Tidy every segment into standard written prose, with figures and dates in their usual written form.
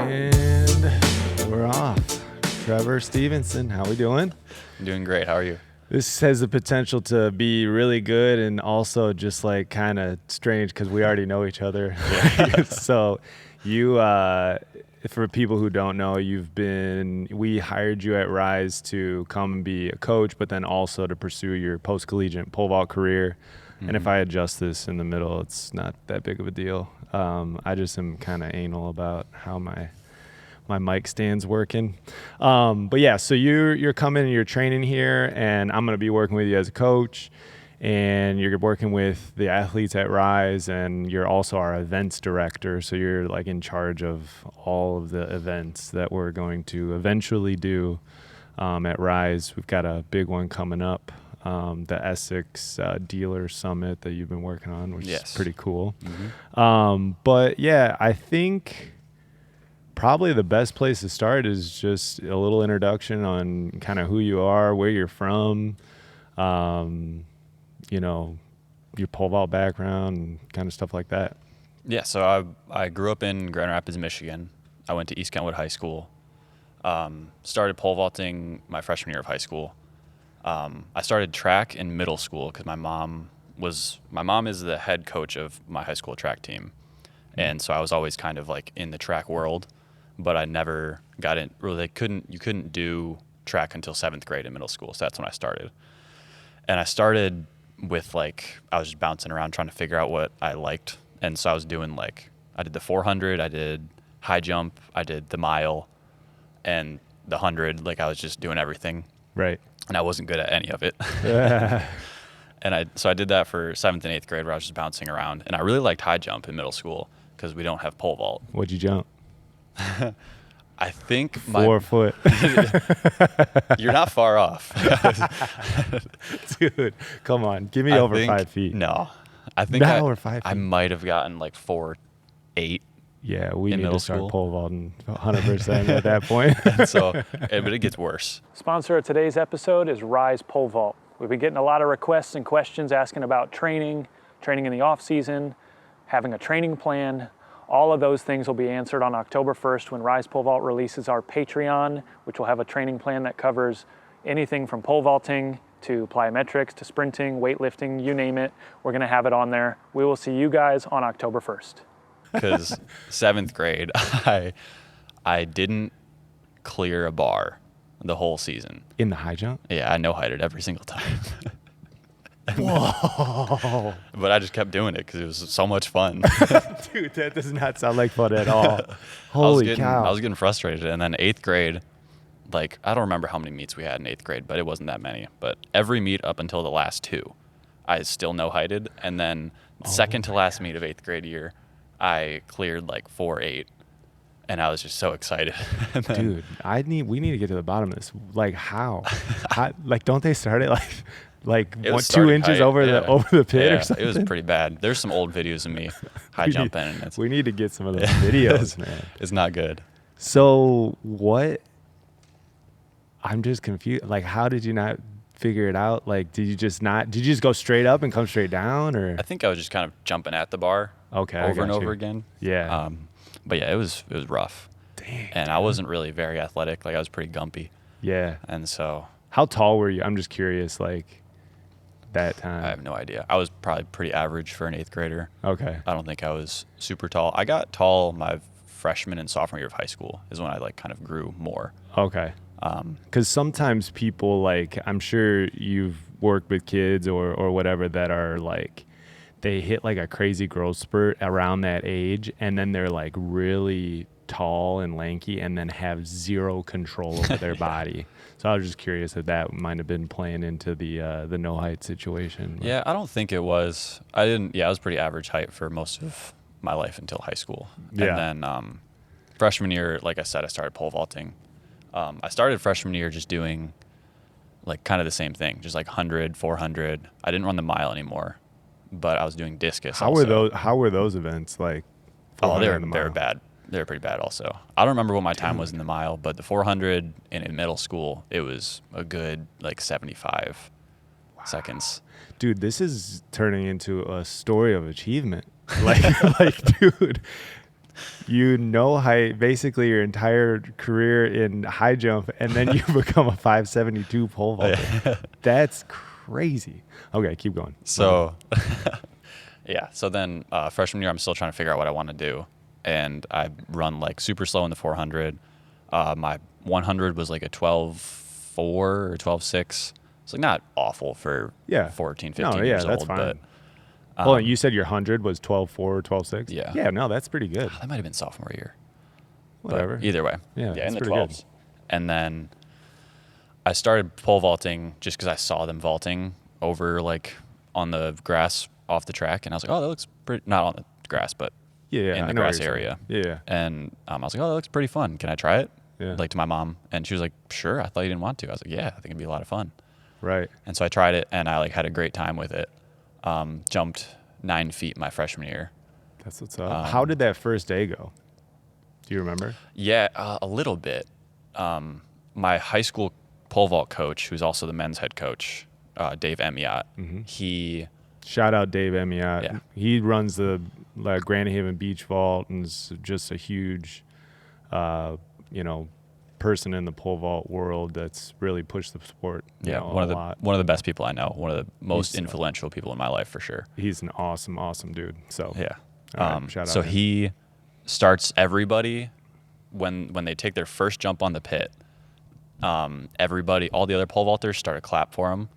And we're off. Trevor Stephenson, how we doing? I'm doing great. How are you? This has the potential to be really good and also just like kind of strange because we already know each other. Yeah. So you, for people who don't know, we hired you at Rise to come and be a coach, but then also to pursue your post-collegiate pole vault career. Mm-hmm. And if I adjust this in the middle, it's not that big of a deal. I just am kind of anal about how my mic stand's working. But yeah, so you're coming and you're training here, and I'm going to be working with you as a coach, and you're working with the athletes at Rise, and you're also our events director. So you're like in charge of all of the events that we're going to eventually do at Rise. We've got a big one coming up, the Essex Dealer Summit that you've been working on, which is pretty cool. Mm-hmm. But yeah, I think probably the best place to start is just a little introduction on kind of who you are, where you're from, your pole vault background, and kind of stuff like that. Yeah, so I grew up in Grand Rapids, Michigan. I went to East Kentwood High School. Started pole vaulting my freshman year of high school. I started track in middle school because my mom is the head coach of my high school track team. And so I was always kind of like in the track world, but I never got in. Really, you couldn't do track until 7th grade in middle school. So that's when I started. And I started with I was just bouncing around trying to figure out what I liked. And so I was doing I did the 400, I did high jump, I did the mile, and the 100. I was just doing everything. Right. And I wasn't good at any of it. And so I did that for 7th and 8th grade where I was just bouncing around. And I really liked high jump in middle school because we don't have pole vault. What'd you jump? I think 4 foot. You're not far off. Dude, come on. Give me over 5 feet. No. I think over 5 feet. I might have gotten 4.8. Yeah, we need to start school. pole vaulting 100% at that point. But it gets worse. Sponsor of today's episode is Rise Pole Vault. We've been getting a lot of requests and questions asking about training in the off season, having a training plan. All of those things will be answered on October 1st when Rise Pole Vault releases our Patreon, which will have a training plan that covers anything from pole vaulting to plyometrics to sprinting, weightlifting, you name it. We're going to have it on there. We will see you guys on October 1st. Because 7th grade, I didn't clear a bar the whole season. In the high jump? Yeah, I no-heighted every single time. Whoa. But I just kept doing it because it was so much fun. Dude, that does not sound like fun at all. Holy cow. I was getting frustrated. And then 8th grade, I don't remember how many meets we had in 8th grade, but it wasn't that many. But every meet up until the last 2, I still no-heighted. And then second to last meet of 8th grade year, I cleared 4.8. And I was just so excited. Dude, we need to get to the bottom of this. How? Don't they start it 2 inches over the pit or something? It was pretty bad. There's some old videos of me high jumping. And we need to get some of those videos, man. It's not good. So what? I'm just confused. How did you not figure it out? Did you just go straight up and come straight down, or? I think I was just kind of jumping at the bar. Okay. Over and over again. Yeah. But yeah, it was rough. Dang. And I wasn't really very athletic. I was pretty gumpy. Yeah. And so. How tall were you? I'm just curious. That time. I have no idea. I was probably pretty average for an 8th grader. Okay. I don't think I was super tall. I got tall my freshman and sophomore year of high school is when I kind of grew more. Okay. Because sometimes people I'm sure you've worked with kids or whatever that are they hit a crazy growth spurt around that age, and then they're really tall and lanky and then have zero control over their body. So I was just curious if that might have been playing into the no height situation. Yeah, I don't think it was. I was pretty average height for most of my life until high school. Yeah. And then freshman year, like I said, I started pole vaulting. I started freshman year just doing kind of the same thing, just 100, 400. I didn't run the mile anymore, but I was doing discus. How were those events like? Oh, they were bad. They were pretty bad also. I don't remember what my time was in the mile, but the 400 in middle school, it was a good 75 seconds. Dude, this is turning into a story of achievement. Dude, you know basically your entire career in high jump, and then you become a 572 pole vaulter. That's crazy. Okay, keep going. So, yeah. So then freshman year, I'm still trying to figure out what I want to do. And I run like super slow in the 400. My 100 was like a 12.4 or 12.6. It's like not awful for 14, 15 years that's old. fine. But hold on, you said your 100 was 12.4 or 12.6? Yeah. Yeah, no, that's pretty good. that might have been sophomore year. Whatever. But either way. Yeah, in that's the pretty 12s. good. And then I started pole vaulting just because I saw them vaulting over like on the grass off the track. And I was like, oh, that looks pretty, not on the grass, but Yeah, in I the know what grass you're area. saying. Yeah. And I was like, oh, that looks pretty fun. Can I try it? Yeah. Like to my mom. And she was like, sure. I thought you didn't want to. I was like, yeah, I think it'd be a lot of fun. Right. And so I tried it and I like had a great time with it. Jumped 9 feet my freshman year. That's what's up. How did that first day go? Do you remember? Yeah, a little bit. My high school pole vault coach, who's also the men's head coach, Dave Emiot, he... Shout out Dave Emiot. Yeah. He runs the Grand Haven Beach Vault and is just a huge, person in the pole vault world that's really pushed the sport. one of the best people I know. One of the most influential people in my life for sure. He's an awesome dude. So yeah. Shout out so him. he starts everybody when they take their first jump on the pit. Everybody, all the other pole vaulters start a clap for him.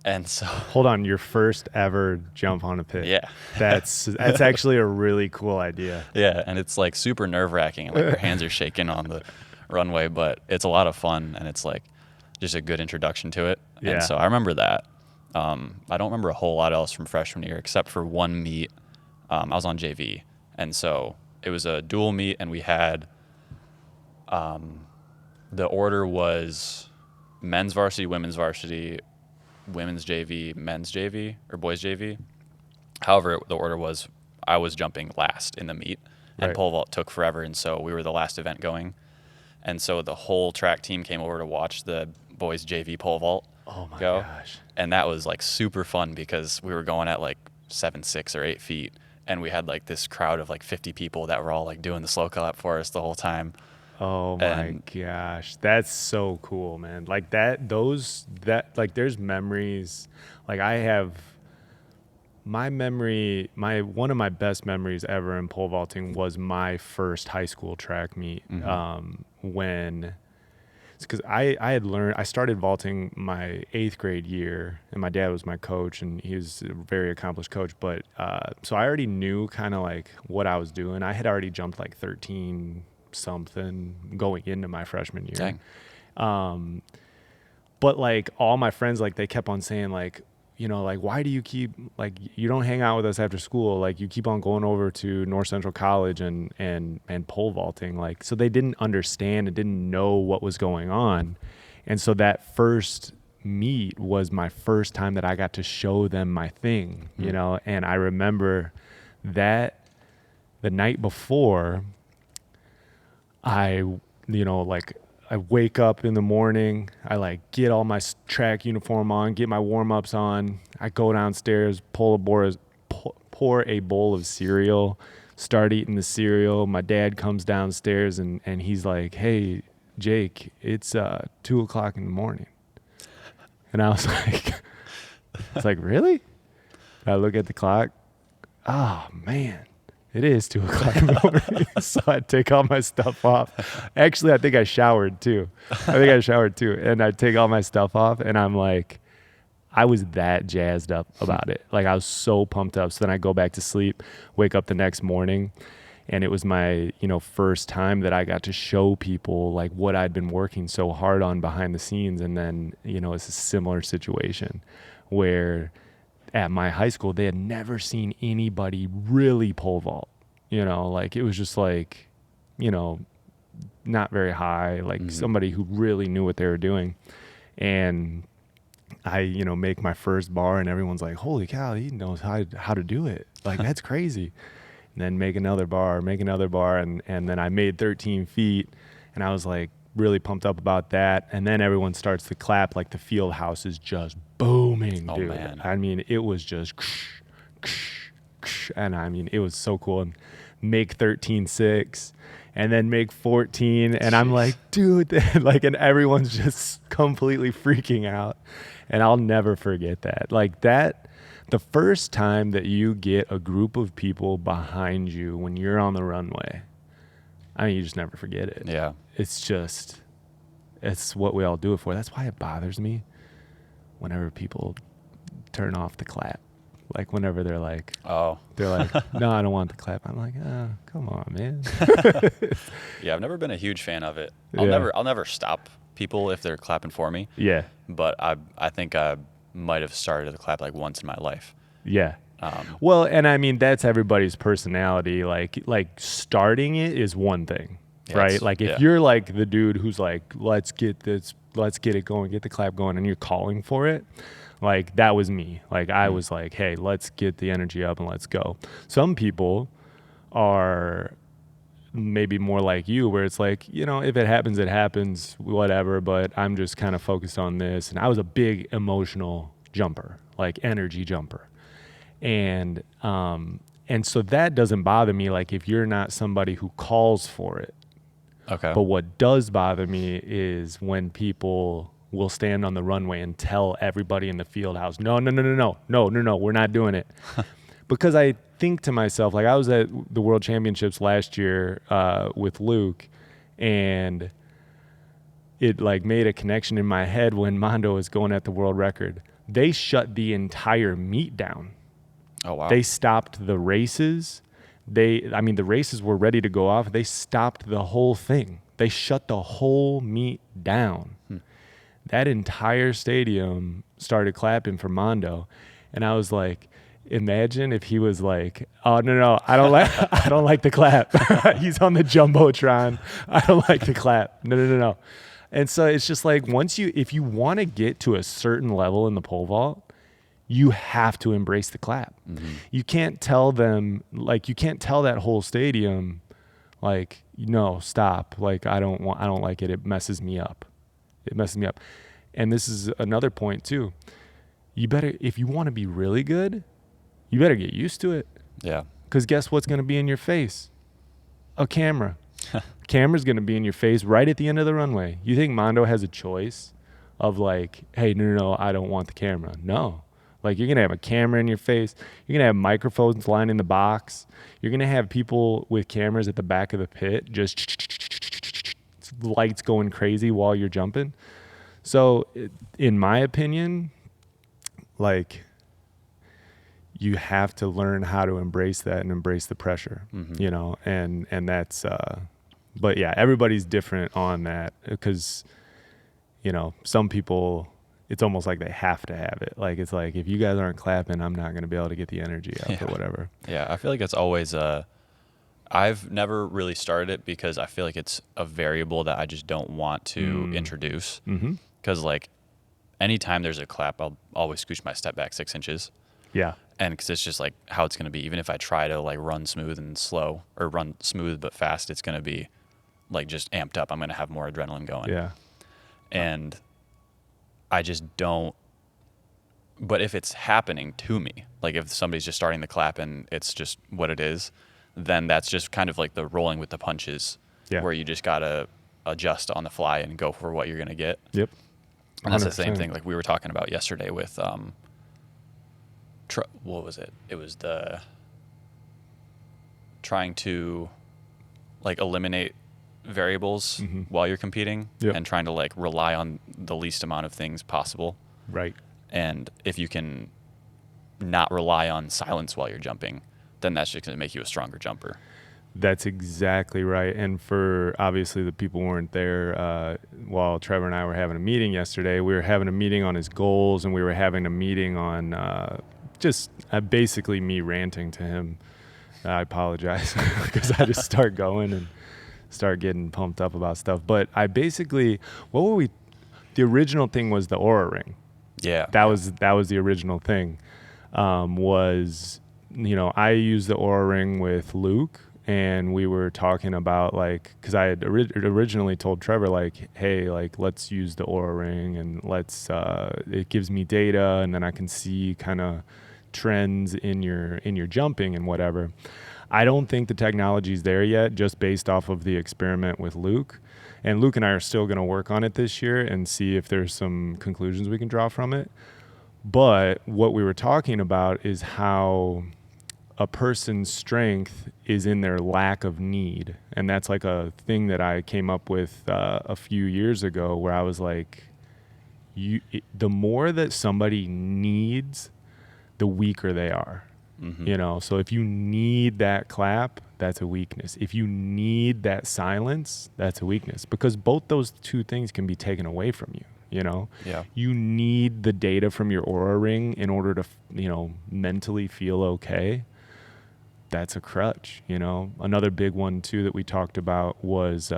And so hold on, your first ever jump on a pit. Yeah. That's actually a really cool idea. Yeah, and it's like super nerve-wracking, like your hands are shaking on the runway, but it's a lot of fun and it's like just a good introduction to it. Yeah. And so I remember that. I don't remember a whole lot else from freshman year except for one meet. I was on JV, and so it was a dual meet, and we had the order was men's varsity, women's JV, men's JV, or boys JV. However, the order was I was jumping last in the meet, and Right. pole vault took forever, and so we were the last event going. And so the whole track team came over to watch the boys JV pole vault Oh my go. gosh. And that was like super fun because we were going at like 7.6 or 8 feet, and we had like this crowd of like 50 people that were all like doing the slow clap for us the whole time. Oh my And- gosh. That's so cool, man. Like there's memories. Like I have one of my best memories ever in pole vaulting was my first high school track meet. When it's because I started vaulting my 8th grade year, and my dad was my coach, and he was a very accomplished coach. But so I already knew kind of like what I was doing. I had already jumped like 13 something going into my freshman year. Dang. But like all my friends, like they kept on saying like, like, why do you keep, like, you don't hang out with us after school? Like you keep on going over to North Central College and pole vaulting. Like, so they didn't understand and didn't know what was going on. And so that first meet was my first time that I got to show them my thing, and I remember that the night before I wake up in the morning, I like get all my track uniform on, get my warm-ups on. I go downstairs, pour a bowl of cereal, start eating the cereal. My dad comes downstairs and he's like, "Hey, Jake, it's 2:00 in the morning." And I was like, "Really?" I look at the clock. Oh man. It is 2:00 in the morning. So I take all my stuff off. Actually, I think I showered too. And I take all my stuff off, and I'm like, I was that jazzed up about it. Like I was so pumped up. So then I go back to sleep, wake up the next morning, and it was my, first time that I got to show people like what I'd been working so hard on behind the scenes. And then, it's a similar situation where at my high school, they had never seen anybody really pole vault, like it was just like, not very high, like somebody who really knew what they were doing. And I, make my first bar and everyone's like, holy cow, he knows how to do it. Like, that's crazy. And then make another bar. And then I made 13 feet and I was like really pumped up about that. And then everyone starts to clap, like the field house is just booming, dude. Man. I mean, it was just, and I mean, it was so cool. And make 13.6 and then make 14. And I'm like, dude, like, and everyone's just completely freaking out. And I'll never forget that. Like that, the first time that you get a group of people behind you when you're on the runway, I mean, you just never forget it. Yeah. It's what we all do it for. That's why it bothers me whenever people turn off the clap. Like whenever they're like, no, I don't want the clap. I'm like, oh, come on, man. Yeah, I've never been a huge fan of it. I'll never stop people if they're clapping for me. Yeah. But I think I might have started the clap like once in my life. Yeah. Well, and I mean, that's everybody's personality. Like starting it is one thing, right? Like if you're like the dude who's like, let's get it going, get the clap going, and you're calling for it. Like that was me. Like I was like, hey, let's get the energy up and let's go. Some people are maybe more like you, where it's like, you know, if it happens, it happens, whatever, but I'm just kind of focused on this. And I was a big emotional jumper, like energy jumper. And so that doesn't bother me, like if you're not somebody who calls for it. Okay. But what does bother me is when people will stand on the runway and tell everybody in the field house, no, we're not doing it. Because I think to myself, like I was at the World Championships last year with Luke, and it like made a connection in my head when Mondo was going at the world record. They shut the entire meet down. Oh, wow. They stopped the races. The races were ready to go off. They stopped the whole thing. They shut the whole meet down. That entire stadium started clapping for Mondo. And I was like, imagine if he was like, oh, no, I don't like the clap. He's on the Jumbotron. I don't like the clap. No. And so it's just like, if you want to get to a certain level in the pole vault, you have to embrace the clap. Mm-hmm. You can't tell them, like, you can't tell that whole stadium, like, no, stop. Like, I don't like it. It messes me up. And this is another point too. If you want to be really good, you better get used to it. Yeah. Because guess what's going to be in your face? A camera. Camera's going to be in your face right at the end of the runway. You think Mondo has a choice of like, hey, no, I don't want the camera. No. Like, you're going to have a camera in your face. You're going to have microphones lining the box. You're going to have people with cameras at the back of the pit, just lights going crazy while you're jumping. So, in my opinion, like, you have to learn how to embrace that and embrace the pressure, you know, and that's, but yeah, everybody's different on that because, you know, some people, it's almost like they have to have it. Like, it's like, if you guys aren't clapping, I'm not going to be able to get the energy up or whatever. Yeah, I feel like it's always, I've never really started it because I feel like it's a variable that I just don't want to introduce. Because, like, anytime there's a clap, I'll always scooch my step back 6 inches. Yeah. And because it's just, like, how it's going to be. Even if I try to, like, run smooth and slow, or run smooth but fast, it's going to be, like, just amped up. I'm going to have more adrenaline going. Yeah. And I just don't. But if it's happening to me, like if somebody's just starting the clap and it's just what it is, then that's just kind of like the rolling with the punches, where you just got to adjust on the fly and go for what you're going to get. Yep. 100%. And that's the same thing like we were talking about yesterday with, what was it? It was the trying to like eliminate variables while you're competing and trying to like rely on the least amount of things possible. Right. And if you can not rely on silence while you're jumping, then that's just going to make you a stronger jumper. That's exactly right. And for obviously the people who weren't there, while Trevor and I were having a meeting yesterday, we were having a meeting on his goals, and we were having a meeting on just basically me ranting to him. I apologize because I just start going and start getting pumped up about stuff. But I basically, the original thing was the Aura Ring. Yeah. That was the original thing. Was, you know, I used the Aura Ring with Luke, and we were talking about like, because I had originally told Trevor like, hey, like let's use the Aura Ring, and let's it gives me data, and then I can see kind of trends in your jumping and whatever. I don't think the technology's there yet, just based off of the experiment with Luke. And Luke and I are still going to work on it this year and see if there's some conclusions we can draw from it. But what we were talking about is how a person's strength is in their lack of need. And that's like a thing that I came up with a few years ago, where I was like, the more that somebody needs, the weaker they are. Mm-hmm. You know, so if you need that clap, that's a weakness. If you need that silence, that's a weakness, because both those two things can be taken away from you. You know, Yeah. You need the data from your Aura ring in order to, mentally feel okay. That's a crutch. Another big one too that we talked about was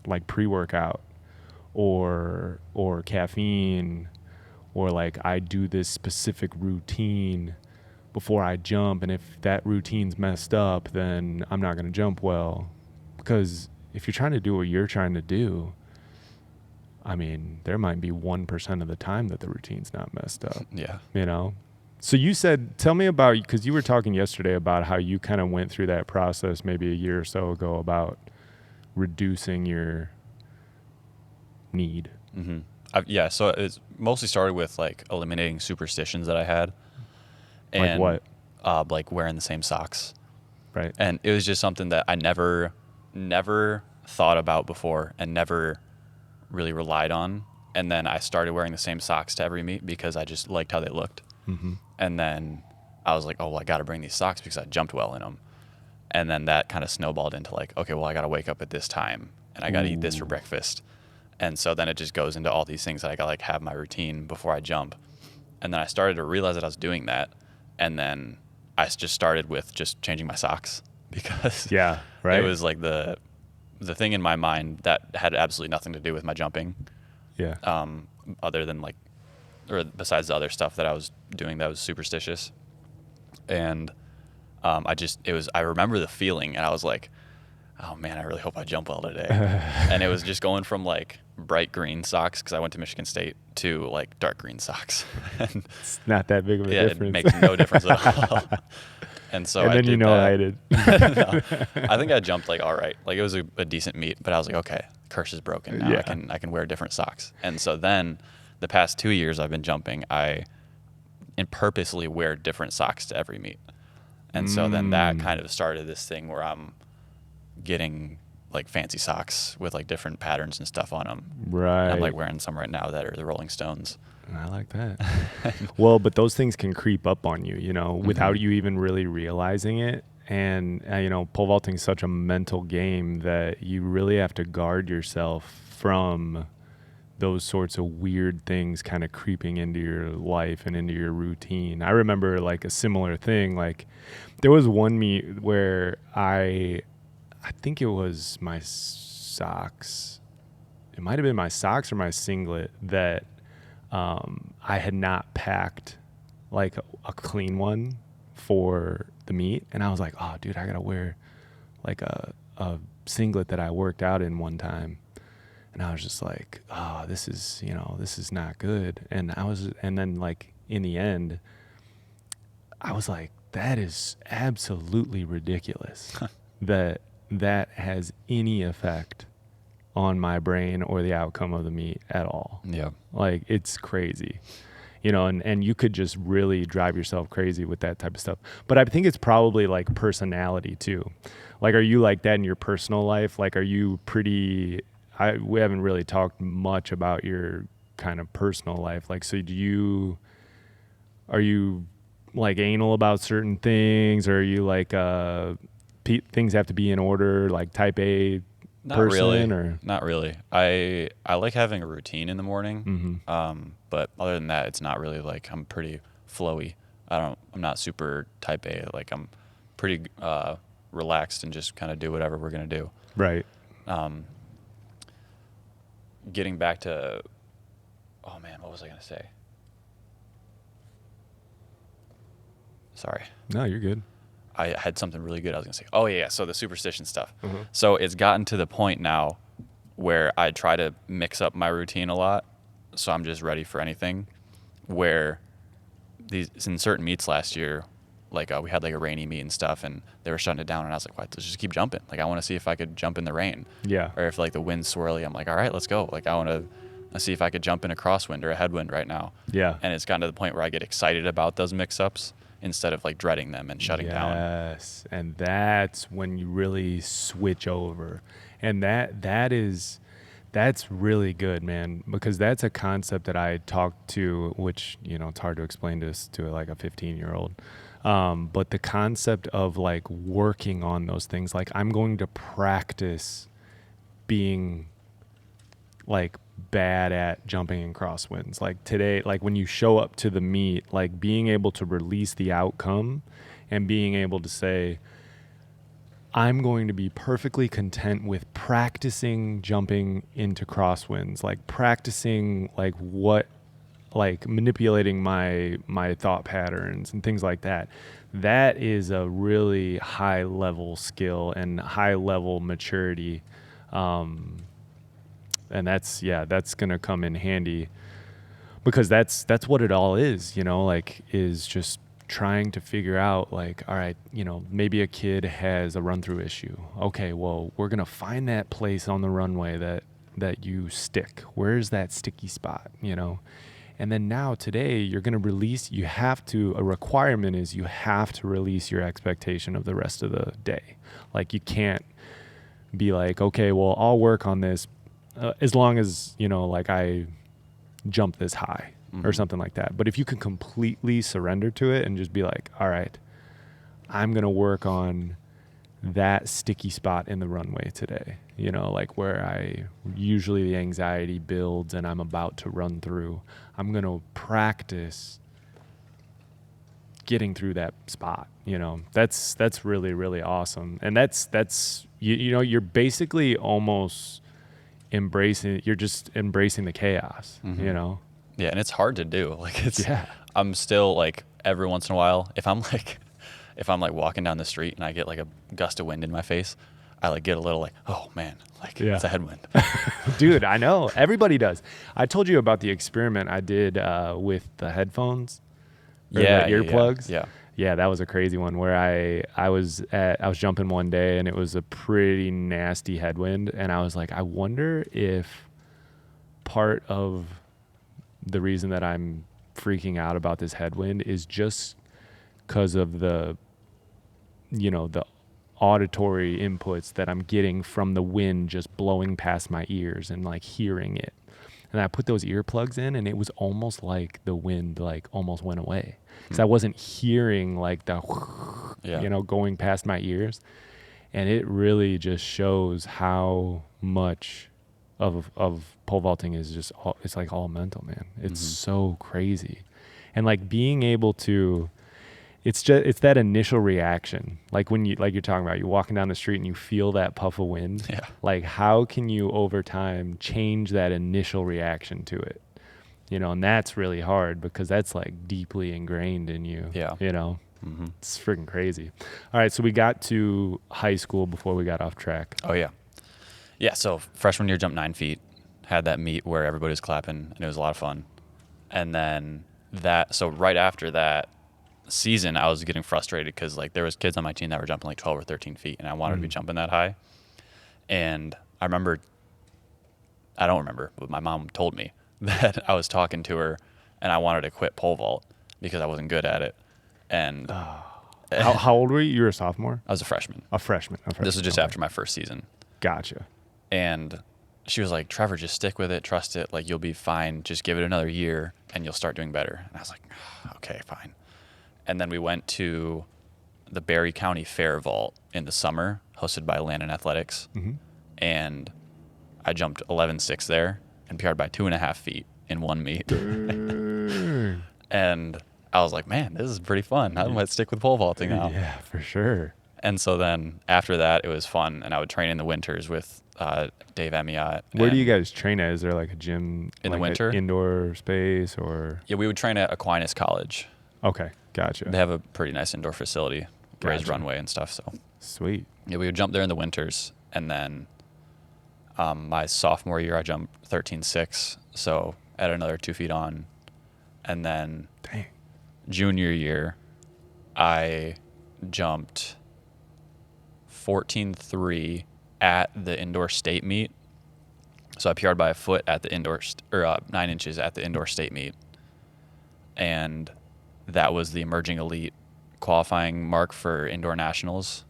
like pre-workout or caffeine, or like I do this specific routine before I jump, and if that routine's messed up, then I'm not going to jump well. Because if you're trying to do what you're trying to do, I mean, there might be 1% of the time that the routine's not messed up. Yeah. So you said, tell me about, because you were talking yesterday about how you kind of went through that process maybe a year or so ago about reducing your need. Mm-hmm. So it mostly started with like eliminating superstitions that I had. And, like what? Like wearing the same socks. Right. And it was just something that I never thought about before and never really relied on. And then I started wearing the same socks to every meet because I just liked how they looked. Mm-hmm. And then I was like, oh, well, I got to bring these socks because I jumped well in them. And then that kind of snowballed into like, okay, well, I got to wake up at this time and I got to eat this for breakfast. And so then it just goes into all these things that I got to like have my routine before I jump. And then I started to realize that I was doing that. And then I just started with just changing my socks because yeah, right. It was like the thing in my mind that had absolutely nothing to do with my jumping. Yeah. Other than like, or besides the other stuff that I was doing that was superstitious. And I remember the feeling and I was like, oh man, I really hope I jump well today. And it was just going from like bright green socks, because I went to Michigan State, to like dark green socks. And it's not that big of a difference. It makes no difference at all. And so I did I did. No, I think I jumped like all right. Like it was a decent meet, but I was like, okay, curse is broken now. Yeah. I can wear different socks. And so then the past 2 years I've been jumping, I purposely wear different socks to every meet. And so then that kind of started this thing where I'm getting like fancy socks with like different patterns and stuff on them. Right. I'm like wearing some right now that are the Rolling Stones. I like that. Well, but those things can creep up on you, without you even really realizing it. And, pole vaulting is such a mental game that you really have to guard yourself from those sorts of weird things kind of creeping into your life and into your routine. I remember like a similar thing. Like there was one meet where I think it was my socks. It might have been my socks or my singlet that I had not packed like a clean one for the meet. And I was like, oh, dude, I got to wear like a singlet that I worked out in one time. And I was just like, oh, this is not good. And then like in the end, I was like, that is absolutely ridiculous that has any effect on my brain or the outcome of the meet at all. Yeah. Like it's crazy, and you could just really drive yourself crazy with that type of stuff. But I think it's probably like personality too. Like, are you like that in your personal life? Like, are you pretty, we haven't really talked much about your kind of personal life. Like, so are you like anal about certain things, or are you like, things have to be in order, like type A Not person? really. Or Not really. I like having a routine in the morning. Mm-hmm. But other than that, it's not really like I'm pretty flowy. I'm not super type A. Like I'm pretty relaxed and just kind of do whatever we're gonna do. Right. Getting back to, oh man, what was I gonna say? Sorry. No, you're good. I had something really good I was going to say. Oh, yeah. So the superstition stuff. Mm-hmm. So it's gotten to the point now where I try to mix up my routine a lot. So I'm just ready for anything. Where in certain meets last year, like we had like a rainy meet and stuff, and they were shutting it down, and I was like, let's just keep jumping. Like, I want to see if I could jump in the rain. Yeah. Or if like the wind's swirly, I'm like, all right, let's go. Like, I want to see if I could jump in a crosswind or a headwind right now. Yeah. And it's gotten to the point where I get excited about those mix-ups instead of like dreading them and shutting down. Yes, and that's when you really switch over, and that's really good, man, because that's a concept that I talked to, which, you know, it's hard to explain to like a 15-year-old. But the concept of like working on those things, like I'm going to practice being like bad at jumping in crosswinds. Like today, like when you show up to the meet, like being able to release the outcome and being able to say, I'm going to be perfectly content with practicing jumping into crosswinds, like practicing like what, like manipulating my thought patterns and things like that. That is a really high level skill and high level maturity. And that's going to come in handy, because that's what it all is, you know, like is just trying to figure out like, all right, you know, maybe a kid has a run through issue. Okay, well, we're going to find that place on the runway that you stick. Where's that sticky spot, you know? And then now today you're going to release, a requirement is you have to release your expectation of the rest of the day. Like you can't be like, okay, well, I'll work on this as long as, you know, like I jump this high or something like that. But if you can completely surrender to it and just be like, all right, I'm going to work on that sticky spot in the runway today, you know, like where usually the anxiety builds and I'm about to run through, I'm going to practice getting through that spot, you know. That's really, really awesome. And that's you know, you're basically almost embracing the chaos, you know. Yeah, and it's hard to do. Like I'm still like every once in a while, if I'm like walking down the street and I get like a gust of wind in my face, I like get a little like, oh man, like it's a headwind. Dude, I know. Everybody does. I told you about the experiment I did with the headphones. The earplugs. Yeah, that was a crazy one where I was jumping one day and it was a pretty nasty headwind, and I was like, I wonder if part of the reason that I'm freaking out about this headwind is just because of the, you know, the auditory inputs that I'm getting from the wind just blowing past my ears and like hearing it. And I put those earplugs in and it was almost like the wind like almost went away, because I wasn't hearing like the, you know, going past my ears. And it really just shows how much of pole vaulting is just it's like all mental, man. It's so crazy. And like being able to, it's that initial reaction. Like when you're talking about, you're walking down the street and you feel that puff of wind. Yeah. Like how can you over time change that initial reaction to it? You know, and that's really hard because that's like deeply ingrained in you. Yeah. You know, it's freaking crazy. All right. So we got to high school before we got off track. Oh yeah. Yeah. So freshman year, jumped 9 feet, had that meet where everybody was clapping and it was a lot of fun. And then so right after that season, I was getting frustrated because like there was kids on my team that were jumping like 12 or 13 feet and I wanted to be jumping that high. And I don't remember, but my mom told me that I was talking to her and I wanted to quit pole vault because I wasn't good at it. And how old were you? You were a sophomore? I was a freshman. A freshman. This was just after my first season. Gotcha. And she was like, Trevor, just stick with it, trust it, like you'll be fine, just give it another year and you'll start doing better. And I was like, okay, fine. And then we went to the Barry County Fair Vault in the summer, hosted by Landon Athletics. And I jumped 11.6 there and PR'd by 2.5 feet in one meet. And I was like, man, this is pretty fun. I might stick with pole vaulting now. Yeah, for sure. And so then after that, it was fun. And I would train in the winters with Dave Emiot. Where do you guys train at? Is there like a gym in the winter? Indoor space or? Yeah, we would train at Aquinas College. Okay, gotcha. They have a pretty nice indoor facility, raised runway and stuff. So sweet. Yeah, we would jump there in the winters. And then my sophomore year, I jumped 13.6. So add another 2 feet on. And then junior year, I jumped 14.3 at the indoor state meet. So I PR'd by a foot at the 9 inches at the indoor state meet. And that was the emerging elite qualifying mark for indoor nationals.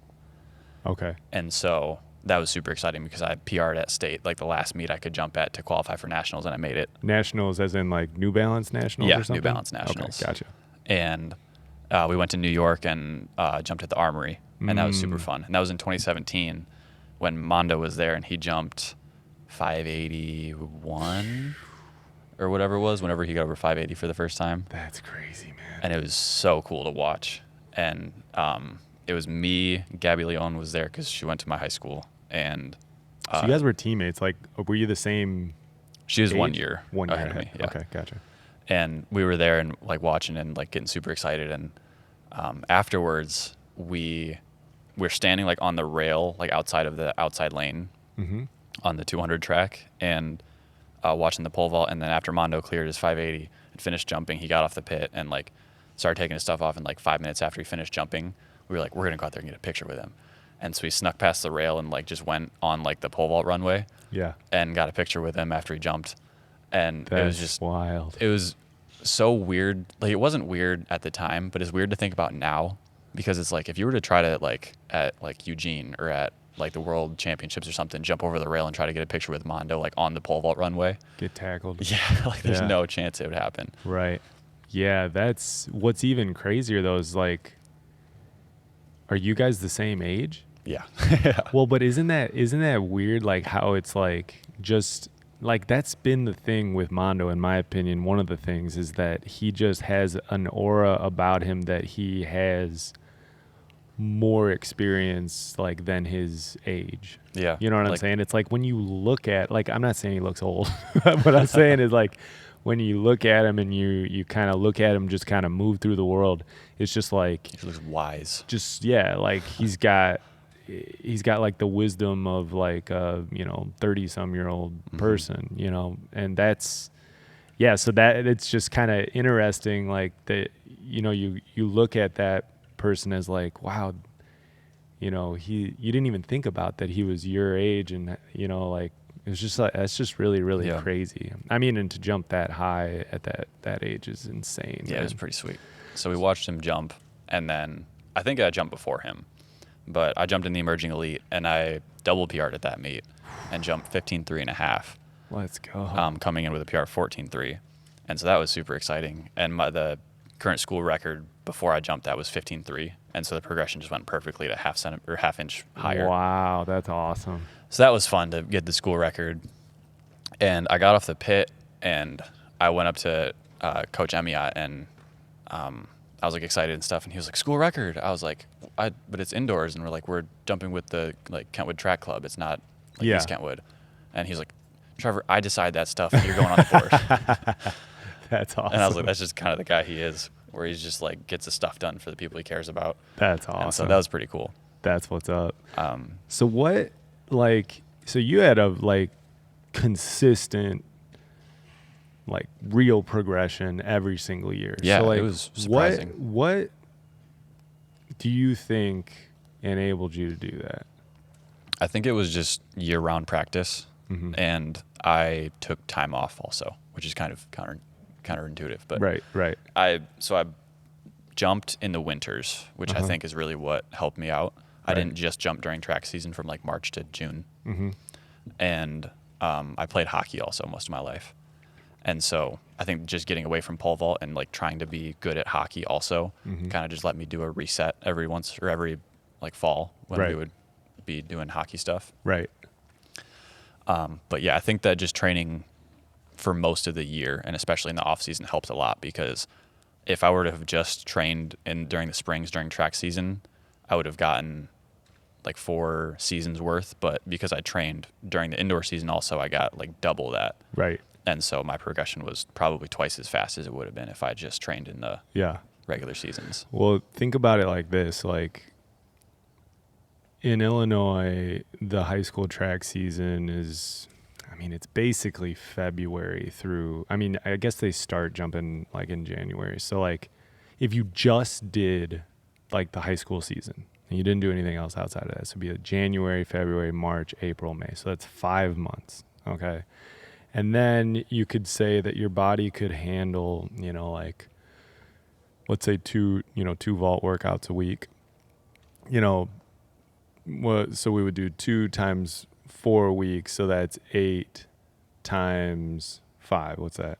Okay. And so that was super exciting because I PR'd at state, like the last meet I could jump at to qualify for nationals, and I made it. Nationals as in like New Balance nationals Yeah, or something? New Balance nationals. Okay, gotcha. And we went to New York and jumped at the Armory, and that was super fun. And that was in 2017 when Mondo was there, and he jumped 581 or whatever it was, whenever he got over 580 for the first time. That's crazy, man. And it was so cool to watch. And it was me, Gabby Leone was there because she went to my high school. And so you guys were teammates. Like, were you the same? She was age? 1 year. 1 year ahead of me. Yeah. Okay, gotcha. And we were there and like watching and like getting super excited. And afterwards, we're standing like on the rail, like outside of the outside lane on the 200 track, and watching the pole vault. And then after Mondo cleared his 580 and finished jumping, he got off the pit and like started taking his stuff off. And like 5 minutes after he finished jumping, we were like, we're gonna go out there and get a picture with him. And so we snuck past the rail and like just went on like the pole vault runway. Yeah. And got a picture with him after he jumped. And That's it was just wild. It was so weird. Like, it wasn't weird at the time, but it's weird to think about now, because it's like if you were to try to like at like Eugene or at like the World Championships or something, jump over the rail and try to get a picture with Mondo like on the pole vault runway. Get tackled. Yeah, like there's no chance it would happen. Right. Yeah, that's what's even crazier though is like, are you guys the same age? Yeah. Well, but isn't that weird? Like how it's like just like that's been the thing with Mondo, in my opinion. One of the things is that he just has an aura about him that he has more experience like than his age. Yeah. You know what I'm saying? It's like when you look at, like, I'm not saying he looks old. What I'm saying is like when you look at him and you kind of look at him just kind of move through the world, it's just like He looks wise. just like he's got like the wisdom of like a 30-some-year-old person, and that's so that it's just kind of interesting, like that you look at that person as like, wow, you didn't even think about that he was your age, and like it was just like that's just really crazy. I mean, and to jump that high at that age is insane. Yeah, man. it was pretty sweet. So we watched him jump, and then I think I jumped before him, but I jumped in the emerging elite, and I double PR'd at that meet and jumped 15.3.5. Let's go. Coming in with a PR of 14.3. And so that was super exciting. And the current school record before I jumped that was 15.3. And so the progression just went perfectly to half inch higher. Wow, that's awesome. So that was fun to get the school record. And I got off the pit and I went up to Coach Emiot, and I was like excited and stuff. And he was like, school record. I was like, but it's indoors. And we're jumping with the like Kentwood Track Club. It's not like East Kentwood. And he's like, Trevor, I decide that stuff. And you're going on the board. That's awesome. And I was like, that's just kind of the guy he is, where he's just like gets the stuff done for the people he cares about. That's awesome. And so that was pretty cool. That's what's up. So what, like, so you had a like consistent, like real progression every single year. Yeah, so, like, it was surprising. What do you think enabled you to do that? I think it was just year-round practice, and I took time off also, which is kind of counterintuitive. But right. I jumped in the winters, which I think is really what helped me out. I didn't just jump during track season from like March to June, and I played hockey also most of my life, and so I think just getting away from pole vault and like trying to be good at hockey also kind of just let me do a reset every like fall when we would be doing hockey stuff. Right. But yeah, I think that just training for most of the year, and especially in the off season, helped a lot, because if I were to have just trained during the springs during track season, I would have gotten like 4 seasons worth. But because I trained during the indoor season also, I got like double that. Right. And so my progression was probably twice as fast as it would have been if I just trained in the regular seasons. Well, think about it like this, like in Illinois, the high school track season is, I mean, it's basically February through, I mean, I guess they start jumping like in January. So like if you just did like the high school season, and you didn't do anything else outside of that. So it'd be January, February, March, April, May. So that's 5 months. Okay. And then you could say that your body could handle, like, let's say 2 vault workouts a week. So we would do 2 times 4 weeks. So that's 8 times 5. What's that?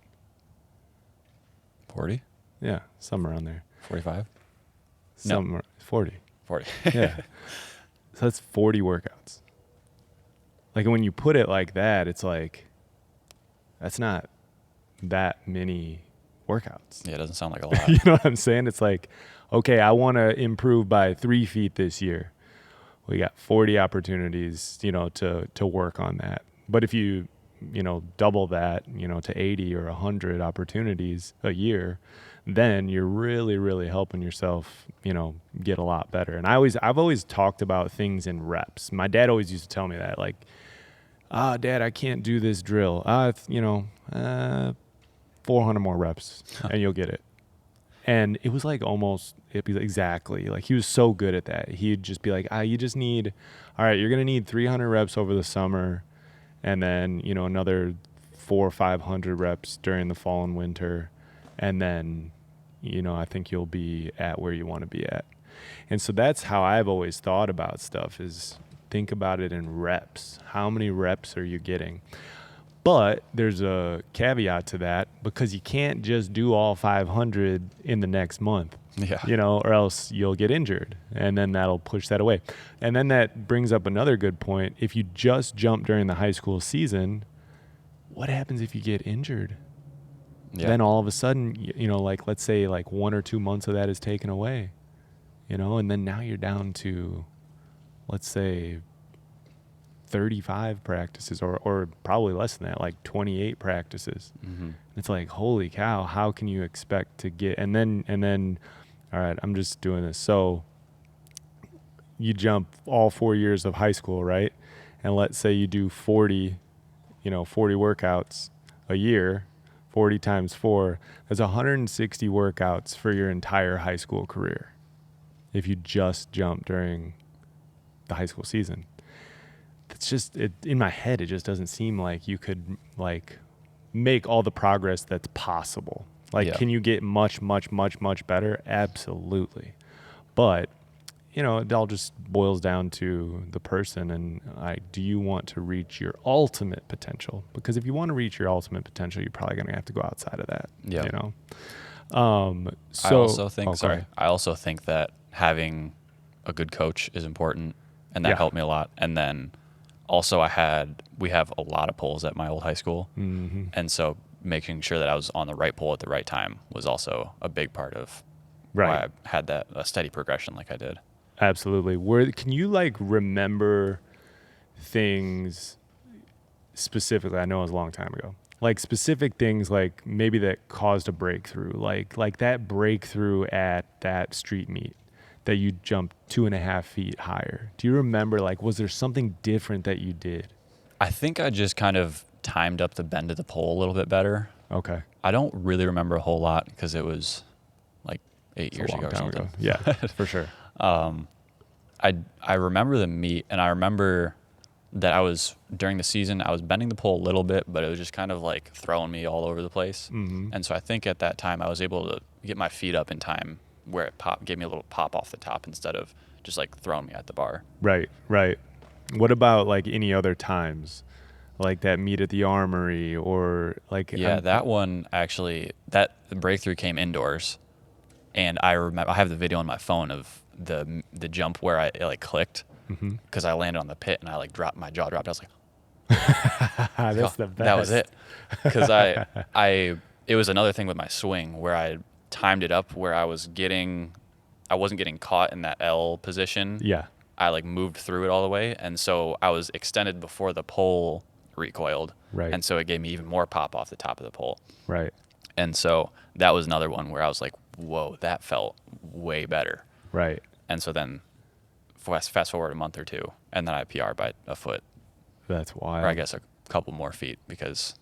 40? Yeah, somewhere around there. 45? Somewhere 40. 40. Yeah. So that's 40 workouts. Like when you put it like that, it's like, that's not that many workouts. Yeah, it doesn't sound like a lot. You know what I'm saying? It's like, okay, I want to improve by 3 feet this year. We got 40 opportunities, to work on that. But if you, double that, to 80 or 100 opportunities a year, then you're really, really helping yourself, get a lot better. And I've always talked about things in reps. My dad always used to tell me that, like, Dad, I can't do this drill. 400 more reps and you'll get it. And it was like it'd be exactly like, he was so good at that. He'd just be like, you just need, all right, you're going to need 300 reps over the summer. And then, another 400 or 500 reps during the fall and winter. And then, I think you'll be at where you want to be at. And so that's how I've always thought about stuff, is think about it in reps. How many reps are you getting? But there's a caveat to that, because you can't just do all 500 in the next month, or else you'll get injured, and then that'll push that away. And then that brings up another good point. If you just jump during the high school season, what happens if you get injured? Yeah. Then all of a sudden, like, let's say like 1 or 2 months of that is taken away, and then now you're down to, let's say, 35 practices, or probably less than that, like 28 practices. Mm-hmm. It's like, holy cow, how can you expect to get, and then, all right, I'm just doing this. So you jump all 4 years of high school, right? And let's say you do 40 workouts a year, 40 times 4, that's 160 workouts for your entire high school career, if you just jump during the high school season. It's just, in my head, it just doesn't seem like you could, like, make all the progress that's possible. Like, Can you get much, much, much, much better? Absolutely. But, it all just boils down to the person, and do you want to reach your ultimate potential? Because if you want to reach your ultimate potential, you're probably going to have to go outside of that. Yeah. I also think that having a good coach is important, and that helped me a lot. And then also we have a lot of poles at my old high school. Mm-hmm. And so making sure that I was on the right pole at the right time was also a big part of why I had a steady progression like I did. Absolutely. Can you, like, remember things specifically? I know it was a long time ago. Like, specific things, like, maybe that caused a breakthrough, like that breakthrough at that street meet that you jumped 2.5 feet higher. Do you remember, like, was there something different that you did? I think I just kind of timed up the bend of the pole a little bit better. Okay. I don't really remember a whole lot because it was like 8 years ago or something. Yeah, for sure. I remember the meet, and I remember that during the season, I was bending the pole a little bit, but it was just kind of like throwing me all over the place. Mm-hmm. And so I think at that time I was able to get my feet up in time where it gave me a little pop off the top instead of just like throwing me at the bar. Right. What about, like, any other times? Like that meet at the Armory, or like... Yeah, that one actually, the breakthrough came indoors. And I remember, I have the video on my phone of the jump where it like clicked, because I landed on the pit and I like my jaw dropped. I was like, that's the best. That was it. Because it was another thing with my swing where I timed it up where I wasn't getting caught in that L position. Yeah. I like moved through it all the way. And so I was extended before the pole recoiled. Right. And so it gave me even more pop off the top of the pole. Right. And so that was another one where I was like, whoa, that felt way better. Right. And so then fast forward a month or two, and then I PR'd by a foot. That's wild. Or I guess a couple more feet, because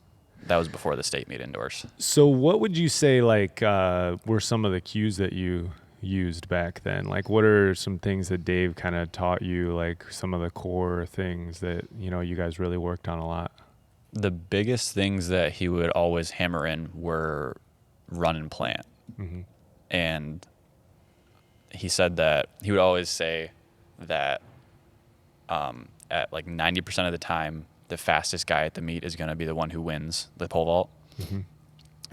that was before the state meet indoors. So what would you say, like, were some of the cues that you used back then? Like, what are some things that Dave kind of taught you, like some of the core things that, you guys really worked on a lot? The biggest things that he would always hammer in were run and plant. Mm-hmm. And he said that he would always say that at like 90% of the time, the fastest guy at the meet is going to be the one who wins the pole vault. Mm-hmm.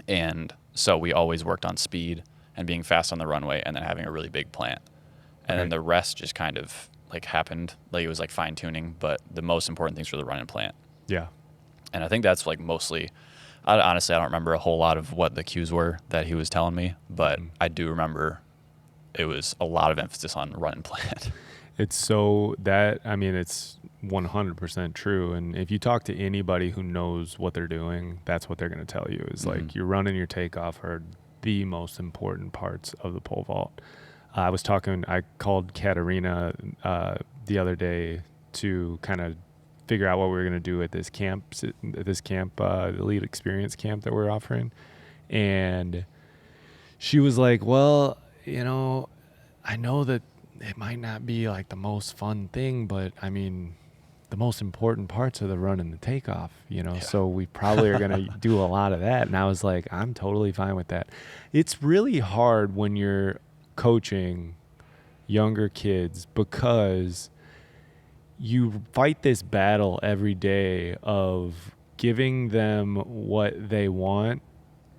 And so we always worked on speed and being fast on the runway and then having a really big plant. And then the rest just kind of like happened. Like it was like fine tuning, but the most important things were the run and plant. Yeah. And I think that's like mostly, honestly, I don't remember a whole lot of what the cues were that he was telling me, but I do remember it was a lot of emphasis on run and plant. It's 100% true. And if you talk to anybody who knows what they're doing, that's what they're going to tell you is like your run and your takeoff are the most important parts of the pole vault. I called Katarina the other day to kind of figure out what we were going to do at this camp, Elite Experience camp that we're offering. And she was like, well, I know that it might not be like the most fun thing, but I mean, the most important parts are the run and the takeoff, so we probably are going to do a lot of that. And I was like, I'm totally fine with that. It's really hard when you're coaching younger kids because you fight this battle every day of giving them what they want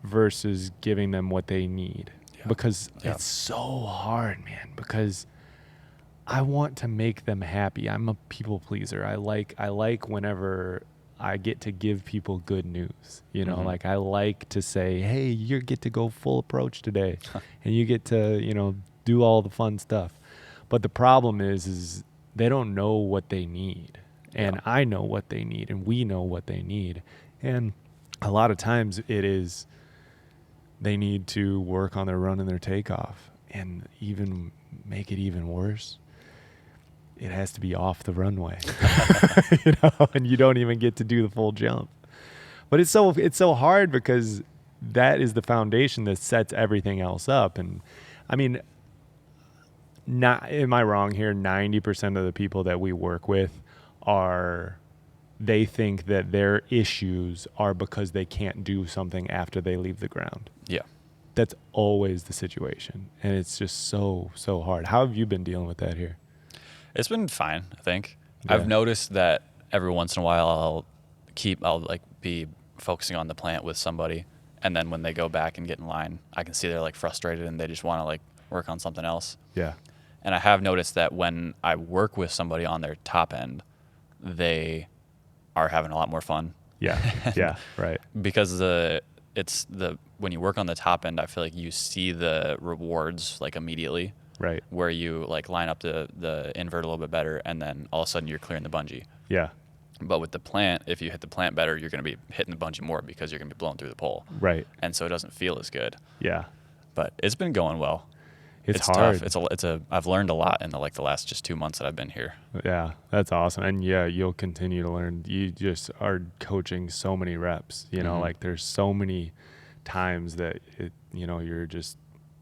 versus giving them what they need. Because it's so hard, man, because I want to make them happy. I'm a people pleaser. I like whenever I get to give people good news, like I like to say, hey, you get to go full approach today and you get to, do all the fun stuff. But the problem is they don't know what they need. And I know what they need and we know what they need. And a lot of times it is they need to work on their run and their takeoff, and even make it even worse, it has to be off the runway, and you don't even get to do the full jump. But it's so hard because that is the foundation that sets everything else up. And I mean, am I wrong here? 90% of the people that we work with they think that their issues are because they can't do something after they leave the ground. Yeah. That's always the situation. And it's just so hard. How have you been dealing with that here? It's been fine, I think. Yeah. I've noticed that every once in a while I'll like be focusing on the plant with somebody, and then when they go back and get in line, I can see they're like frustrated and they just want to like work on something else. Yeah. And I have noticed that when I work with somebody on their top end, they are having a lot more fun. Yeah. Yeah. Right. Because when you work on the top end, I feel like you see the rewards like immediately. Right. Where you like line up the invert a little bit better, and then all of a sudden you're clearing the bungee. Yeah. But with the plant, if you hit the plant better, you're going to be hitting the bungee more because you're going to be blowing through the pole. Right. And so it doesn't feel as good. Yeah. But it's been going well. It's hard. Tough. I've learned a lot in the last just 2 months that I've been here. Yeah, that's awesome. And yeah, you'll continue to learn. You just are coaching so many reps, like there's so many times that you're just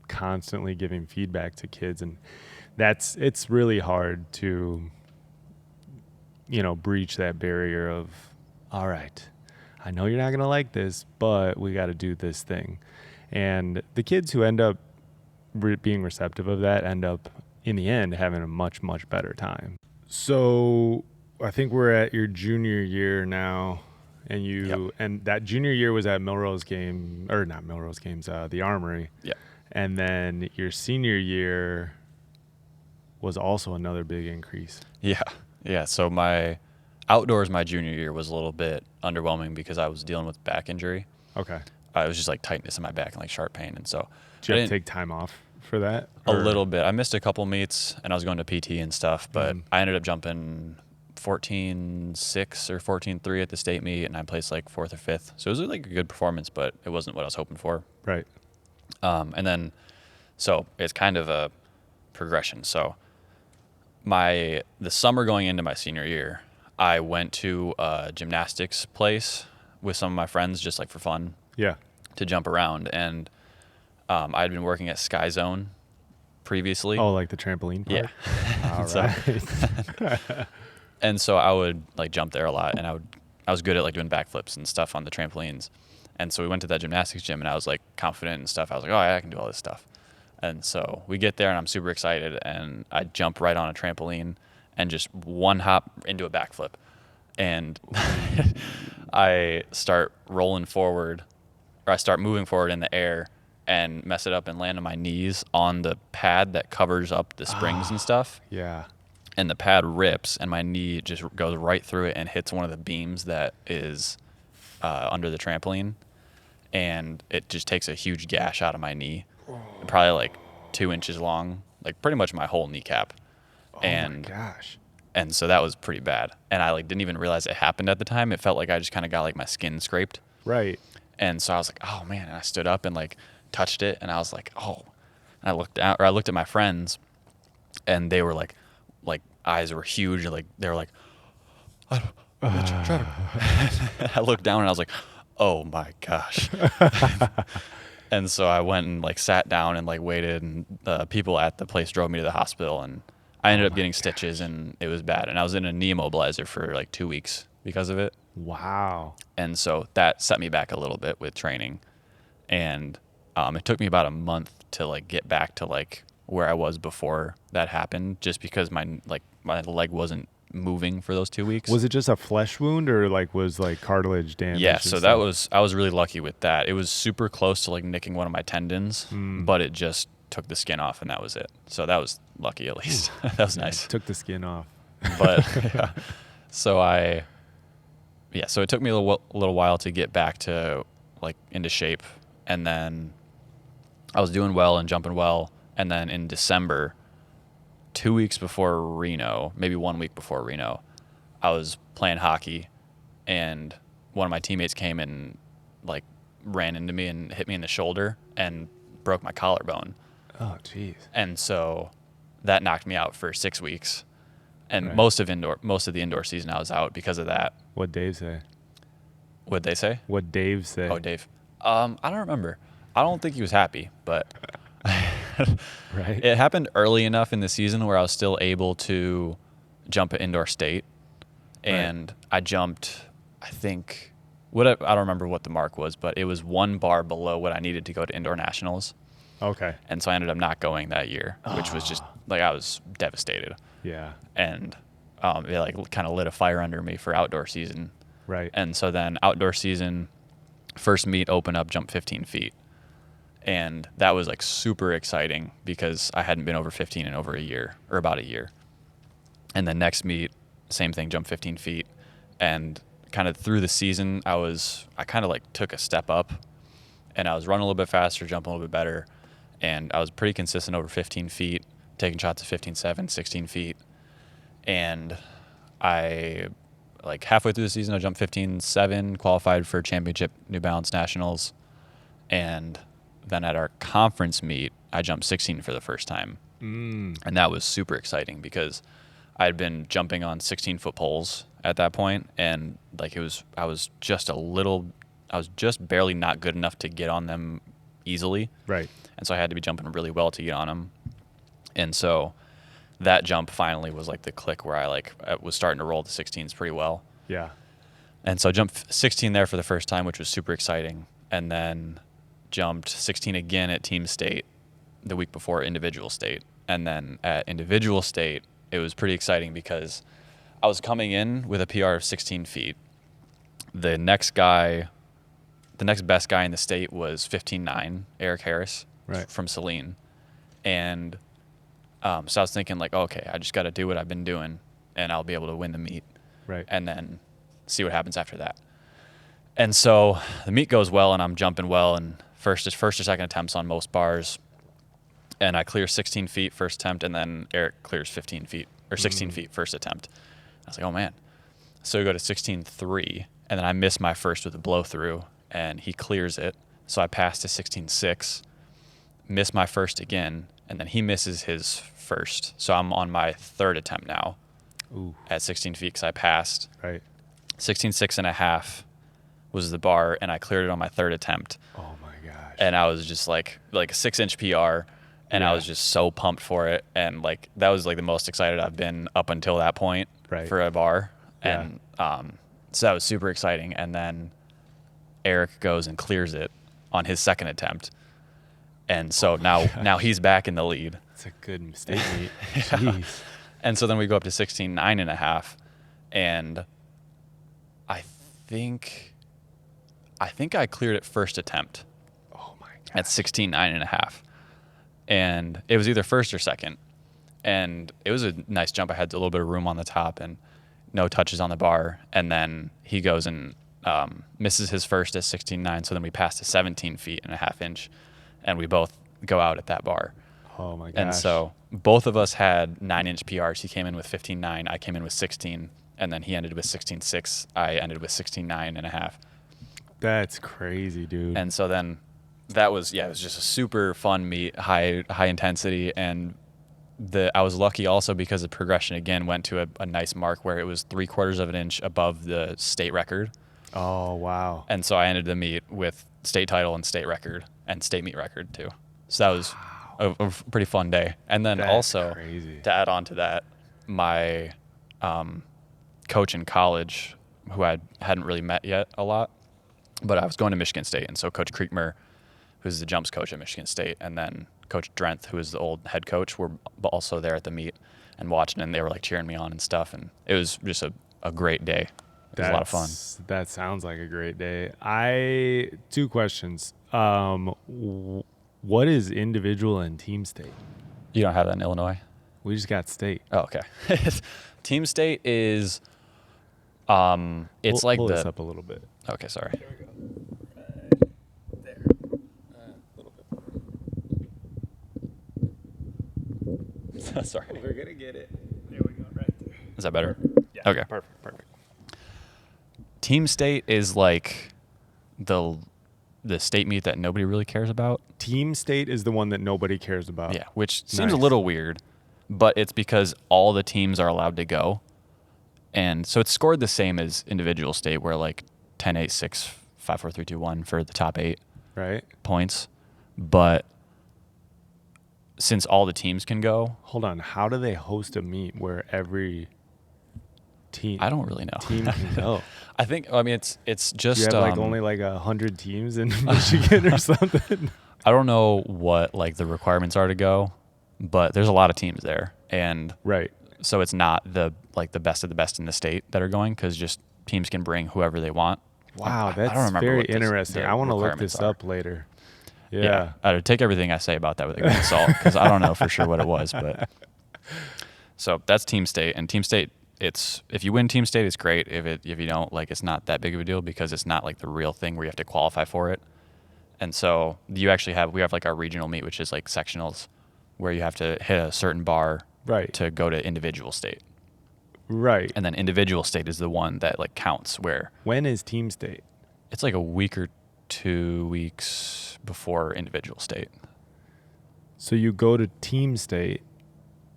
constantly giving feedback to kids, and it's really hard to breach that barrier of, all right, I know you're not going to like this, but we got to do this thing. And the kids who end up being receptive of that end up in the end having a much, much better time. So I think we're at your junior year now, and and that junior year was at Melrose Games, or not Melrose Games, the Armory. Yeah. And then your senior year was also another big increase. Yeah. Yeah. So my outdoors, my junior year was a little bit underwhelming because I was dealing with back injury. Okay. It was just like tightness in my back and like sharp pain. And so did you have to take time off for that? A little bit. I missed a couple meets and I was going to PT and stuff, but I ended up jumping 14.6 or 14.3 at the state meet, and I placed like 4th or 5th. So it was like a good performance, but it wasn't what I was hoping for. Right. And then, so it's kind of a progression. So the summer going into my senior year, I went to a gymnastics place with some of my friends just like for fun. Yeah. To jump around, and I'd been working at Sky Zone previously. Oh, like the trampoline park? Yeah. All So- right. And so I would like jump there a lot, and I was good at like doing backflips and stuff on the trampolines. And so we went to that gymnastics gym, and I was like confident and stuff. I was like, oh, yeah, I can do all this stuff. And so we get there, and I'm super excited, and I jump right on a trampoline and just one hop into a backflip. And I start rolling forward, or I start moving forward in the air and mess it up and land on my knees on the pad that covers up the springs and stuff. Yeah. And the pad rips, and my knee just goes right through it and hits one of the beams that is under the trampoline. And it just takes a huge gash out of my knee, probably like 2 inches long, like pretty much my whole kneecap. Oh And my gosh. and so that was pretty bad. And I like didn't even realize it happened at the time. It felt like I just kind of got like my skin scraped. Right. And so I was like, oh man. And I stood up and like touched it, and I was like, oh. And I looked out, or I looked at my friends, and they were like eyes were huge. Like they were like, Trevor. I looked down and I was like, oh my gosh. And so I went and like sat down and like waited, and people at the place drove me to the hospital, and I ended up getting stitches, and it was bad. And I was in a knee immobilizer for like 2 weeks because of it. Wow. And so that set me back a little bit with training. And it took me about a month to like get back to like where I was before that happened, just because my leg wasn't moving for those 2 weeks. Was it just a flesh wound, or like was like cartilage damage? Yeah, and so stuff? I was really lucky with that. It was super close to like nicking one of my tendons, but it just took the skin off, and that was it. So that was lucky, at least. That was nice. Took the skin off. But yeah. So it took me a little while to get back to like into shape, and then I was doing well and jumping well, and then in December, 2 weeks before Reno, maybe 1 week before Reno, I was playing hockey, and one of my teammates came and like ran into me and hit me in the shoulder and broke my collarbone. Oh, jeez. And so that knocked me out for 6 weeks. And Right. most of the indoor season I was out because of that. What'd Dave say? What'd they say? What'd Dave say? Oh, Dave. I don't remember. I don't think he was happy, but Right. it happened early enough in the season where I was still able to jump at indoor state. And I jumped, I think, I don't remember what the mark was, but it was one bar below what I needed to go to indoor nationals. Okay. And so I ended up not going that year, which was just like, I was devastated. Yeah. And it like kind of lit a fire under me for outdoor season. Right. And so then outdoor season, first meet, open up, jump 15 feet. And that was like super exciting because I hadn't been over 15 in over a year, or about a year. And then next meet, same thing, jump 15 feet. And kind of through the season, I kind of like took a step up, and I was running a little bit faster, jumping a little bit better. And I was pretty consistent over 15 feet, taking shots at 15.7, 16 feet. And I, like halfway through the season, I jumped 15.7, qualified for championship New Balance Nationals. And then at our conference meet, I jumped 16 for the first time. And that was super exciting because I'd been jumping on 16-foot poles at that point, and like I was just barely not good enough to get on them easily. Right. And so I had to be jumping really well to get on them. And so that jump finally was like the click where I was starting to roll the 16s pretty well. Yeah. And so I jumped 16 there for the first time, which was super exciting. And then jumped 16 again at team state the week before individual state. And then at individual state, it was pretty exciting because I was coming in with a PR of 16 feet. The next best guy in the state was 15.9, Eric Harris, Right. from Saline. And so I was thinking like, okay, I just got to do what I've been doing, and I'll be able to win the meet. Right. And then see what happens after that. And so the meet goes well, and I'm jumping well, and first or second attempts on most bars. And I clear 16 feet first attempt, and then Eric clears 15 feet, or 16 feet first attempt. I was like, oh man. So we go to 16.3, and then I miss my first with a blow through, and he clears it. So I pass to 16.6, miss my first again, and then he misses his first. So I'm on my third attempt now. Ooh. At 16 feet because I passed. Right. 16.6.5 was the bar, and I cleared it on my third attempt. Oh my gosh. And I was just like a 6-inch PR, And I Yeah. was just so pumped for it. And like, that was like the most excited I've been up until that point Right. for a bar. Yeah. And so that was super exciting. And then Eric goes and clears it on his second attempt. And so now he's back in the lead. It's a good state meet. Jeez. And so then we go up to 16.9.5. And I think I cleared it first attempt Oh my god. at 16.9.5. And it was either first or second. And it was a nice jump. I had a little bit of room on the top and no touches on the bar. And then he goes and misses his first at 16.9. So then we pass to 17 feet and a half inch. And we both go out at that bar. Oh my gosh. And so both of us had 9-inch PRs. He came in with 15.9. I came in with 16. And then he ended with 16.6. I ended with 16.9.5. That's crazy, dude. And so then that was, it was just a super fun meet, high intensity. And I was lucky also because the progression again went to a nice mark where it was 3/4 of an inch above the state record. Oh wow. And so I ended the meet with state title and state record and state meet record too. So that was a pretty fun day. And then That's also crazy. to add on to that, my coach in college, who I hadn't really met yet a lot, but I was going to Michigan State. And so Coach Kriegmer, who's the jumps coach at Michigan State, and then Coach Drenth, who is the old head coach, were also there at the meet and watching, and they were like cheering me on and stuff. And it was just a great day. It was a lot of fun. That sounds like a great day. Two questions. What is individual and team state? You don't have that in Illinois? We just got state. Oh, okay. Team state is, it's like pull the. this up a little bit. Okay, sorry. There we go. There. A little bit. Sorry. We're gonna get it. There we go. Right there. Is that better? Yeah. Okay. Perfect. Team state is like the state meet that nobody really cares about. Team state is the one that nobody cares about. Yeah, which seems a Nice. little weird, but it's because all the teams are allowed to go. And so it's scored the same as individual state, where like 10, 8, 6, 5, 4, 3, 2, 1 for the top 8 Right. points. But since all the teams can go, Hold on. How do they host a meet where every team I don't really know. team can go? I mean, it's Do just you have like only like 100 teams in Michigan or something? I don't know what like the requirements are to go, but there's a lot of teams there, and Right. so it's not the best of the best in the state that are going, because just teams can bring whoever they want. Wow, I that's don't remember very what the interesting. I want to look requirements this are. up later. Yeah. I would take everything I say about that with a grain of salt, because I don't know for sure what it was. But so that's team state, and team state, it's if you win team state, it's great. If you don't, like, it's not that big of a deal, because it's not like the real thing where you have to qualify for it. And so we have like our regional meet, which is like sectionals, where you have to hit a certain bar Right. to go to individual state. Right. And then individual state is the one that like counts, where When is team state? it's like a week or 2 weeks before individual state. So you go to team state,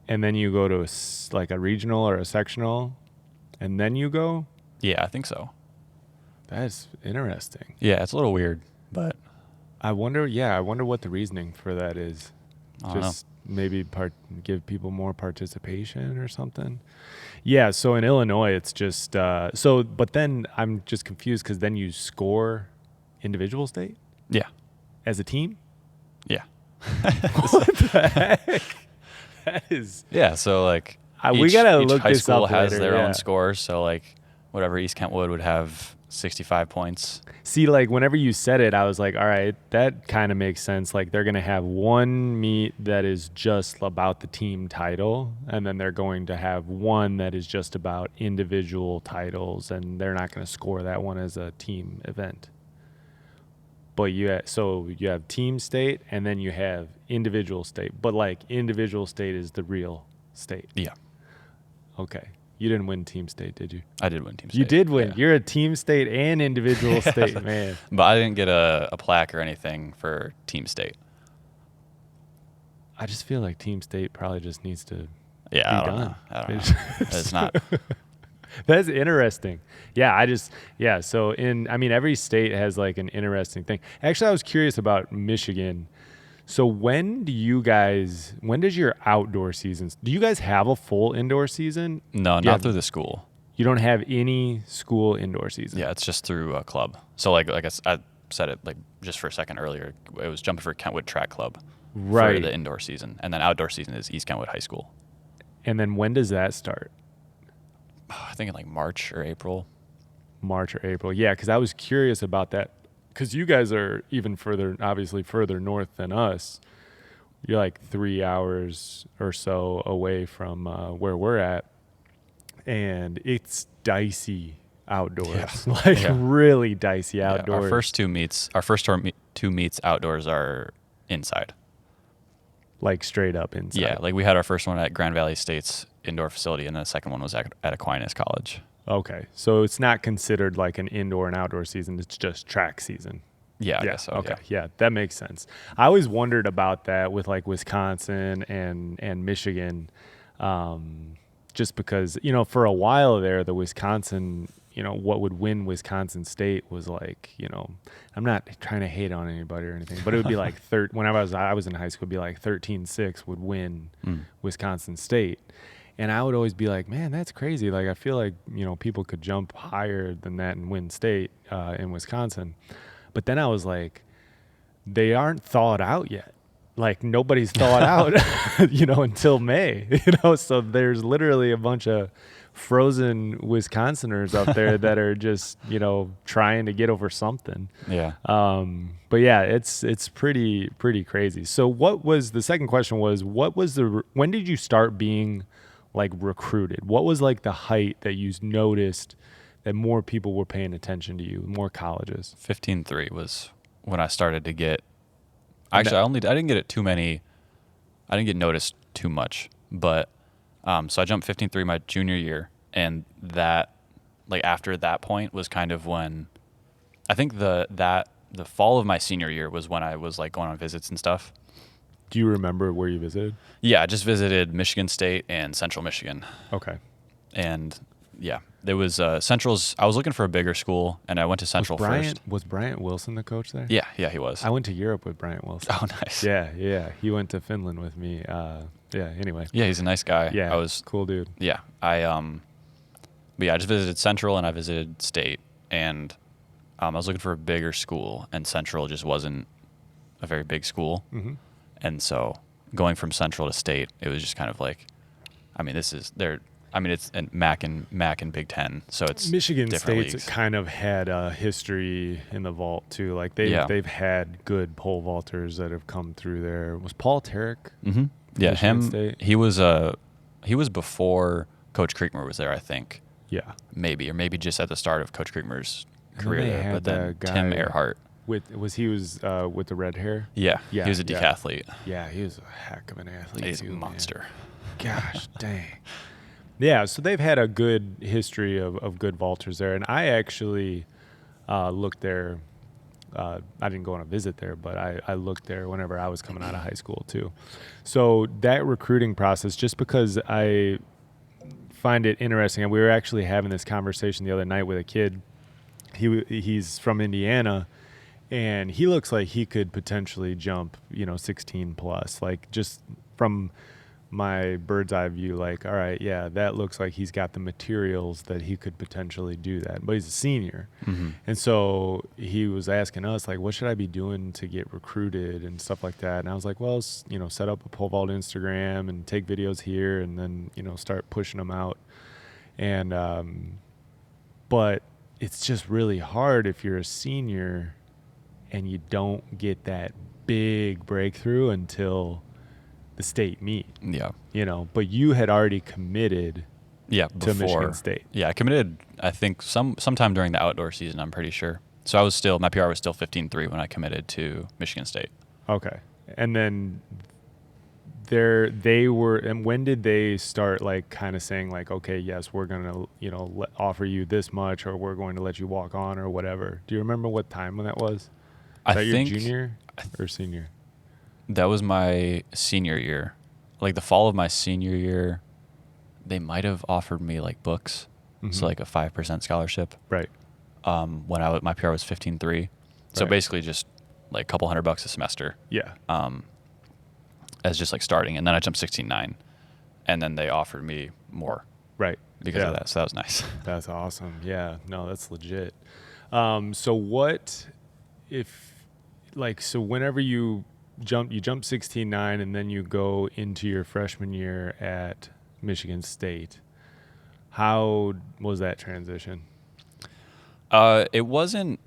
and then you go to like a regional or a sectional, and then you go? Yeah, I think so. That's interesting. Yeah, it's a little weird, but I wonder what the reasoning for that is. I don't know. Just maybe give people more participation or something. Yeah, so in Illinois, it's just but then I'm just confused, because then you score individual state Yeah. as a team? Yeah. What the heck? That is Yeah, so like we gotta each look high this school up has later, their yeah. own scores, so like whatever East Kentwood would have 65 points. See, like whenever you said it, I was like, all right, that kind of makes sense. Like they're going to have one meet that is just about the team title, and then they're going to have one that is just about individual titles, and they're not going to score that one as a team event. But you have team state, and then you have individual state. But like individual state is the real state. Yeah. Okay. You didn't win team state, did you? I did win team state. You did win. Yeah. You're a team state and individual state, man. But I didn't get a plaque or anything for team state. I just feel like team state probably just needs to Yeah, be I don't done. know. I don't know. It's not. That's interesting. Yeah, so every state has like an interesting thing. Actually, I was curious about Michigan. So when does your outdoor seasons, do you guys have a full indoor season? No, not through the school. You don't have any school indoor season? Yeah, it's just through a club. So like I said it like just for a second earlier, it was jumping for Kentwood Track Club for the indoor season. And then outdoor season is East Kentwood High School. And then when does that start? I think in like March or April. March or April. Yeah, because I was curious about that. Because you guys are even obviously further north than us. You're like 3 hours or so away from where we're at. And it's dicey outdoors. Yeah. Really dicey outdoors. Yeah, our first two meets outdoors are inside. Like straight up inside. Yeah, like we had our first one at Grand Valley State's indoor facility, and the second one was at Aquinas College. Okay, so it's not considered like an indoor and outdoor season. It's just track season. Yeah, I guess so. Okay, yeah, that makes sense. I always wondered about that with like Wisconsin and Michigan, just because, you know, for a while there, the Wisconsin, you know, what would win Wisconsin State was like, you know, I'm not trying to hate on anybody or anything, but it would be like whenever I was in high school, it'd be like 13-6 would win Wisconsin State. And I would always be like, man, that's crazy. Like, I feel like, you know, people could jump higher than that and win state in Wisconsin. But then I was like, they aren't thawed out yet. Like, nobody's thawed out, you know, until May, you know. So there's literally a bunch of frozen Wisconsiners out there that are just, you know, trying to get over something. Yeah. But yeah, it's pretty crazy. So what was the second question was, when did you start being like recruited? What was like the height that you noticed that more people were paying attention to you, more colleges? 15.3 was when I started to get. Actually, I didn't get it too many. I didn't get noticed too much, but so I jumped 15.3 my junior year, and that, like, after that point was kind of when I think the fall of my senior year was when I was like going on visits and stuff. Do you remember where you visited? Yeah, I just visited Michigan State and Central Michigan. Okay. And yeah, there was Central's. I was looking for a bigger school, and I went to Central first. Was Bryant Wilson the coach there? Yeah, he was. I went to Europe with Bryant Wilson. Oh, nice. Yeah. He went to Finland with me. Anyway. Yeah, he's a nice guy. Yeah, cool dude. Yeah, but yeah, I just visited Central and I visited State, and I was looking for a bigger school, and Central just wasn't a very big school. Mm-hmm. And so going from Central to State, it was just kind of like, it's MAC and Big Ten, so it's Michigan State's leagues. Kind of had a history in the vault too. Like they've had good pole vaulters that have come through there. Was Paul Tarek? Mm-hmm. Yeah, Michigan State? He was before Coach Creekmer was there, I think. Yeah, maybe just at the start of Coach Creekmer's career there. But then guy Tim Earhart. with the red hair? Yeah, he was a decathlete. Yeah, he was a heck of an athlete. He's too, a monster. Man. Gosh, dang. Yeah, so they've had a good history of good vaulters there, and I actually looked there. I didn't go on a visit there, but I looked there whenever I was coming out of high school too. So that recruiting process, just because I find it interesting, and we were actually having this conversation the other night with a kid. He's from Indiana, and he looks like he could potentially jump, 16 plus, like just from my bird's eye view, like, all right, yeah, that looks like he's got the materials that he could potentially do that. But he's a senior. Mm-hmm. And so he was asking us, like, what should I be doing to get recruited and stuff like that? And I was like, well, set up a pole vault Instagram and take videos here and then, start pushing them out. And, but it's just really hard if you're a senior and you don't get that big breakthrough until the state meet. Yeah. But you had already committed to Michigan State. Yeah, I committed, I think, sometime during the outdoor season, I'm pretty sure. So my PR was still 15.3 when I committed to Michigan State. Okay. And then and when did they start like kind of saying like, okay, yes, we're going to, offer you this much, or we're going to let you walk on or whatever? Do you remember what time when that was? I think your junior or senior? That was my senior year. Like the fall of my senior year, they might have offered me like books. Mm-hmm. So like a 5% scholarship. Right. When my PR was 15.3. So basically just like a couple $100 a semester. Yeah. as just like starting, and then I jumped 16.9, and then they offered me more Right. because of that. So that was nice. That's awesome. Yeah. No, that's legit. So what if, like, so whenever you jump 16.9 and then you go into your freshman year at Michigan State, how was that transition? It wasn't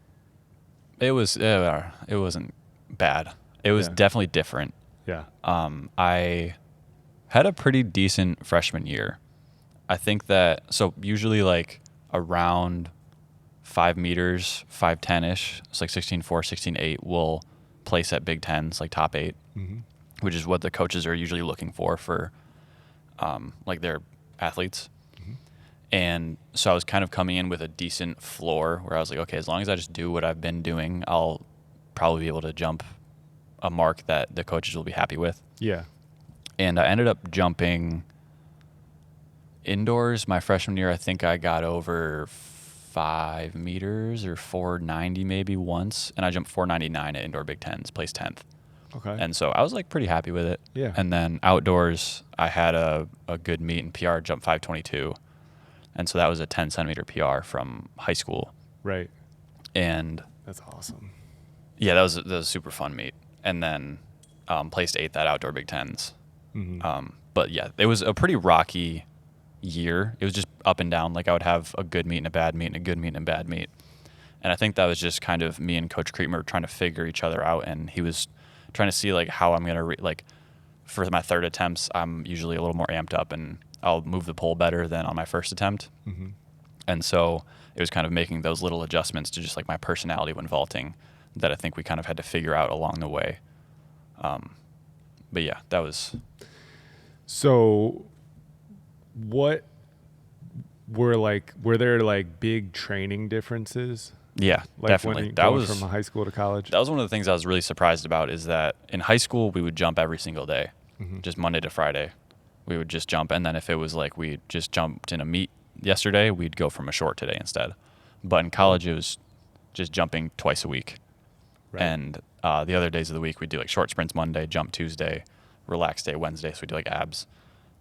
bad. It was definitely different. Yeah. I had a pretty decent freshman year. I think that, so usually like around 5 meters, 5'10"-ish, it's like 16.4, 16.8 will place at Big Tens, like top 8, which is what the coaches are usually looking for like their athletes. And so I was kind of coming in with a decent floor where I was like, okay, as long as I just do what I've been doing, I'll probably be able to jump a mark that the coaches will be happy with. Yeah. And I ended up jumping indoors my freshman year. I think I got over 5 meters or 490 maybe once, and I jumped 499 at indoor Big Tens, placed 10th. Okay. And so I was like pretty happy with it. Yeah. And then outdoors, I had a good meet in PR, jumped 522. And so that was a 10 centimeter PR from high school. Right. And that's awesome. Yeah, that was a super fun meet. And then placed 8th at outdoor Big Tens. But yeah, it was a pretty rocky year. It was just up and down. Like I would have a good meet and a bad meet and a good meet and a bad meet. And I think that was just kind of me and Coach Creamer trying to figure each other out. And he was trying to see like how I'm going to like for my third attempts, I'm usually a little more amped up and I'll move the pole better than on my first attempt. And so it was kind of making those little adjustments to just like my personality when vaulting that I think we kind of had to figure out along the way. But yeah, that was. So what were there like big training differences? Yeah, like definitely. That was from high school to college. That was one of the things I was really surprised about is that in high school we would jump every single day, just Monday to Friday. We would just jump, and then if it was like we just jumped in a meet yesterday, we'd go from a short today instead. But in college, it was just jumping twice a week. Right. And the other days of the week, we'd do like short sprints Monday, jump Tuesday, relax day Wednesday, so we'd do like abs.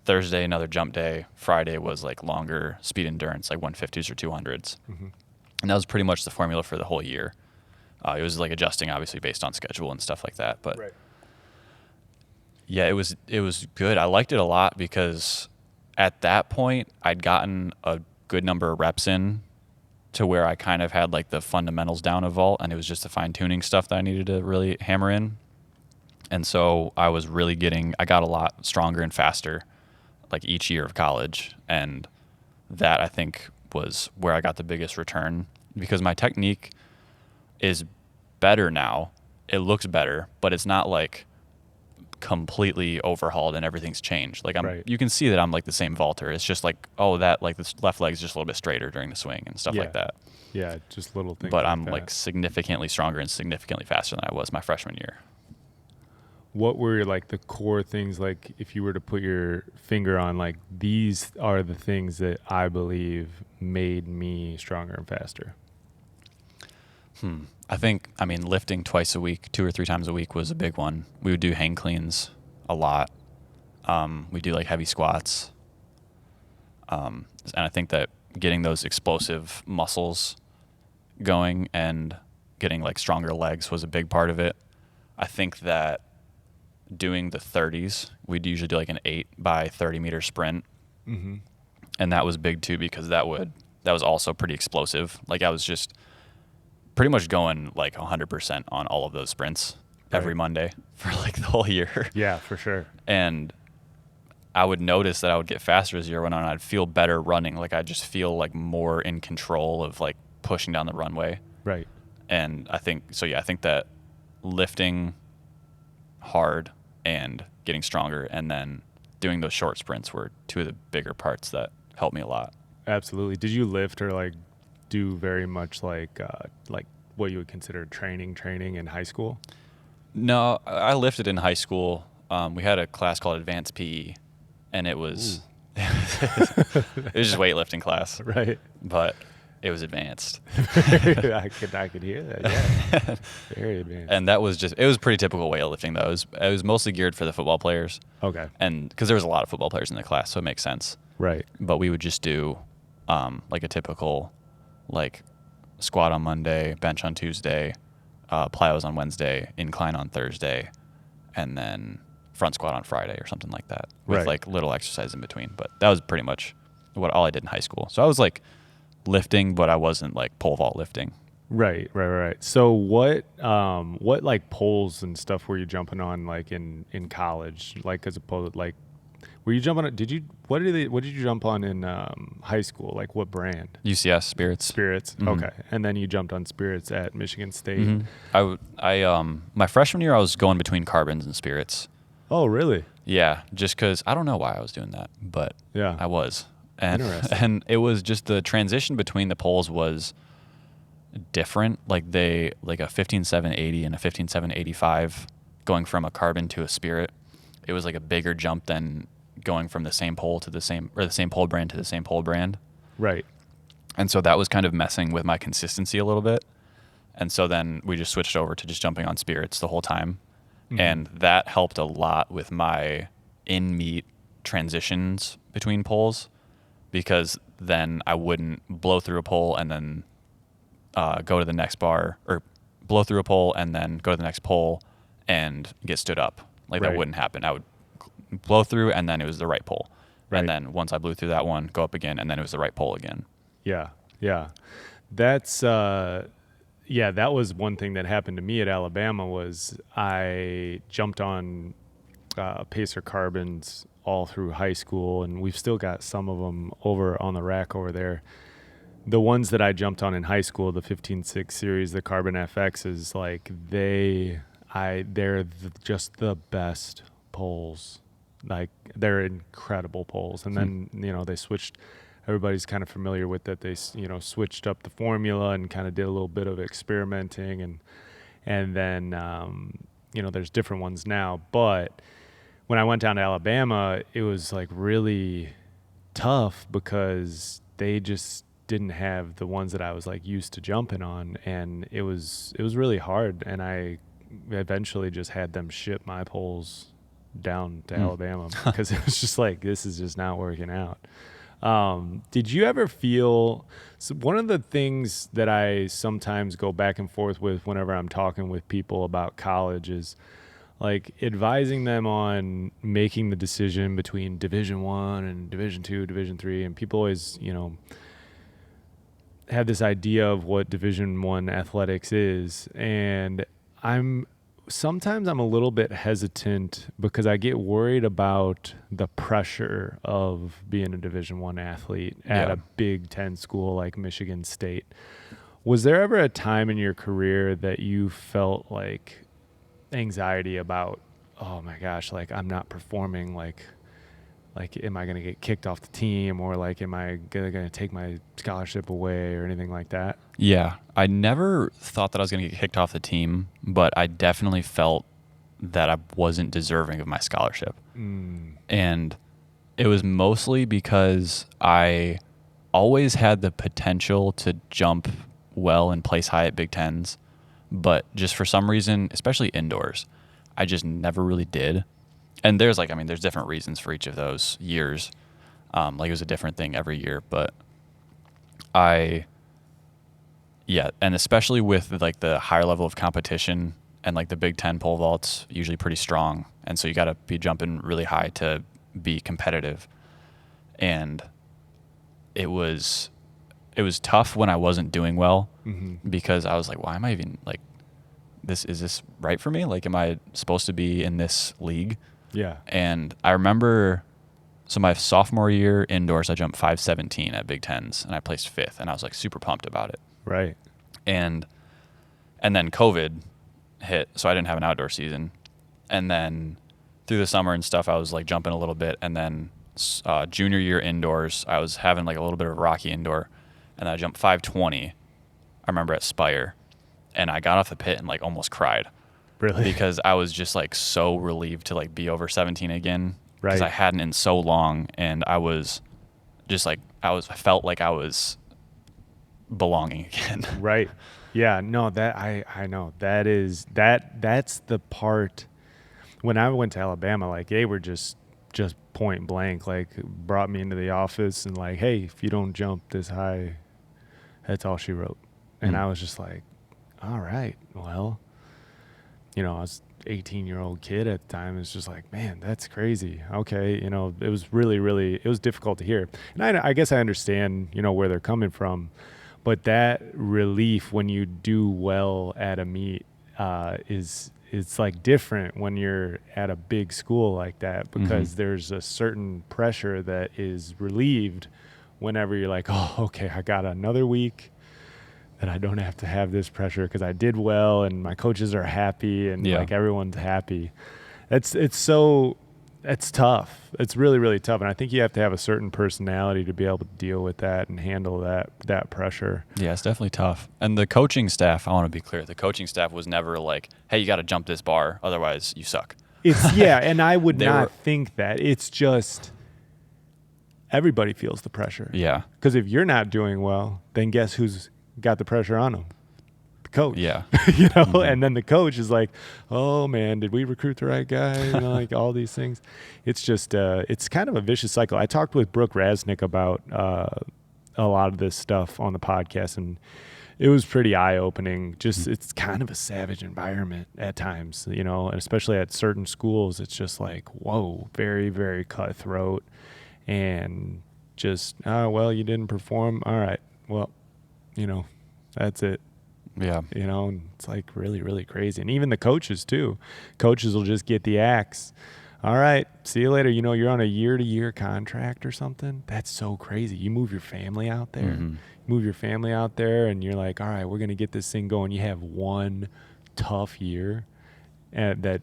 Thursday, another jump day. Friday was like longer speed endurance, like 150s or 200s. And that was pretty much the formula for the whole year. It was like adjusting, obviously, based on schedule and stuff like that. But yeah, it was good. I liked it a lot because at that point, I'd gotten a good number of reps in to where I kind of had like the fundamentals down of vault, and it was just the fine-tuning stuff that I needed to really hammer in. And so I was really I got a lot stronger and faster like each year of college. And that I think was where I got the biggest return because my technique is better now. It looks better, but it's not like completely overhauled and everything's changed. Like you can see that I'm like the same vaulter. It's just like, oh, that like this left leg's just a little bit straighter during the swing and stuff like that. Yeah, just little things. But like I'm that. like significantly stronger and significantly faster than I was my freshman year. What were like the core things, like if you were to put your finger on like these are the things that I believe made me stronger and faster? I think, lifting twice a week, 2 or 3 times a week was a big one. We would do hang cleans a lot. We do like heavy squats. And I think that getting those explosive muscles going and getting like stronger legs was a big part of it. I think that doing the 30s, we'd usually do like an 8 by 30 meter sprint. And that was big too because that was also pretty explosive. Like I was just pretty much going like 100% on all of those sprints every Monday for like the whole year. Yeah, for sure. And I would notice that I would get faster as the year went on. I'd feel better running. Like I just feel like more in control of like pushing down the runway. Right. And I think that lifting hard and getting stronger and then doing those short sprints were 2 of the bigger parts that helped me a lot. Absolutely. Did you lift or like do very much like what you would consider training in high school? No, I lifted in high school. We had a class called Advanced PE, and it was it was just weightlifting class. Right. But It was advanced. I could hear that. Yeah, very advanced. And that was it was pretty typical weightlifting though. It was mostly geared for the football players. Okay. And because there was a lot of football players in the class, so it makes sense. Right. But we would just do like a typical like squat on Monday, bench on Tuesday, plyos on Wednesday, incline on Thursday, and then front squat on Friday or something like that with like little exercise in between. But that was pretty much all I did in high school. So I was like lifting, but I wasn't like pole vault lifting. Right. So what like poles and stuff were you jumping on like in college, like as opposed to like, were you jumping on, what did you jump on in high school? Like what brand? UCS Spirits. Mm-hmm. Okay. And then you jumped on Spirits at Michigan State. Mm-hmm. I my freshman year I was going between carbons and Spirits. Oh, really? Yeah, just because I don't know why I was doing that, but yeah, I was. And, interesting. And it was just the transition between the poles was different. Like a 15.780 and a 15.785 going from a carbon to a Spirit. It was like a bigger jump than going from the same pole to the same pole brand to the same pole brand. Right. And so that was kind of messing with my consistency a little bit. And so then we just switched over to just jumping on Spirits the whole time. Mm-hmm. And that helped a lot with my in-meet transitions between poles, because then I wouldn't blow through a pole and then go to the next bar, or blow through a pole and then go to the next pole and get stood up. Like that wouldn't happen. I would blow through and then it was the right pole. Right. And then once I blew through that one, go up again, and then it was the right pole again. Yeah. That's that was one thing that happened to me at Alabama. Was I jumped on Pacer carbons all through high school, and we've still got some of them over on the rack over there. The ones that I jumped on in high school, the 15.6 series, the Carbon FXs, like they're just the best poles. Like they're incredible poles. And then, they switched, everybody's kind of familiar with that. They, switched up the formula and kind of did a little bit of experimenting, and then, there's different ones now. But when I went down to Alabama, it was like really tough because they just didn't have the ones that I was like used to jumping on, and it was really hard. And I eventually just had them ship my poles down to Alabama because it was just like, this is just not working out. Did you ever feel, so one of the things that I sometimes go back and forth with whenever I'm talking with people about college is like advising them on making the decision between Division I and Division II, Division III, and people always, have this idea of what Division I athletics is, and sometimes I'm a little bit hesitant because I get worried about the pressure of being a Division I athlete at a Big Ten school like Michigan State. Was there ever a time in your career that you felt like anxiety about, oh my gosh, like I'm not performing, like am I going to get kicked off the team, or like am I going to take my scholarship away or anything like that? Yeah, I never thought that I was going to get kicked off the team, but I definitely felt that I wasn't deserving of my scholarship. And it was mostly because I always had the potential to jump well and place high at Big Tens, but just for some reason, especially indoors, I just never really did. And there's different reasons for each of those years. Like it was a different thing every year, but and especially with like the higher level of competition, and like the Big Ten pole vault's usually pretty strong. And so you got to be jumping really high to be competitive. And it was tough when I wasn't doing well, because I was like, why am I even like is this right for me? Like, am I supposed to be in this league? Yeah. And I remember, so my sophomore year indoors, I jumped 5.17 at Big Tens, and I placed 5th, and I was like super pumped about it. Right. And then COVID hit, so I didn't have an outdoor season. And then through the summer and stuff, I was like jumping a little bit. And then junior year indoors, I was having like a little bit of a rocky indoor, and I jumped 5.20. I remember at Spire, and I got off the pit and like almost cried. Really? Because I was just like so relieved to like be over 17 again. Right. Because I hadn't in so long, and I was just like, I felt like I was belonging again. Right. Yeah, no, that I know. That's the part when I went to Alabama, like they were just point blank, like brought me into the office and like, hey, if you don't jump this high, that's all she wrote. And I was just like, all right, well, I was 18-year-old kid at the time. It's just like, man, that's crazy. Okay. It was really, it was difficult to hear. And I guess I understand, where they're coming from, but that relief when you do well at a meet it's like different when you're at a big school like that, because there's a certain pressure that is relieved whenever you're like, oh, okay, I got another week that I don't have to have this pressure because I did well and my coaches are happy and like everyone's happy. It's tough. It's really, really tough. And I think you have to have a certain personality to be able to deal with that and handle that pressure. Yeah, it's definitely tough. And the coaching staff, I want to be clear, the coaching staff was never like, hey, you got to jump this bar, otherwise you suck. And I would not think that. It's just everybody feels the pressure. Yeah. Because if you're not doing well, then guess who's got the pressure on them? The coach. Yeah. And then the coach is like, oh man, did we recruit the right guy? Like all these things. It's just, it's kind of a vicious cycle. I talked with Brooke Rasnick about a lot of this stuff on the podcast, and it was pretty eye-opening. Just it's kind of a savage environment at times, and especially at certain schools, it's just like, whoa, very, very cutthroat, and just, oh, well, you didn't perform. All right, well, that's it. Yeah. And it's like really, really crazy. And even the coaches too. Coaches will just get the axe. All right, see you later. You're on a year-to-year contract or something. That's so crazy. You move your family out there. And you're like, all right, we're going to get this thing going. You have one tough year that,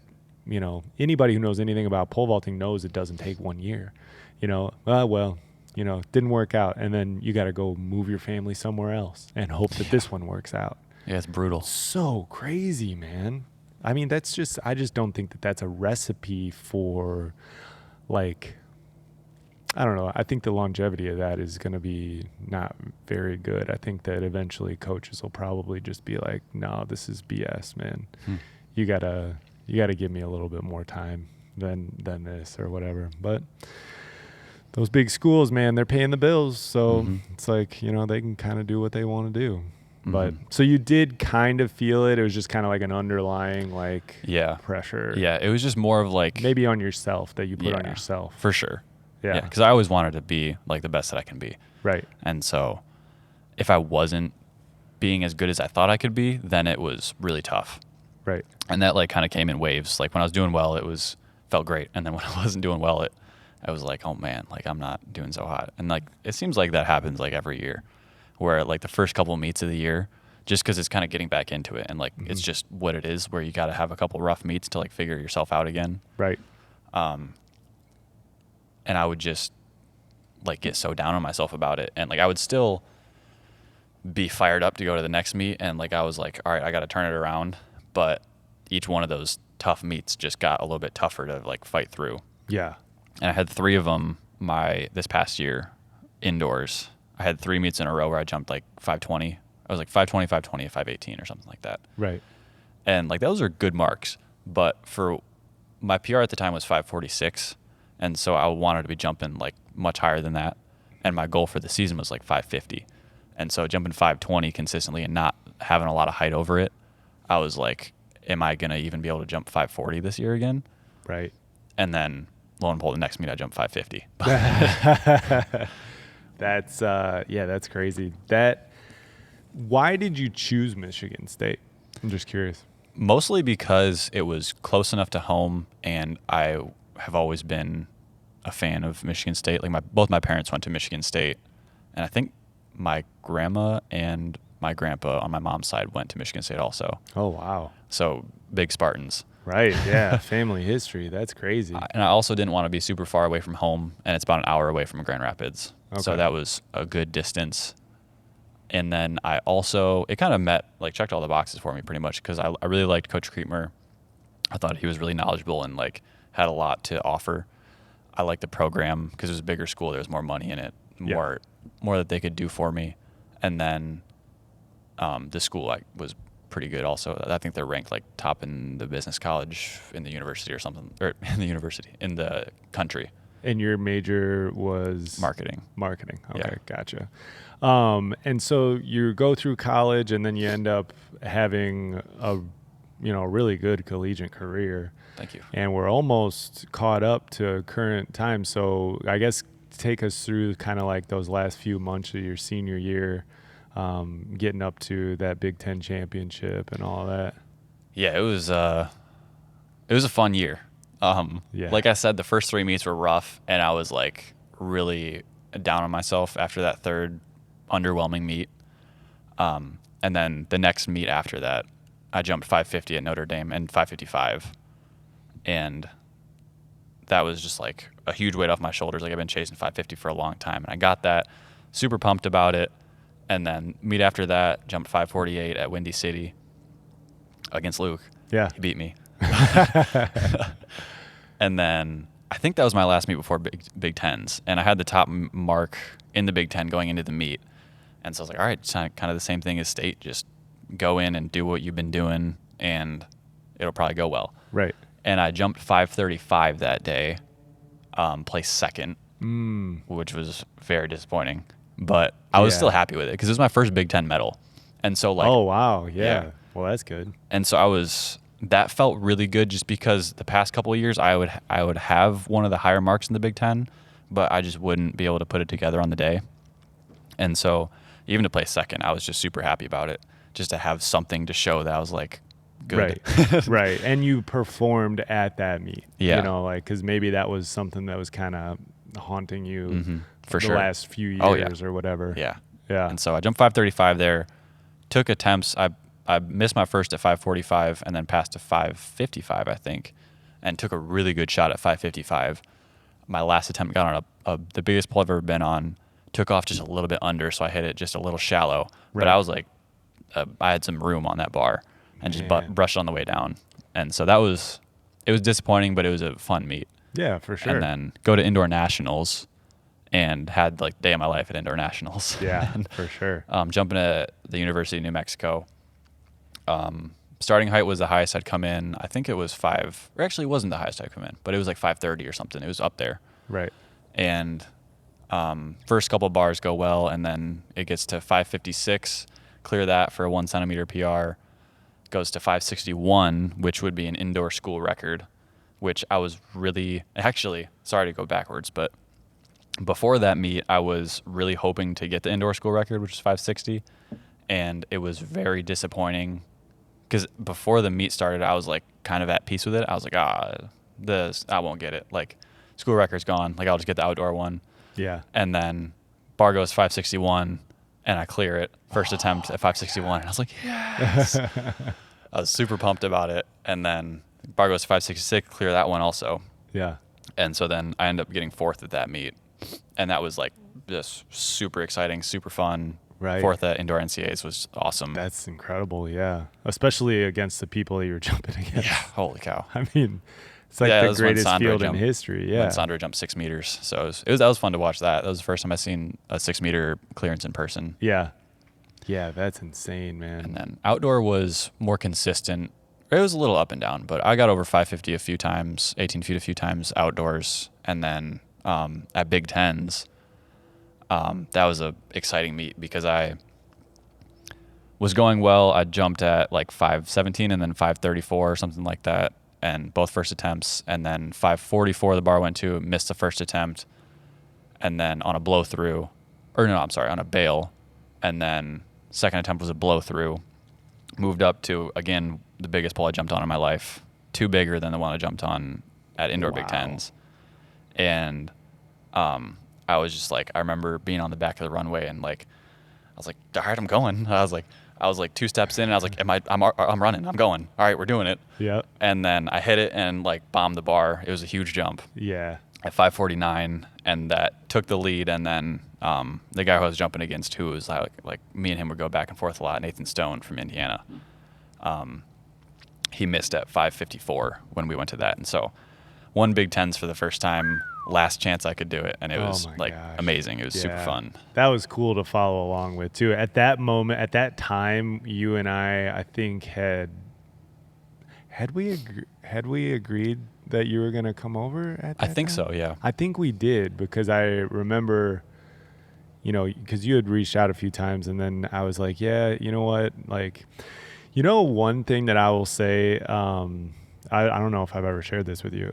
anybody who knows anything about pole vaulting knows it doesn't take 1 year. Didn't work out. And then you got to go move your family somewhere else and hope that this one works out. Yeah, it's brutal. So crazy, man. I mean, I just don't think that that's a recipe for, like, I don't know. I think the longevity of that is going to be not very good. I think that eventually coaches will probably just be like, no, this is BS, man. You gotta give me a little bit more time than this or whatever. But those big schools, man, they're paying the bills. So it's like, they can kind of do what they want to do. But so you did kind of feel it. It was just kind of like an underlying pressure. Yeah, it was just more of like maybe on yourself that you put on yourself. For sure. Yeah. Because I always wanted to be like the best that I can be. Right. And so if I wasn't being as good as I thought I could be, then it was really tough. Right. And that like kind of came in waves. Like when I was doing well, felt great. And then when I wasn't doing well, I was like, oh man, like I'm not doing so hot. And like it seems like that happens like every year, where like the first couple of meets of the year, just because it's kind of getting back into it, and like it's just what it is, where you got to have a couple rough meets to like figure yourself out again. Right. And I would just like get so down on myself about it, and like I would still be fired up to go to the next meet, and like I was like, all right, I got to turn it around. But each one of those tough meets just got a little bit tougher to like fight through. Yeah. And I had 3 of them this past year indoors. I had 3 meets in a row where I jumped like 520. I was like 520, 520, 518 or something like that. Right. And like those are good marks. But for my PR at the time was 546. And so I wanted to be jumping like much higher than that. And my goal for the season was like 550. And so jumping 520 consistently and not having a lot of height over it, I was like, am I going to even be able to jump 540 this year again? Right. And then lo and behold, the next meet I jumped 550. That's crazy. Why did you choose Michigan State? I'm just curious. Mostly because it was close enough to home, and I have always been a fan of Michigan State. Like both my parents went to Michigan State, and I think my grandma and my grandpa on my mom's side went to Michigan State also. Oh, wow. So big Spartans. Right, yeah. Family history. That's crazy. And I also didn't want to be super far away from home, and it's about an hour away from Grand Rapids. Okay. So that was a good distance. And then I also, it kind of checked all the boxes for me pretty much, because I really liked Coach Creetmer. I thought he was really knowledgeable and like had a lot to offer. I liked the program because it was a bigger school. There was more money in it, more that they could do for me. And then the school was pretty good also. I think they're ranked like top in the business college in the university or something, or in the country. And your major was Marketing. Marketing. Okay, Yeah. gotcha. And so you go through college, and then you end up having a really good collegiate career. Thank you. And we're almost caught up to current time. So I guess take us through kind of like those last few months of your senior year, getting up to that Big Ten championship and all that. Yeah, it was a fun year. Like I said, the first 3 meets were rough, and I was like really down on myself after that third underwhelming meet. And then the next meet after that, I jumped 550 at Notre Dame and 555. And that was just like a huge weight off my shoulders. Like I've been chasing 550 for a long time, and I got that, super pumped about it. And then meet after that, jumped 548 at Windy City against Luke. Yeah. He beat me. And then I think that was my last meet before Big Tens, and I had the top mark in the Big Ten going into the meet. And so I was like, all right, it's kind of the same thing as state. Just go in and do what you've been doing, and it'll probably go well. Right. And I jumped 535 that day, placed second, which was very disappointing. But I was still happy with it because it was my first Big Ten medal. And so like, oh, wow. Yeah. Well, that's good. And so that felt really good just because the past couple of years I would have one of the higher marks in the Big Ten, but I just wouldn't be able to put it together on the day. And so even to place second, I was just super happy about it, just to have something to show that I was like good. Right. Right. And you performed at that meet. Yeah. Like, because maybe that was something that was kind of haunting you for the sure. last few years or whatever. Yeah. Yeah. And so I jumped 535 there, took attempts. I missed my first at 545 and then passed to 555, I think, and took a really good shot at 555. My last attempt got on the biggest pole I've ever been on, took off just a little bit under, so I hit it just a little shallow. Right. But I was like, I had some room on that bar and just brushed on the way down. And so it was disappointing, but it was a fun meet. Yeah, for sure. And then go to indoor nationals and had like the day of my life at indoor nationals. Yeah, for sure. Jumping at the University of New Mexico. Starting height was the highest I'd come in. I think it was it wasn't the highest I'd come in, but it was like 530 or something. It was up there. Right. And first couple bars go well, and then it gets to 556, clear that for a 1 centimeter PR, goes to 561, which would be an indoor school record, which I was actually, sorry to go backwards, but before that meet, I was really hoping to get the indoor school record, which is 560, and it was very disappointing because before the meet started, I was like kind of at peace with it. I was like, I won't get it. Like, school record's gone. Like, I'll just get the outdoor one. Yeah. And then bar goes 561, and I clear it. First attempt at 561. And I was like, yes. I was super pumped about it. And then bar goes 566, clear that one also. Yeah. And so then I ended up getting fourth at that meet. And that was like just super exciting, super fun. Right. Fourth at indoor NCAAs was awesome. That's incredible, yeah. Especially against the people that you were jumping against. Yeah, holy cow. I mean, it's like the greatest field in history. Yeah. When Sandra jumped 6 meters. So that was fun to watch that. That was the first time I seen a 6 meter clearance in person. Yeah. Yeah, that's insane, man. And then outdoor was more consistent. It was a little up and down, but I got over 550 a few times, 18 feet a few times outdoors. And then at Big Tens, that was a exciting meet because I was going well. I jumped at like 517 and then 534 or something like that, and both first attempts. And then 544 the bar went to, missed the first attempt, and then on a blow through, on a bail, and then second attempt was a blow through. Moved up to, again, the biggest pole I jumped on in my life, 2 bigger than the one I jumped on at indoor Big Tens. And I was just like, I remember being on the back of the runway and like, I was like, all right, I'm going. I was like 2 steps in and I was like, I'm running, I'm going. All right, we're doing it. Yeah. And then I hit it and like bombed the bar. It was a huge jump. Yeah. At 549, and that took the lead. And then the guy who I was jumping against, who was like me and him would go back and forth a lot, Nathan Stone from Indiana. He missed at 554 when we went to that. And so won Big Tens for the first time last chance I could do it, and it was my like gosh. amazing. It was super fun. That was cool to follow along with too. At that moment, at that time, you and I think had we agreed that you were going to come over at that I think time? so, yeah. I think we did, because I remember, because you had reached out a few times, and then I was like, yeah, you know what? Like, one thing that I will say, I don't know if I've ever shared this with you.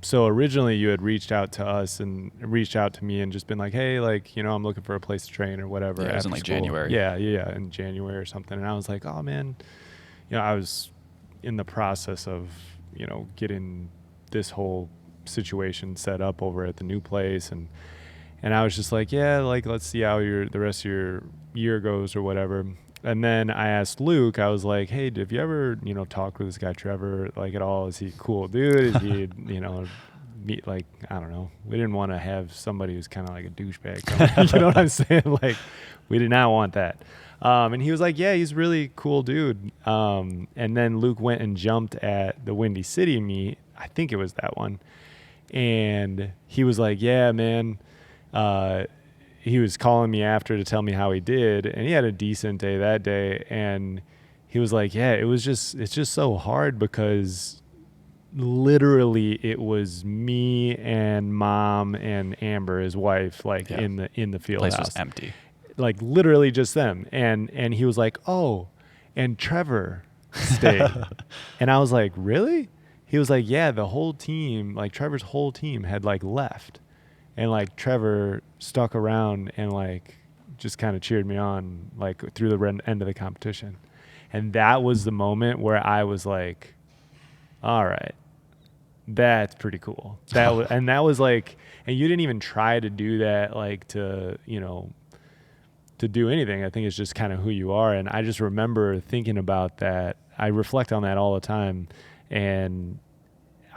So originally you had reached out to us and reached out to me and just been like, hey, like, I'm looking for a place to train or whatever. Yeah, it was in after like school. January. Yeah, in January or something. And I was like, oh man, I was in the process of, getting this whole situation set up over at the new place. And I was just like, yeah, like, let's see how the rest of your year goes or whatever. And then I asked Luke, I was like, hey, have you ever, talked with this guy, Trevor, like at all? Is he a cool dude? Is he, meet, like, I don't know. We didn't want to have somebody who's kind of like a douchebag coming. You know what I'm saying? Like, we did not want that. And he was like, yeah, he's a really cool dude. And then Luke went and jumped at the Windy City meet. I think it was that one. And he was like, yeah, man, he was calling me after to tell me how he did, and he had a decent day that day. And he was like, yeah, it's just so hard, because literally it was me and Mom and Amber, his wife, like in the field Place house. was empty. Like literally just them. And he was like, oh, and Trevor stayed. And I was like, really? He was like, yeah, the whole team, like Trevor's whole team had like left. And like Trevor stuck around and like just kind of cheered me on like through the end of the competition. And that was the moment where I was like, all right, that's pretty cool. And that was like, and you didn't even try to do that, like to do anything. I think it's just kind of who you are. And I just remember thinking about that. I reflect on that all the time. And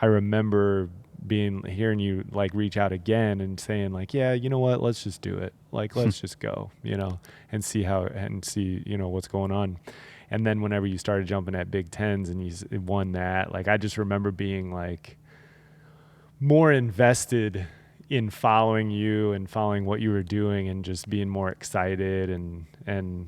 I remember hearing you like reach out again and saying like, yeah, you know what, let's just do it. Like, let's just go, and see what's going on. And then whenever you started jumping at Big Tens and you won that, like, I just remember being like more invested in following you and following what you were doing and just being more excited. And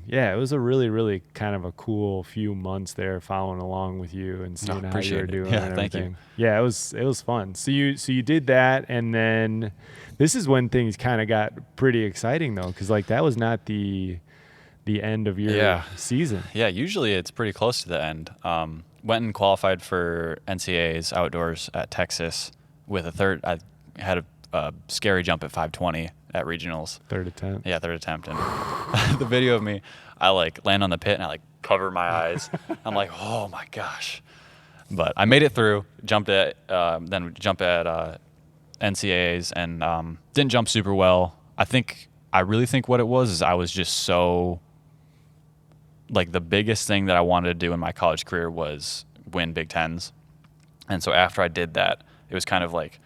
yeah, it was a really, really kind of a cool few months there following along with you and seeing how you were doing and everything. Thank you. Yeah, it was fun. So you did that, and then this is when things kind of got pretty exciting though, because like that was not the end of your season. Yeah, usually it's pretty close to the end. Went and qualified for NCAAs outdoors at Texas with a third. I had a scary jump at 520 at regionals. Third attempt. Yeah, third attempt. And the video of me, I like land on the pit and I like cover my eyes. I'm like, oh my gosh. But I made it through, jumped at NCAAs and didn't jump super well. I really think what it was is I was just so, like, the biggest thing that I wanted to do in my college career was win Big Tens. And so after I did that, it was kind of like,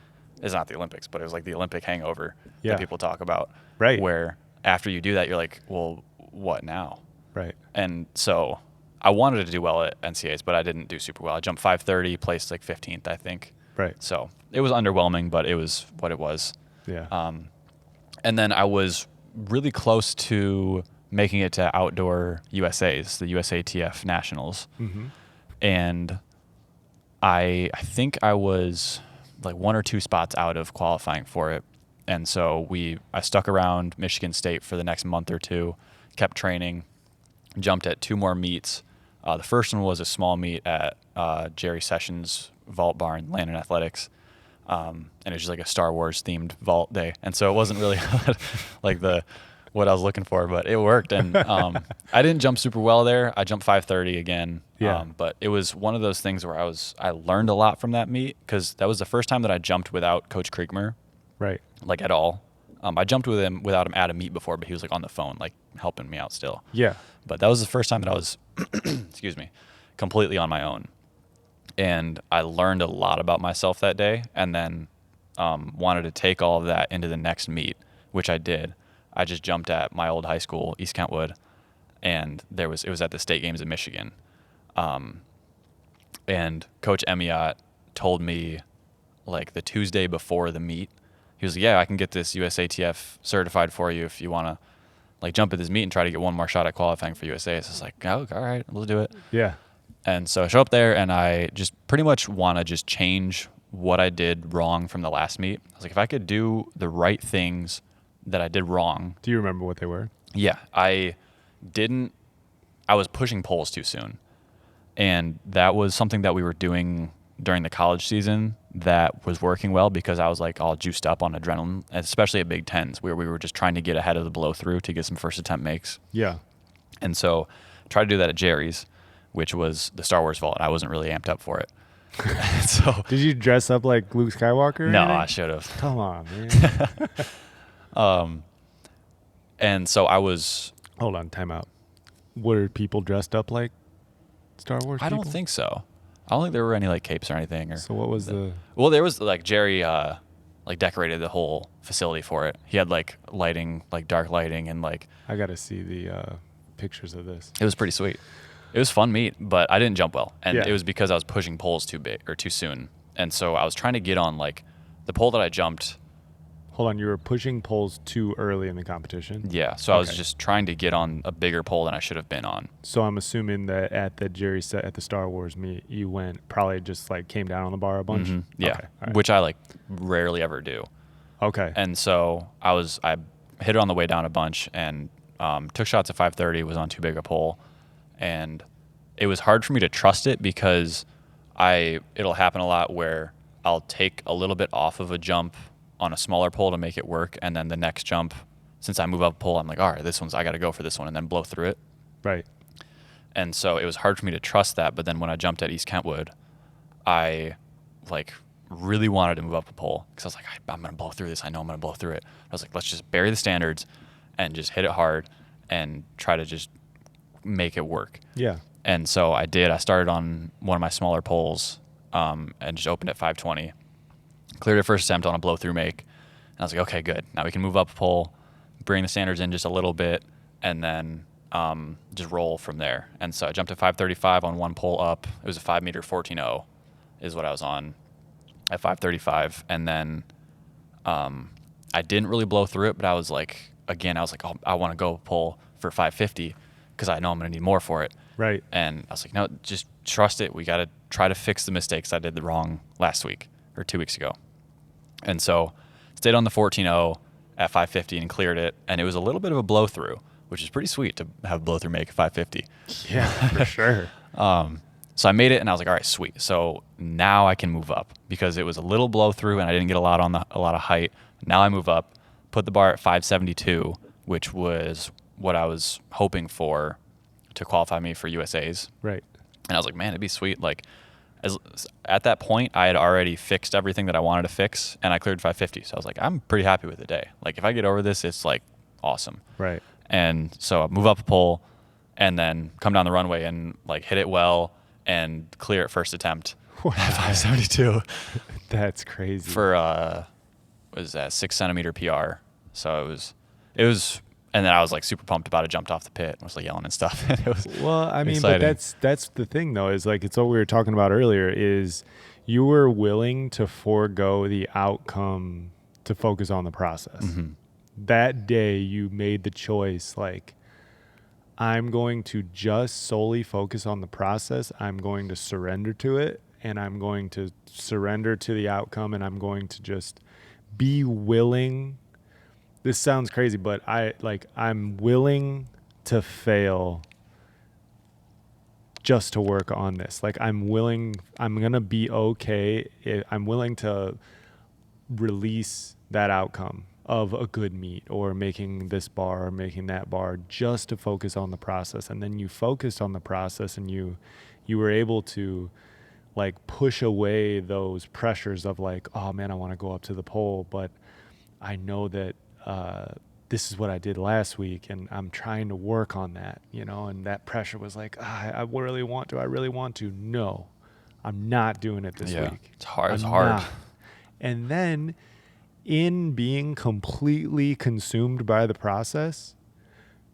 it's not the Olympics, but it was like the Olympic hangover that people talk about. Right. Where after you do that, you're like, well, what now? Right. And so I wanted to do well at NCAAs, but I didn't do super well. I jumped 530, placed like 15th, I think. Right. So it was underwhelming, but it was what it was. Yeah. And then I was really close to making it to outdoor USAs, the USATF Nationals. Mm-hmm. And I think I was like 1 or 2 spots out of qualifying for it. And so I stuck around Michigan State for the next month or two, kept training, jumped at 2 more meets. The first one was a small meet at Jerry Sessions' vault barn, Landon Athletics. And it was just like a Star Wars themed vault day. And so it wasn't really like what I was looking for, but it worked. And I didn't jump super well there. I jumped 530 again. Yeah. But it was one of those things where I learned a lot from that meet, because that was the first time that I jumped without Coach Kriegmer. Right. Like at all. I jumped without him at a meet before, but he was like on the phone, like helping me out still. Yeah. But that was the first time that I was, excuse me, completely on my own. And I learned a lot about myself that day, and then wanted to take all of that into the next meet, which I did. I just jumped at my old high school, East Kentwood, and it was at the state games in Michigan. And Coach Emiot told me like the Tuesday before the meet. He was like, yeah, I can get this USATF certified for you if you want to like jump at this meet and try to get one more shot at qualifying for USA. So it's like, oh, all right, let's do it. Yeah. And so I show up there and I just pretty much want to just change what I did wrong from the last meet. I was like, if I could do the right things that I did wrong. Do you remember what they were? Yeah, I was pushing poles too soon. And that was something that we were doing during the college season that was working well because I was like all juiced up on adrenaline, especially at Big Tens where we were just trying to get ahead of the blow through to get some first attempt makes. Yeah. And so I tried to do that at Jerry's, which was the Star Wars vault. I wasn't really amped up for it. So Did you dress up like Luke Skywalker? no, I should have. Come on, man. And so I was. Hold on, time out. Were people dressed up like Star Wars I don't people? think so. I don't think there were any like capes or anything. Or So what was the... well, there was like Jerry like decorated the whole facility for it. He had like lighting, like dark lighting, and like I got to see the pictures of this. it was pretty sweet. It was fun meet, but I didn't jump well, and Yeah. it was because I was pushing poles too big or too soon, and so I was trying to get on like the pole that I jumped. Hold on, you were pushing poles too early in the competition? Yeah, so I was Okay. just trying to get on a bigger pole than I should have been on. So I'm assuming that at the Jerry set at the Star Wars meet, you went probably just like came down on the bar a bunch? Mhm. Yeah, Okay. All right. which I like rarely ever do. Okay. And so I hit it on the way down a bunch and took shots at 530, was on too big a pole. And it was hard for me to trust it because it'll happen a lot where I'll take a little bit off of a jump on a smaller pole to make it work. And then the next jump, since I move up a pole, I'm like, all right, I got to go for this one and then blow through it. Right. And so it was hard for me to trust that. But then when I jumped at East Kentwood, I like really wanted to move up a pole because I was like, I'm going to blow through this. I know I'm going to blow through it. I was like, let's just bury the standards and just hit it hard and try to just make it work. Yeah. And so I did. I started on one of my smaller poles and just opened at 520. Cleared it first attempt on a blow through make. And I was like, okay, good. Now we can move up a pole, bring the standards in just a little bit, and then just roll from there. And so I jumped at 535 on one pole up. It was a 5 meter 14.0 is what I was on at 535. And then I didn't really blow through it, but I was like, oh, I want to go pole for 550 because I know I'm going to need more for it. Right. And I was like, no, just trust it. We got to try to fix the mistakes I did wrong last week or 2 weeks ago. And so stayed on the 14.0 at 550 and cleared it. And it was a little bit of a blow through, which is pretty sweet to have blow through make at 550. Yeah, for sure. So I made it and I was like, all right, sweet. So now I can move up because it was a little blow through and I didn't get a lot of height. Now I move up, put the bar at 572, which was what I was hoping for to qualify me for USA's. Right. And I was like, man, it'd be sweet. Like at that point, I had already fixed everything that I wanted to fix and I cleared 550. So I was like, I'm pretty happy with the day. Like if I get over this, it's like awesome. Right. And so I move up a pole and then come down the runway and like hit it well and clear at first attempt at 572 That's crazy. for was that 6 centimeter PR. So it was, and then I was like super pumped about it. Jumped off the pit and was like yelling and stuff. It was Well, I mean, exciting. but that's the thing though, is like it's what we were talking about earlier, is you were willing to forego the outcome to focus on the process. Mhm. That day you made the choice, like, I'm going to just solely focus on the process. I'm going to surrender to it, and I'm going to surrender to the outcome, and I'm going to just be willing. This sounds crazy, but I'm willing to fail just to work on this. Like I'm going to be okay. I'm willing to release that outcome of a good meet or making this bar or making that bar just to focus on the process. And then you focused on the process and you were able to like push away those pressures of like, oh man, I want to go up to the pole, but I know that this is what I did last week and I'm trying to work on that, you know, and that pressure was like, I really want to. No, I'm not doing it this week. It's hard. It's I'm hard. not. And then in being completely consumed by the process,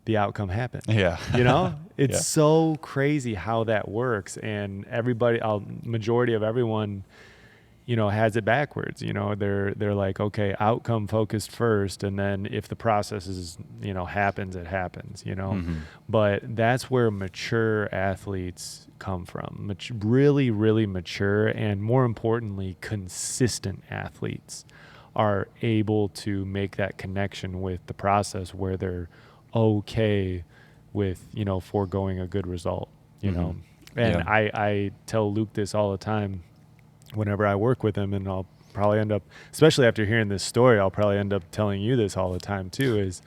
the outcome happened. Yeah. You know, it's Yeah. so crazy how that works. And everybody, majority of everyone, has it backwards. They're like, okay, outcome focused first, and then if the process is, happens, it happens, But that's where mature athletes come from. Really, really mature, and more importantly, consistent athletes are able to make that connection with the process where they're okay with, foregoing a good result, And Yeah. I tell Luke this all the time whenever I work with him, and I'll probably end up, especially after hearing this story, I'll probably end up telling you this all the time too, is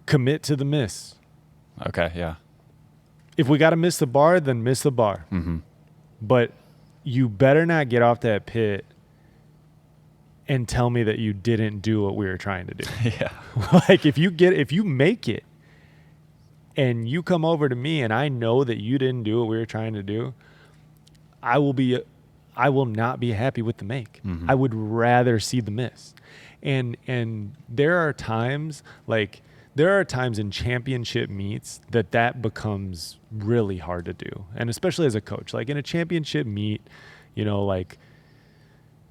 commit to the miss. Okay. Yeah. If we got to miss the bar, then miss the bar. Mm-hmm. But you better not get off that pit and tell me that you didn't do what we were trying to do. Yeah. Like if you make it and you come over to me and I know that you didn't do what we were trying to do, I will not be happy with the make. Mm-hmm. I would rather see the miss. And there are times in championship meets that becomes really hard to do. And especially as a coach, like in a championship meet, like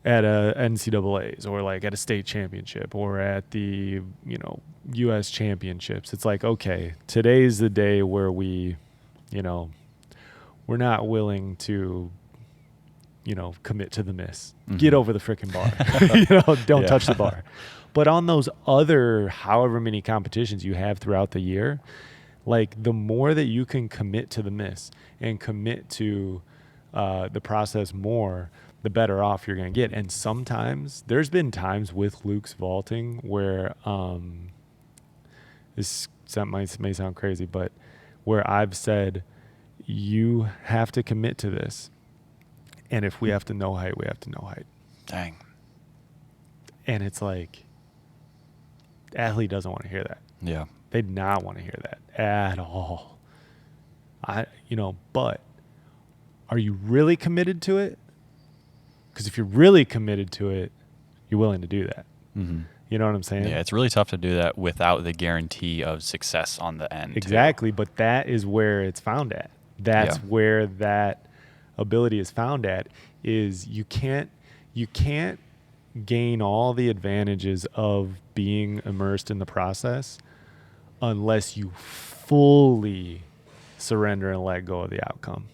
at a NCAAs or like at a state championship or at the, US championships, it's like, okay, today's the day where we're not willing to, commit to the miss. Mm-hmm. Get over the freaking bar. Don't touch the bar. But on those other however many competitions you have throughout the year, like the more that you can commit to the miss and commit to the process more, the better off you're going to get. And sometimes there's been times with Luke's vaulting where this may sound crazy, but where I've said, you have to commit to this. And if we have to no height, we have to no height. Dang. And it's like, the athlete doesn't want to hear that. Yeah. They do not want to hear that at all. But are you really committed to it? Because if you're really committed to it, you're willing to do that. Mm-hmm. You know what I'm saying? Yeah, it's really tough to do that without the guarantee of success on the end. Exactly, but that is where it's found at. That's where that ability is found at, is you can't gain all the advantages of being immersed in the process unless you fully surrender and let go of the outcome.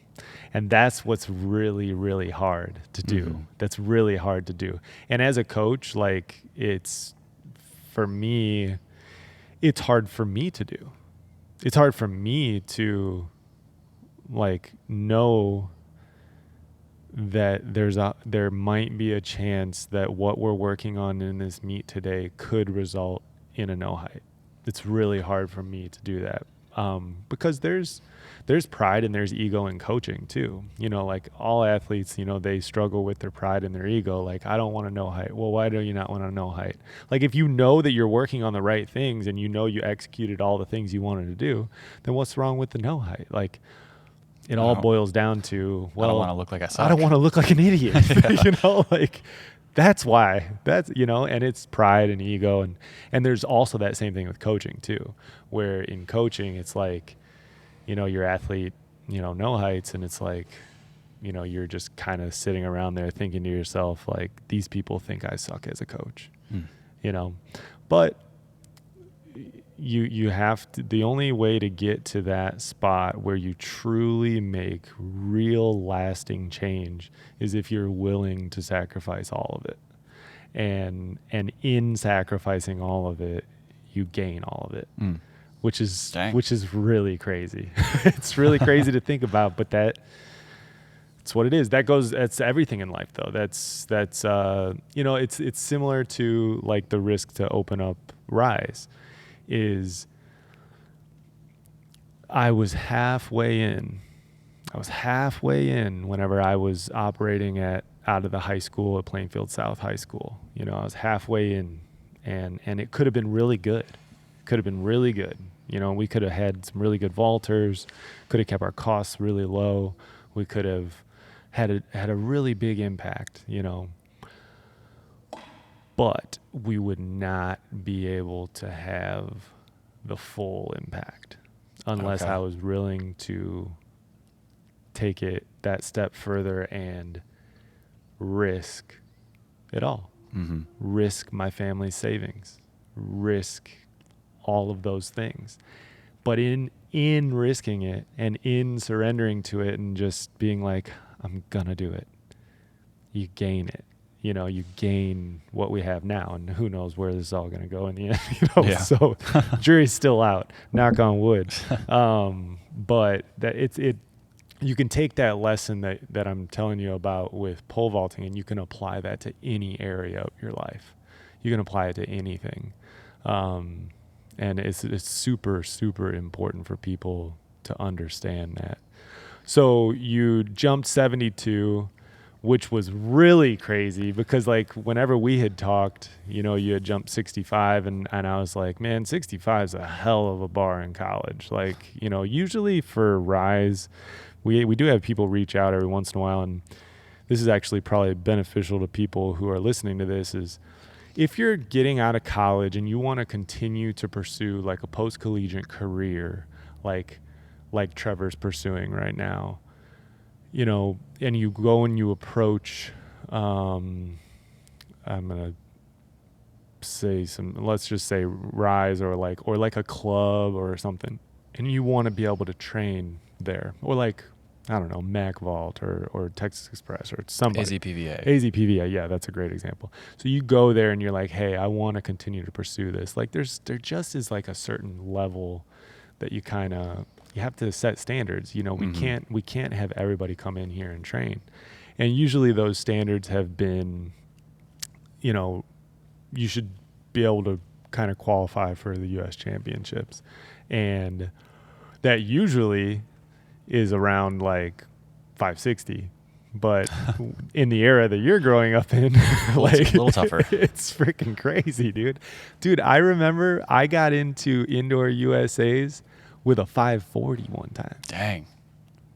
And that's what's really, really hard to do. Mm-hmm. That's really hard to do. And as a coach, like it's hard for me to do. It's hard for me to like know that there might be a chance that what we're working on in this meet today could result in a no height. It's really hard for me to do that because there's pride and there's ego in coaching too. Like all athletes, they struggle with their pride and their ego. Like, I don't want to no height. Well, why do you not want to no height? Like, if you know that you're working on the right things and you executed all the things you wanted to do, then what's wrong with the no height? Like, it all boils down to, well, I don't want to look like I suck. I don't want to look like an idiot. Like that's why. And it's pride and ego. And there's also that same thing with coaching too, where in coaching, it's like, your athlete, no heights, and it's like, you're just kind of sitting around there thinking to yourself, like, these people think I suck as a coach, but you have to, the only way to get to that spot where you truly make real lasting change is if you're willing to sacrifice all of it. And in sacrificing all of it, you gain all of it, which is really crazy. It's really crazy to think about, but that's what it is. That's everything in life though. That's it's similar to like the risk to open up Rise. Is I was halfway in whenever I was operating out of the high school at Plainfield South High School. I was halfway in, and it could have been really good. We could have had some really good vaulters, could have kept our costs really low. We could have had a really big impact, but we would not be able to have the full impact unless I was willing to take it that step further and risk it all. Mm-hmm. Risk my family's savings, risk all of those things. But in risking it and in surrendering to it and just being like, I'm gonna do it, you gain it. You know, you gain what we have now, and who knows where this is all gonna go in the end. You know, Yeah. so jury's still out. Knock on wood. But that you can take that lesson that I'm telling you about with pole vaulting, and you can apply that to any area of your life. You can apply it to anything. And it's super, super important for people to understand that. So you jumped 72, which was really crazy because like whenever we had talked, you know, you had jumped 65 and I was like, man, 65 is a hell of a bar in college. Like, you know, usually for Rise, we do have people reach out every once in a while, and this is actually probably beneficial to people who are listening to this, is if you're getting out of college and you want to continue to pursue like a post-collegiate career, like Trevor's pursuing right now, you know, and you go and you approach, I'm going to say let's just say Rise or like a club or something, and you want to be able to train there, or like, I don't know, Mac Vault or Texas Express or somebody. AZPVA, yeah, that's a great example. So you go there and you're like, hey, I want to continue to pursue this. Like there just is like a certain level that you have to set standards. You know, we can't have everybody come in here and train. And usually those standards have been, you know, you should be able to kind of qualify for the US championships. And that usually is around like 560, but in the era that you're growing up in, like a little tougher. It's freaking crazy, dude. I remember I got into indoor USAs with a 540 one time. Dang.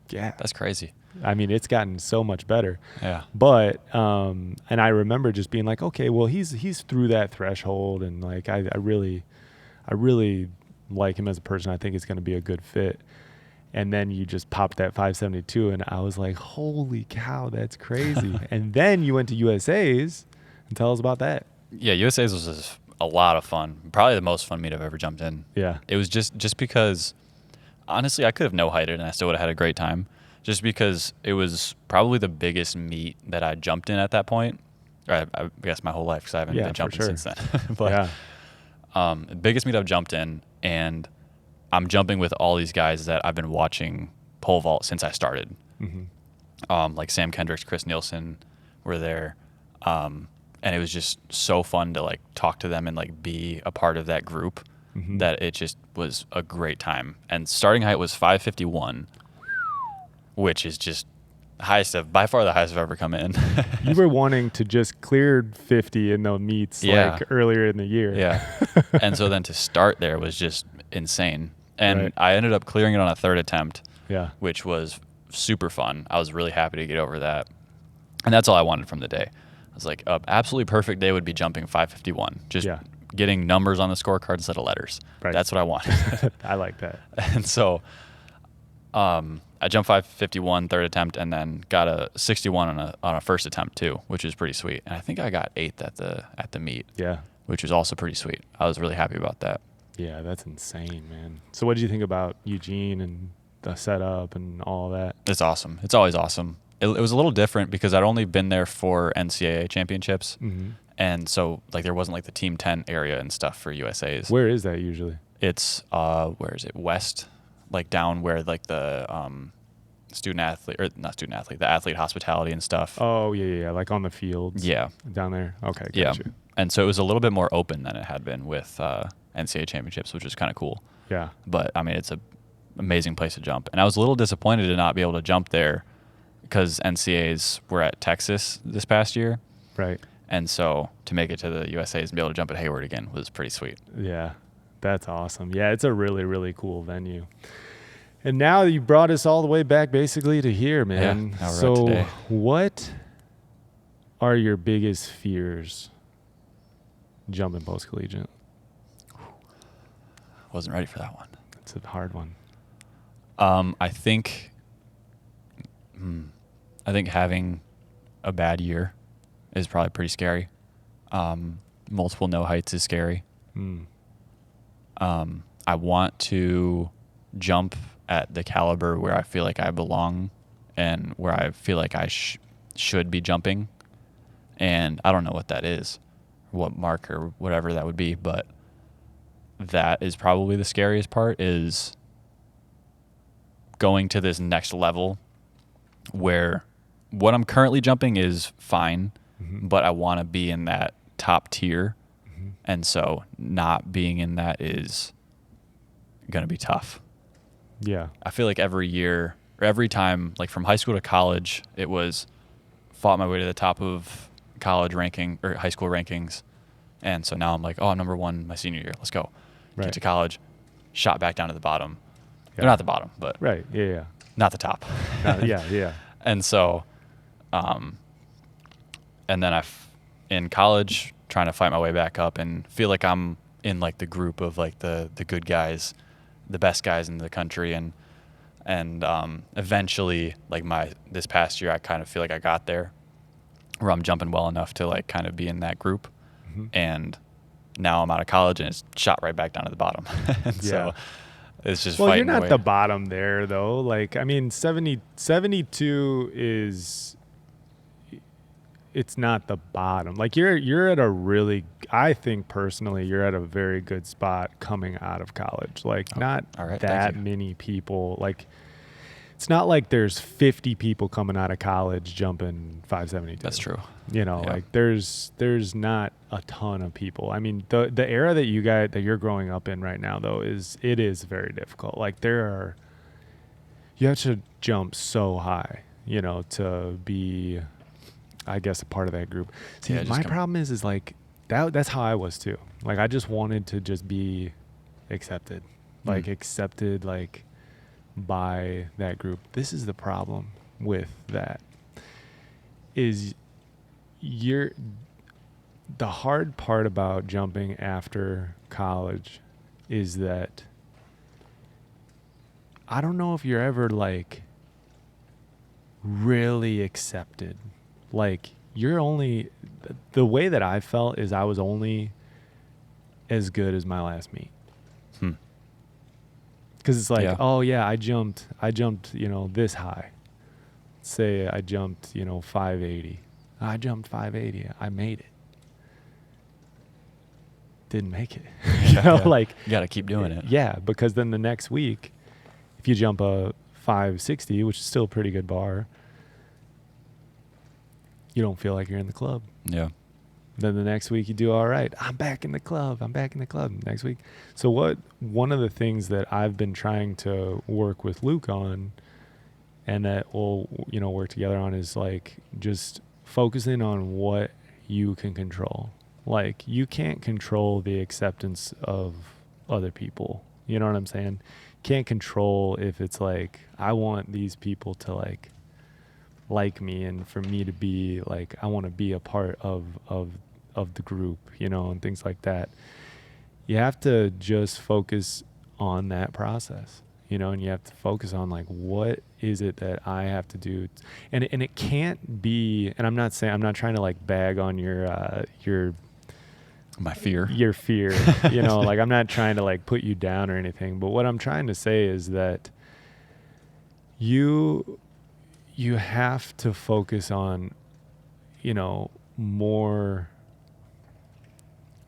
Yeah, That's crazy. I mean, it's gotten so much better. Yeah. But and I remember just being like, okay, well, he's through that threshold, and like I really like him as a person. I think it's going to be a good fit. And then you just popped that 572, and I was like, holy cow, that's crazy. And then you went to USA's, and tell us about that. Yeah, USA's was a lot of fun. Probably the most fun meet I've ever jumped in. Yeah. It was just because, honestly, I could have no-heighted and I still would have had a great time. Just because it was probably the biggest meet that I jumped in at that point. Or I guess my whole life, because I haven't been jumping since then. But the biggest meet I've jumped in, and I'm jumping with all these guys that I've been watching pole vault since I started. Mm-hmm. Like Sam Kendricks, Chris Nielsen were there. And it was just so fun to like talk to them and like be a part of that group, that it just was a great time. And starting height was 551, which is just by far the highest I've ever come in. You were wanting to just clear 50 in those meets like earlier in the year. Yeah. And so then to start there was just insane. And I ended up clearing it on a third attempt, which was super fun. I was really happy to get over that. And that's all I wanted from the day. I was like, an absolutely perfect day would be jumping 551, just getting numbers on the scorecard instead of letters. Right. That's what I wanted. I like that. And so I jumped 551 third attempt, and then got a 61 on a first attempt too, which was pretty sweet. And I think I got 8th at the meet. Yeah. Which was also pretty sweet. I was really happy about that. Yeah, that's insane, man. So what did you think about Eugene and the setup and all that? It's awesome. It's always awesome. It was a little different because I'd only been there for NCAA championships. Mm-hmm. And so like there wasn't like the Team 10 area and stuff for USAs. Where is that usually? It's, where is it? West, like down where like the the athlete hospitality and stuff. Oh, yeah. Like on the fields. Yeah. Down there. Okay, gotcha. Yeah. And so it was a little bit more open than it had been with NCAA championships, which is kind of cool. Yeah. But I mean, it's an amazing place to jump. And I was a little disappointed to not be able to jump there because NCAAs were at Texas this past year. Right. And so to make it to the USAs and be able to jump at Hayward again was pretty sweet. Yeah. That's awesome. Yeah, it's a really, really cool venue. And now you brought us all the way back basically to here, man. Yeah, so what are your biggest fears jumping post-collegiate? Wasn't ready for that one. It's a hard one. I think having a bad year is probably pretty scary. Multiple no heights is scary. I want to jump at the caliber where I feel like I belong and where I feel like I should be jumping. And I don't know what that is, what mark or whatever that would be, but that is probably the scariest part, is going to this next level where what I'm currently jumping is fine, but I want to be in that top tier. And so not being in that is going to be tough. Yeah. I feel like every year or every time, like from high school to college, it was fought my way to the top of college ranking or high school rankings. And so now I'm like, oh, I'm number one my senior year. Let's go. Right. Get to college, shot back down to the bottom. Yeah. They're not the bottom, but Right. Yeah. not the top. Yeah. And so, and then in college, trying to fight my way back up and feel like I'm in like the group of like the good guys, the best guys in the country. And eventually like this past year, I kind of feel like I got there where I'm jumping well enough to like kind of be in that group. And now I'm out of college and it's shot right back down to the bottom. And so it's just well, fighting you're not away. the bottom there though. Like, I mean, 72 is, it's not the bottom. Like you're at a really, I think personally, you're at a very good spot coming out of college. Like not all right, that many people. Like it's not like there's 50 people coming out of college jumping 572. That's true. You know, like there's not a ton of people. I mean, the era that you're growing up in right now though is very difficult. Like you have to jump so high, you know, to be, I guess, a part of that group. See, my problem is like that's how I was too. Like I just wanted to just be accepted, accepted like by that group. This is the problem with that. Is the hard part about jumping after college is that I don't know if you're ever like really accepted. Like the way that I felt is I was only as good as my last meet. Because it's like, oh yeah, I jumped, you know, this high. Say I jumped, you know, 580. I jumped 580. I made it. Didn't make it. Like you got to keep doing it. Yeah, because then the next week, if you jump a 560, which is still a pretty good bar, you don't feel like you're in the club. Yeah. Then the next week you do all right. I'm back in the club next week. So one of the things that I've been trying to work with Luke on, and that we'll, you know, work together on, is like just focusing on what you can control. Like you can't control the acceptance of other people. You know what I'm saying? Can't control if it's like, I want these people to like me, and for me to be like, I want to be a part of the group, you know, and things like that. You have to just focus on that process, you know, and you have to focus on like, what is it that I have to do? And it can't be, and I'm not trying to like bag on my fear, your fear, you know, like I'm not trying to like put you down or anything, but what I'm trying to say is that you have to focus on, you know, more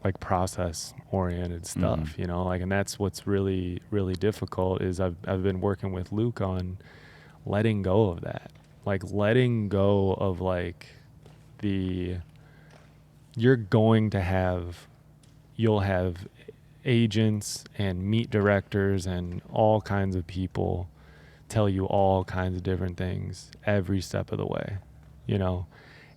like process oriented stuff, you know, like, and that's what's really, really difficult is I've been working with Luke on letting go of that, like letting go of like you'll have agents and meet directors and all kinds of people tell you all kinds of different things every step of the way, you know,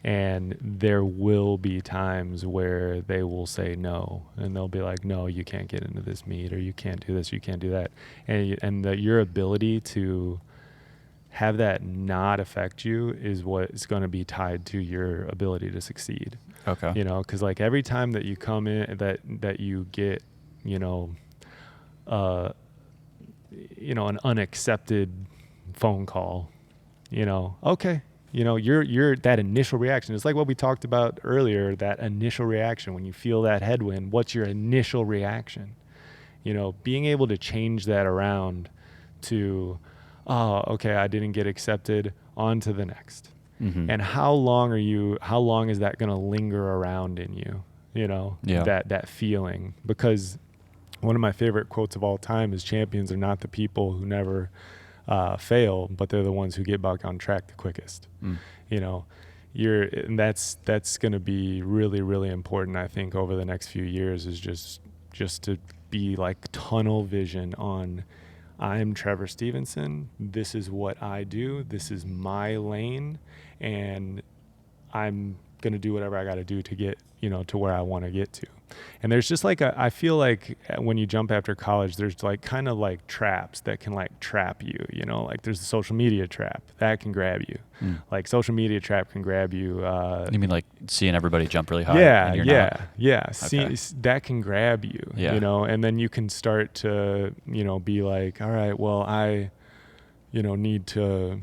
and there will be times where they will say no, and they'll be like, no, you can't get into this meet, or you can't do this, you can't do that. And your ability to have that not affect you is what is going to be tied to your ability to succeed. Okay. You know, because like every time that you come in, that you get, you know, an unaccepted phone call, you know, okay, you're that initial reaction. It's like what we talked about earlier, that initial reaction. When you feel that headwind, what's your initial reaction? Being able to change that around to, oh, okay, I didn't get accepted, on to the next. Mm-hmm. And how long is that going to linger around in you? That feeling. Because one of my favorite quotes of all time is, champions are not the people who never fail, but they're the ones who get back on track the quickest. And that's going to be really, really important, I think, over the next few years, is just to be like tunnel vision on, I'm Trevor Stephenson, this is what I do, this is my lane, and I'm going to do whatever I got to do to get, to where I want to get to. And there's just like I feel like when you jump after college, there's like kind of like traps that can like trap you, like there's the social media trap that can grab you. Like social media trap can grab you. You mean like seeing everybody jump really high? Yeah. And you're not? Okay. That can grab you, and then you can start to, be like, all right, well, I, need to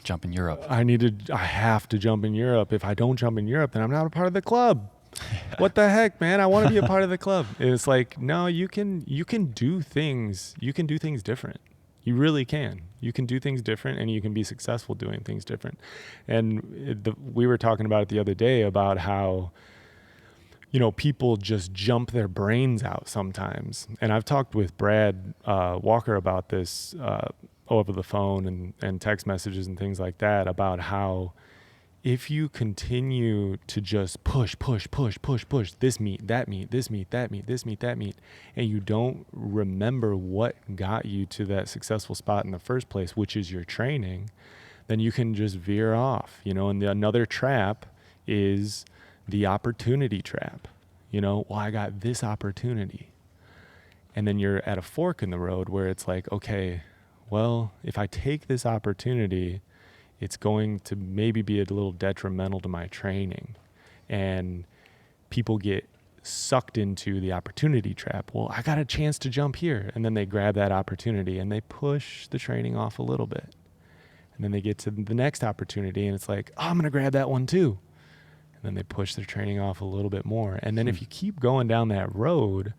jump in Europe. I have to jump in Europe. If I don't jump in Europe, then I'm not a part of the club. What the heck, man? I want to be a part of the club. It's like, no, you can do things. You can do things different. You really can. You can do things different, and you can be successful doing things different. And we were talking about it the other day about how, people just jump their brains out sometimes. And I've talked with Brad Walker about this over the phone and text messages and things like that, about how if you continue to just push, this meet, that meet, this meet, that meet, this meet, that meet, and you don't remember what got you to that successful spot in the first place, which is your training, then you can just veer off, and another trap is the opportunity trap. Well, I got this opportunity. And then you're at a fork in the road where it's like, okay, well, if I take this opportunity, it's going to maybe be a little detrimental to my training. And people get sucked into the opportunity trap. Well, I got a chance to jump here. And then they grab that opportunity and they push the training off a little bit. And then they get to the next opportunity and it's like, oh, I'm going to grab that one too. And then they push their training off a little bit more. And then if you keep going down that road,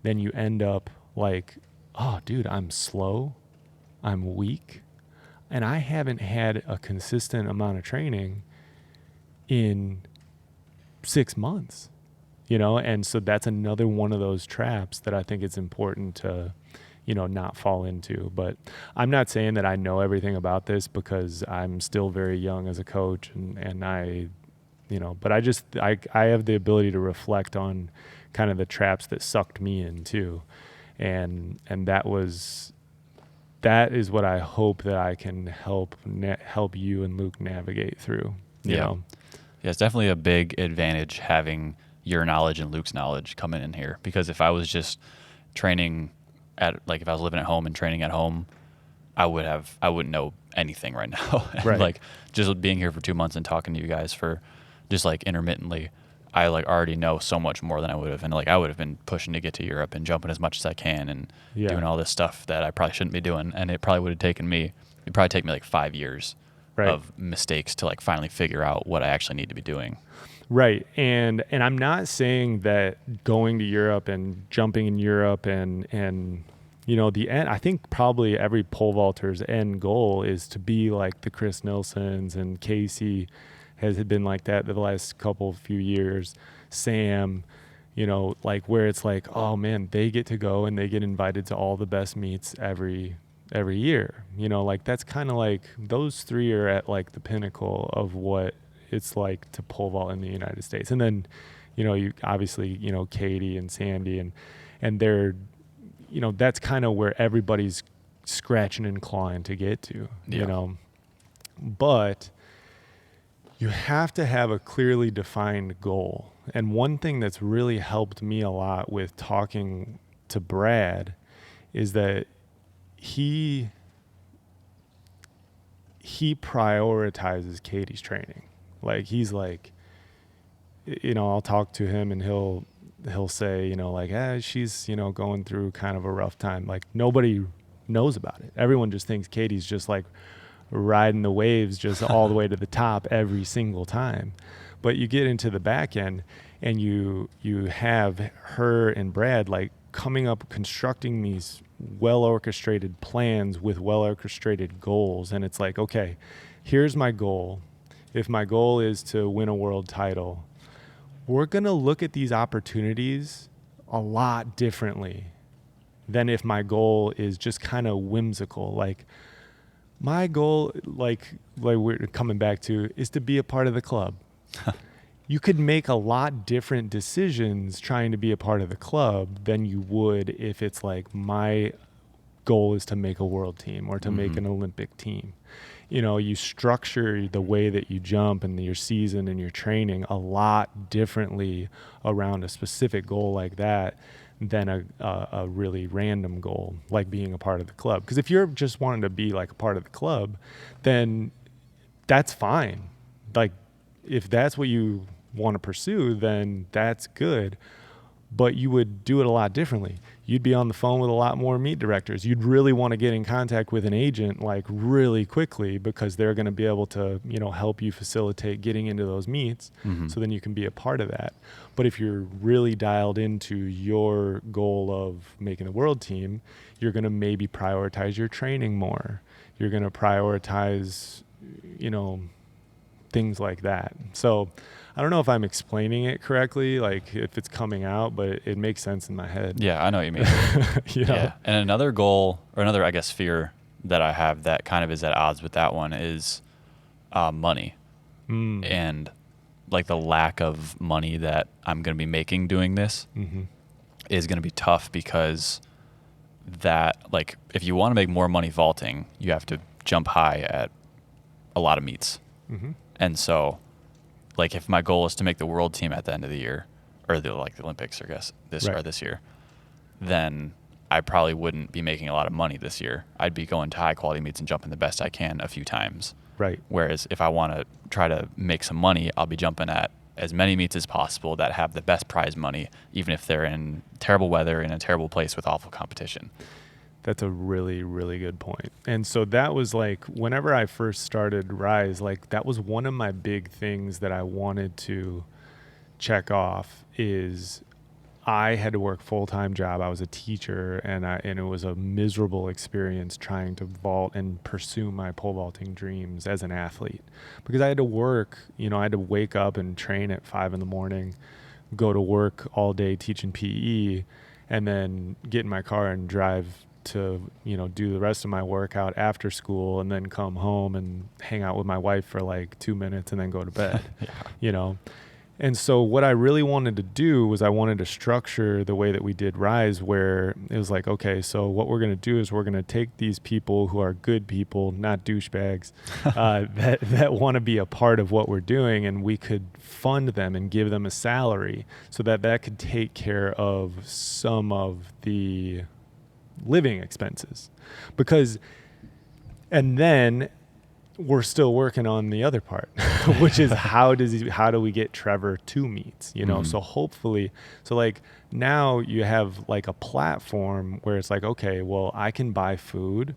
then you end up like, oh, dude, I'm slow, I'm weak, and I haven't had a consistent amount of training in 6 months, and so that's another one of those traps that I think it's important to, not fall into. But I'm not saying that I know everything about this, because I'm still very young as a coach, and I, but I have the ability to reflect on kind of the traps that sucked me in too. And that is what I hope that I can help you and Luke navigate through. You know? Yeah, it's definitely a big advantage having your knowledge and Luke's knowledge coming in here, because if I was just training if I was living at home and training at home, I wouldn't know anything right now. Right. Like just being here for 2 months and talking to you guys for just like intermittently, I like already know so much more than I would have. And like I would have been pushing to get to Europe and jumping as much as I can and doing all this stuff that I probably shouldn't be doing. And it'd probably take me like 5 years of mistakes to like finally figure out what I actually need to be doing. Right. And I'm not saying that going to Europe and jumping in Europe and the end, I think probably every pole vaulter's end goal is to be like the Chris Nilssons, and Casey has been like that the last few years. Sam, like where it's like, oh man, they get to go and they get invited to all the best meets every year. Like that's kind of like those three are at like the pinnacle of what it's like to pole vault in the United States. And then, you obviously, Katie and Sandy and they're, that's kind of where everybody's scratching and clawing to get to, but you have to have a clearly defined goal. And one thing that's really helped me a lot with talking to Brad is that he prioritizes Katie's training. Like he's like, I'll talk to him and he'll say, like, she's, going through kind of a rough time. Like nobody knows about it. Everyone just thinks Katie's just like riding the waves just all the way to the top every single time. But you get into the back end and you have her and Brad like coming up, constructing these well orchestrated plans with well orchestrated goals. And it's like, okay, here's my goal. If my goal is to win a world title, we're going to look at these opportunities a lot differently than if my goal is just kind of whimsical. Like my goal, like we're coming back to, is to be a part of the club. You could make a lot different decisions trying to be a part of the club than you would if it's like my goal is to make a world team or to make an Olympic team. You know, you structure the way that you jump and your season and your training a lot differently around a specific goal like that than a really random goal like being a part of the club. Because if you're just wanting to be like a part of the club, then that's fine. Like if that's what you want to pursue, then that's good. But you would do it a lot differently. You'd be on the phone with a lot more meet directors. You'd really want to get in contact with an agent like really quickly because they're going to be able to, you know, help you facilitate getting into those meets. So then you can be a part of that. But if you're really dialed into your goal of making the world team, you're going to maybe prioritize your training more. You're going to prioritize, you know, things like that. So I don't know if I'm explaining it correctly, like if it's coming out, but it makes sense in my head. Yeah, I know what you mean. You know? Yeah. And another goal, or another, I guess, fear that I have that kind of is at odds with that one is money. And like the lack of money that I'm going to be making doing this is going to be tough because that, like, if you want to make more money vaulting, you have to jump high at a lot of meets. And so, like, if my goal is to make the world team at the end of the year, or the Olympics, I guess, this year, then I probably wouldn't be making a lot of money this year. I'd be going to high quality meets and jumping the best I can a few times. Right. Whereas if I want to try to make some money, I'll be jumping at as many meets as possible that have the best prize money, even if they're in terrible weather in a terrible place with awful competition. That's a really, really good point. And so that was like, whenever I first started Rise, like that was one of my big things that I wanted to check off is I had to work full-time job. I was a teacher and it was a miserable experience trying to vault and pursue my pole vaulting dreams as an athlete because I had to work, you know, I had to wake up and train at 5 a.m, go to work all day teaching PE, and then get in my car and drive to, you know, do the rest of my workout after school and then come home and hang out with my wife for like 2 minutes and then go to bed, you know? And so what I really wanted to do was I wanted to structure the way that we did Rise where it was like, okay, so what we're going to do is we're going to take these people who are good people, not douchebags, that want to be a part of what we're doing, and we could fund them and give them a salary so that could take care of some of the living expenses. And then we're still working on the other part, which is how do we get Trevor to meets, you know? So hopefully, so like now you have like a platform where it's like, okay, well, I can buy food,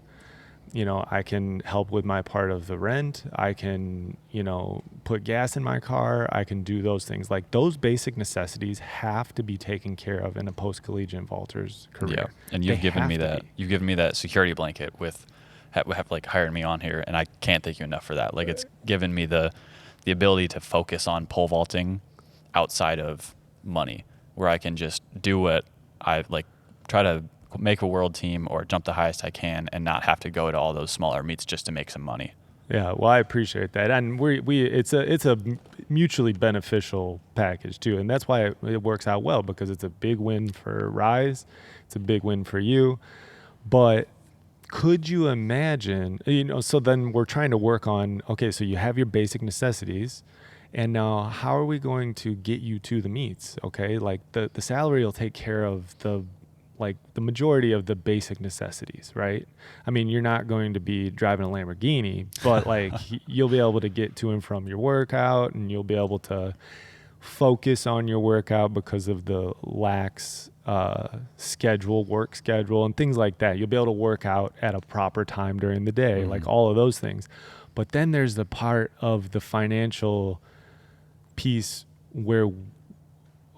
you know, I can help with my part of the rent. I can, you know, put gas in my car. I can do those things. Like those basic necessities have to be taken care of in a post-collegiate vaulter's career. Yeah. And you've given me that security blanket with have like hired me on here, and I can't thank you enough for that. Like it's given me the ability to focus on pole vaulting outside of money, where I can just do what I like, try to make a world team or jump the highest I can and not have to go to all those smaller meets just to make some money. Yeah, well, I appreciate that, and it's a mutually beneficial package too, and that's why it works out well, because it's a big win for Rise, it's a big win for you. But could you imagine, you know, so then we're trying to work on, okay, so you have your basic necessities, and now how are we going to get you to the meets? Okay, like the salary will take care of the majority of the basic necessities, right? I mean, you're not going to be driving a Lamborghini, but like you'll be able to get to and from your workout, and you'll be able to focus on your workout because of the lax work schedule, and things like that. You'll be able to work out at a proper time during the day, like all of those things. But then there's the part of the financial piece where,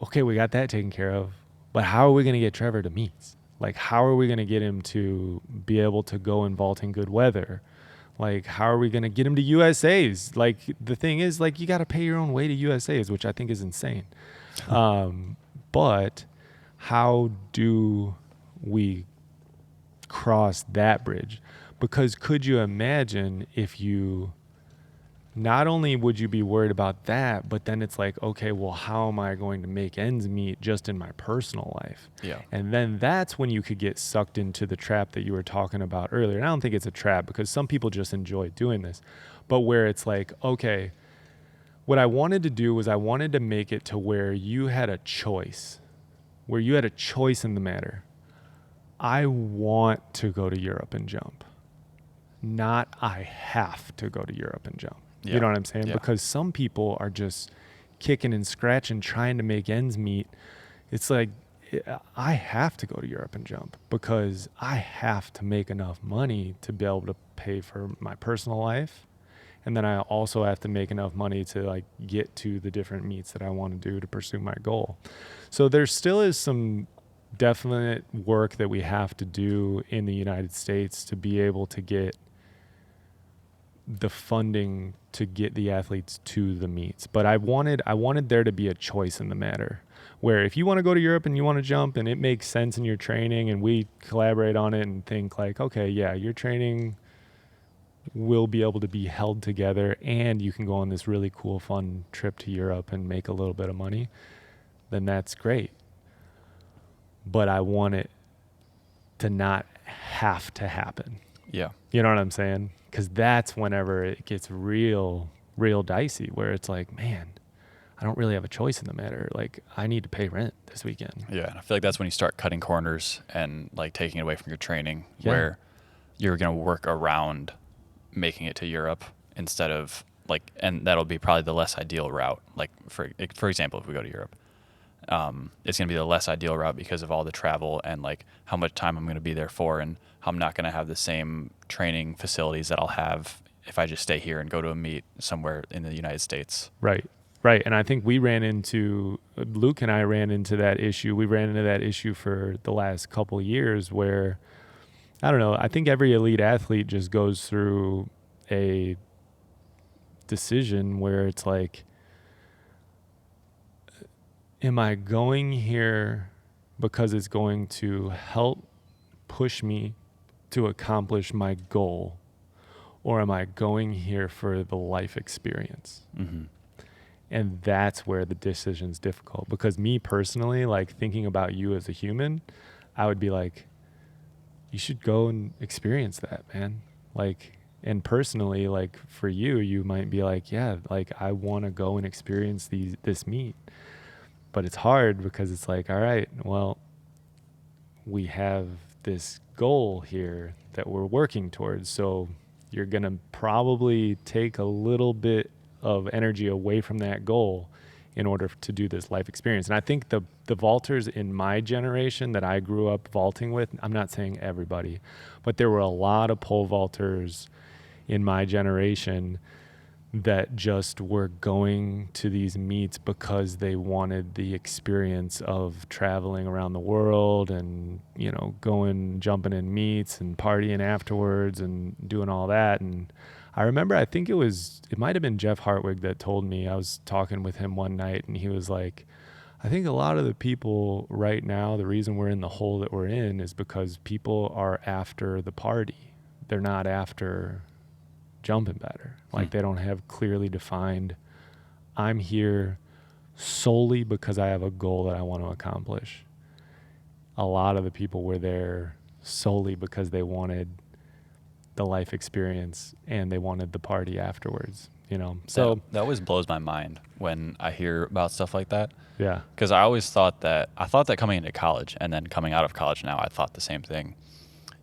okay, we got that taken care of, but how are we going to get Trevor to meets? Like, how are we going to get him to be able to go and vault in good weather? Like, how are we going to get him to USAs? Like, the thing is, like, you got to pay your own way to USAs, which I think is insane. But how do we cross that bridge? Because could you imagine if you, not only would you be worried about that, but then it's like, okay, well, how am I going to make ends meet just in my personal life? Yeah. And then that's when you could get sucked into the trap that you were talking about earlier. And I don't think it's a trap, because some people just enjoy doing this, but where it's like, okay, what I wanted to do was I wanted to make it to where you had a choice, in the matter. I want to go to Europe and jump, not I have to go to Europe and jump. Yeah. You know what I'm saying? Yeah. Because some people are just kicking and scratching, trying to make ends meet. It's like, I have to go to Europe and jump because I have to make enough money to be able to pay for my personal life. And then I also have to make enough money to like get to the different meets that I want to do to pursue my goal. So there still is some definite work that we have to do in the United States to be able to get the funding to get the athletes to the meets. But I wanted there to be a choice in the matter, where if you want to go to Europe and you want to jump and it makes sense in your training and we collaborate on it and think like, okay, yeah, your training will be able to be held together and you can go on this really cool, fun trip to Europe and make a little bit of money, then that's great. But I want it to not have to happen. Yeah. You know what I'm saying? Because that's whenever it gets real dicey, where it's like, man, I don't really have a choice in the matter. Like, I need to pay rent this weekend. Yeah. And I feel like that's when you start cutting corners and like taking it away from your training, Yeah. where you're going to work around making it to Europe instead of like, and that'll be probably the less ideal route. Like for example, if we go to Europe, it's going to be the less ideal route because of all the travel and like how much time I'm going to be there for, and how I'm not going to have the same training facilities that I'll have if I just stay here and go to a meet somewhere in the United States. Right. And I think Luke and I ran into that issue. We ran into that issue for the last couple of years where, I don't know, I think every elite athlete just goes through a decision where it's like, am I going here because it's going to help push me to accomplish my goal, or am I going here for the life experience? Mm-hmm. And that's where the decision's difficult, because me personally, like thinking about you as a human, I would be like, you should go and experience that, man. Like, and personally, like for you, you might be like, yeah, like I want to go and experience this meet. But it's hard because it's like, all right, well, we have this goal here that we're working towards. So you're going to probably take a little bit of energy away from that goal in order to do this life experience. And I think the vaulters in my generation that I grew up vaulting with, I'm not saying everybody, but there were a lot of pole vaulters in my generation that just were going to these meets because they wanted the experience of traveling around the world and, you know, jumping in meets and partying afterwards and doing all that. And I remember, I think it might have been Jeff Hartwig that told me, I was talking with him one night and he was like, I think a lot of the people right now, the reason we're in the hole that we're in is because people are after the party. They're not after jumping better. Like they don't have clearly defined, I'm here solely because I have a goal that I want to accomplish. A lot of the people were there solely because they wanted the life experience and they wanted the party afterwards, you know? So that always blows my mind when I hear about stuff like that. Yeah. Because I always thought that coming into college and then coming out of college now, I thought the same thing,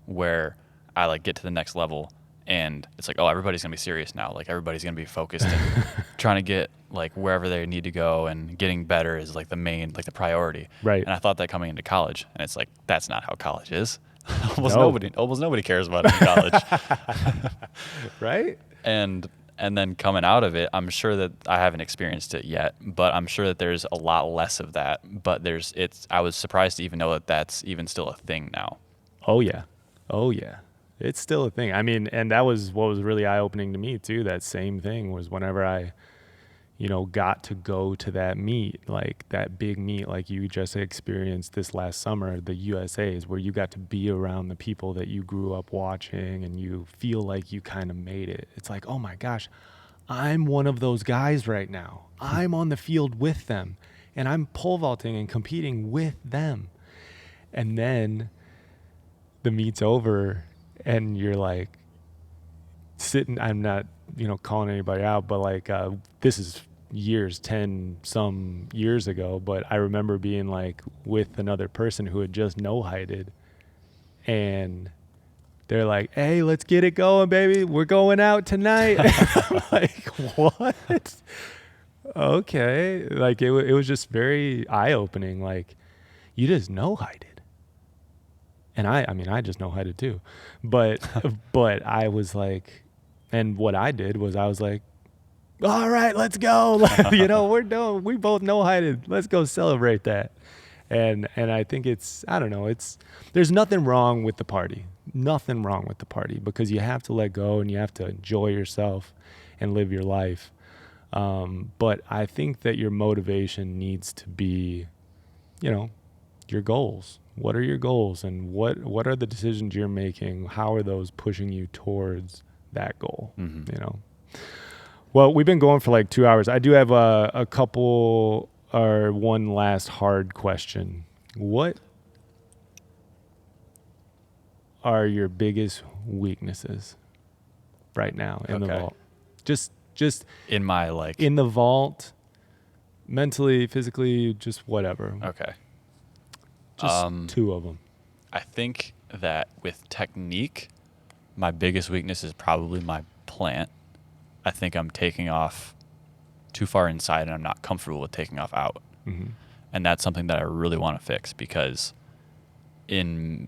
where I like get to the next level and it's like, oh, everybody's going to be serious now. Like everybody's going to be focused and trying to get like wherever they need to go, and getting better is like the main, like the priority. Right. And I thought that coming into college, and it's like, that's not how college is. almost No. nobody cares about it in college. Right? And then coming out of it, I'm sure that I haven't experienced it yet, but I'm sure that there's a lot less of that. But I was surprised to even know that that's even still a thing now. Oh yeah. It's still a thing. I mean, and that was what was really eye-opening to me too. That same thing was whenever I, got to go to that meet, like that big meet, like you just experienced this last summer, the USA's, where you got to be around the people that you grew up watching and you feel like you kind of made it. It's like, oh my gosh, I'm one of those guys right now. I'm on the field with them and I'm pole vaulting and competing with them. And then the meet's over and you're like sitting, I'm not, calling anybody out, but like, this is 10 some years ago, but I remember being like with another person who had just no-heighted, and they're like, hey, let's get it going, baby. We're going out tonight. I'm like, what? Okay. Like it was just very eye-opening. Like, you just no-heighted. And I just no-heighted too. But I was like, and what I did was I was like, all right, let's go. We're done. We both no-heighted. Let's go celebrate that. And I think there's nothing wrong with the party. Nothing wrong with the party, because you have to let go and you have to enjoy yourself and live your life. But I think that your motivation needs to be, your goals. What are your goals, and what are the decisions you're making? How are those pushing you towards that goal? Mm-hmm. Well, we've been going for like 2 hours. I do have a couple or one last hard question. What are your biggest weaknesses right now in the vault? Just in my in the vault, mentally, physically, just whatever. Okay. Just two of them. I think that with technique, my biggest weakness is probably my plant. I think I'm taking off too far inside and I'm not comfortable with taking off out. Mm-hmm. And that's something that I really want to fix, because I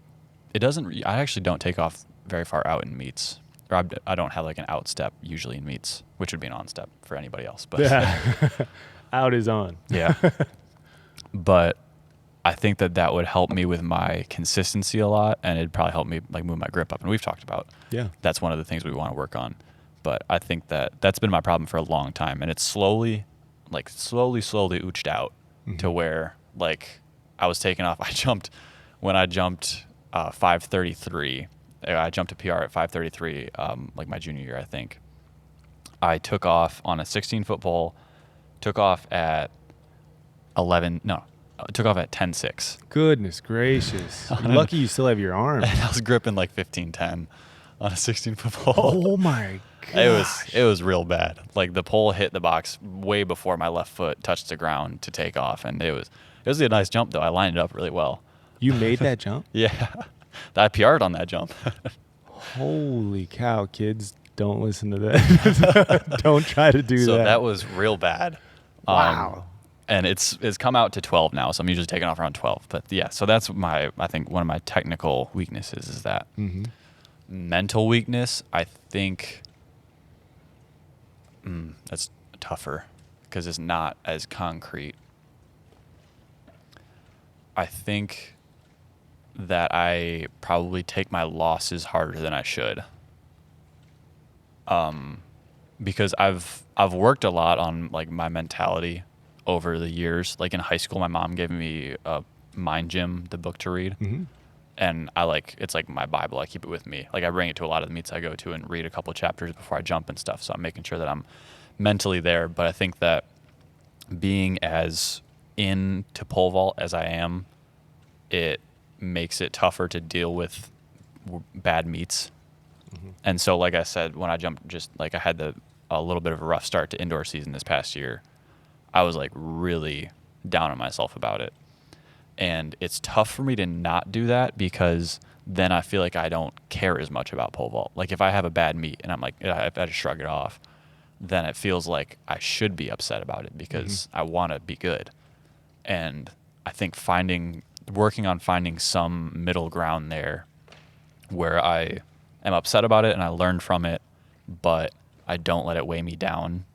actually don't take off very far out in meets. Or I don't have like an out step usually in meets, which would be an on step for anybody else. But yeah. Out is on. Yeah. But I think that would help me with my consistency a lot, and it'd probably help me like move my grip up. And we've talked about that's one of the things we want to work on. But I think that's been my problem for a long time, and it's slowly ooched out to where like I was taking off. When I jumped 5:33. I jumped a PR at 5:33, like my junior year, I think. I took off on a 16-foot pole. Took off at 10.6. Goodness gracious! Lucky you still have your arm. And I was gripping like 15.10 on a 16-foot pole. Oh my gosh! It was real bad. Like the pole hit the box way before my left foot touched the ground to take off, and it was a nice jump though. I lined it up really well. You made that jump? Yeah, I PR'd on that jump. Holy cow, kids! Don't listen to that. Don't try to do that. So that was real bad. Wow. And it's come out to 12 now, so I'm usually taking off around 12. But yeah, so that's I think one of my technical weaknesses is that. Mm-hmm. Mental weakness, I think that's tougher because it's not as concrete. I think that I probably take my losses harder than I should. Because I've worked a lot on like my mentality over the years. Like in high school, my mom gave me a Mind Gym, the book to read. Mm-hmm. And it's like my Bible. I keep it with me. Like I bring it to a lot of the meets I go to and read a couple chapters before I jump and stuff. So I'm making sure that I'm mentally there. But I think that being as into pole vault as I am, it makes it tougher to deal with bad meets. Mm-hmm. And so, like I said, when I jumped, just like I had a little bit of a rough start to indoor season this past year, I was like really down on myself about it. And it's tough for me to not do that because then I feel like I don't care as much about pole vault. Like if I have a bad meet and I'm like, I just shrug it off. then it feels like I should be upset about it because I want to be good. And I think working on finding some middle ground there where I am upset about it and I learn from it, but I don't let it weigh me down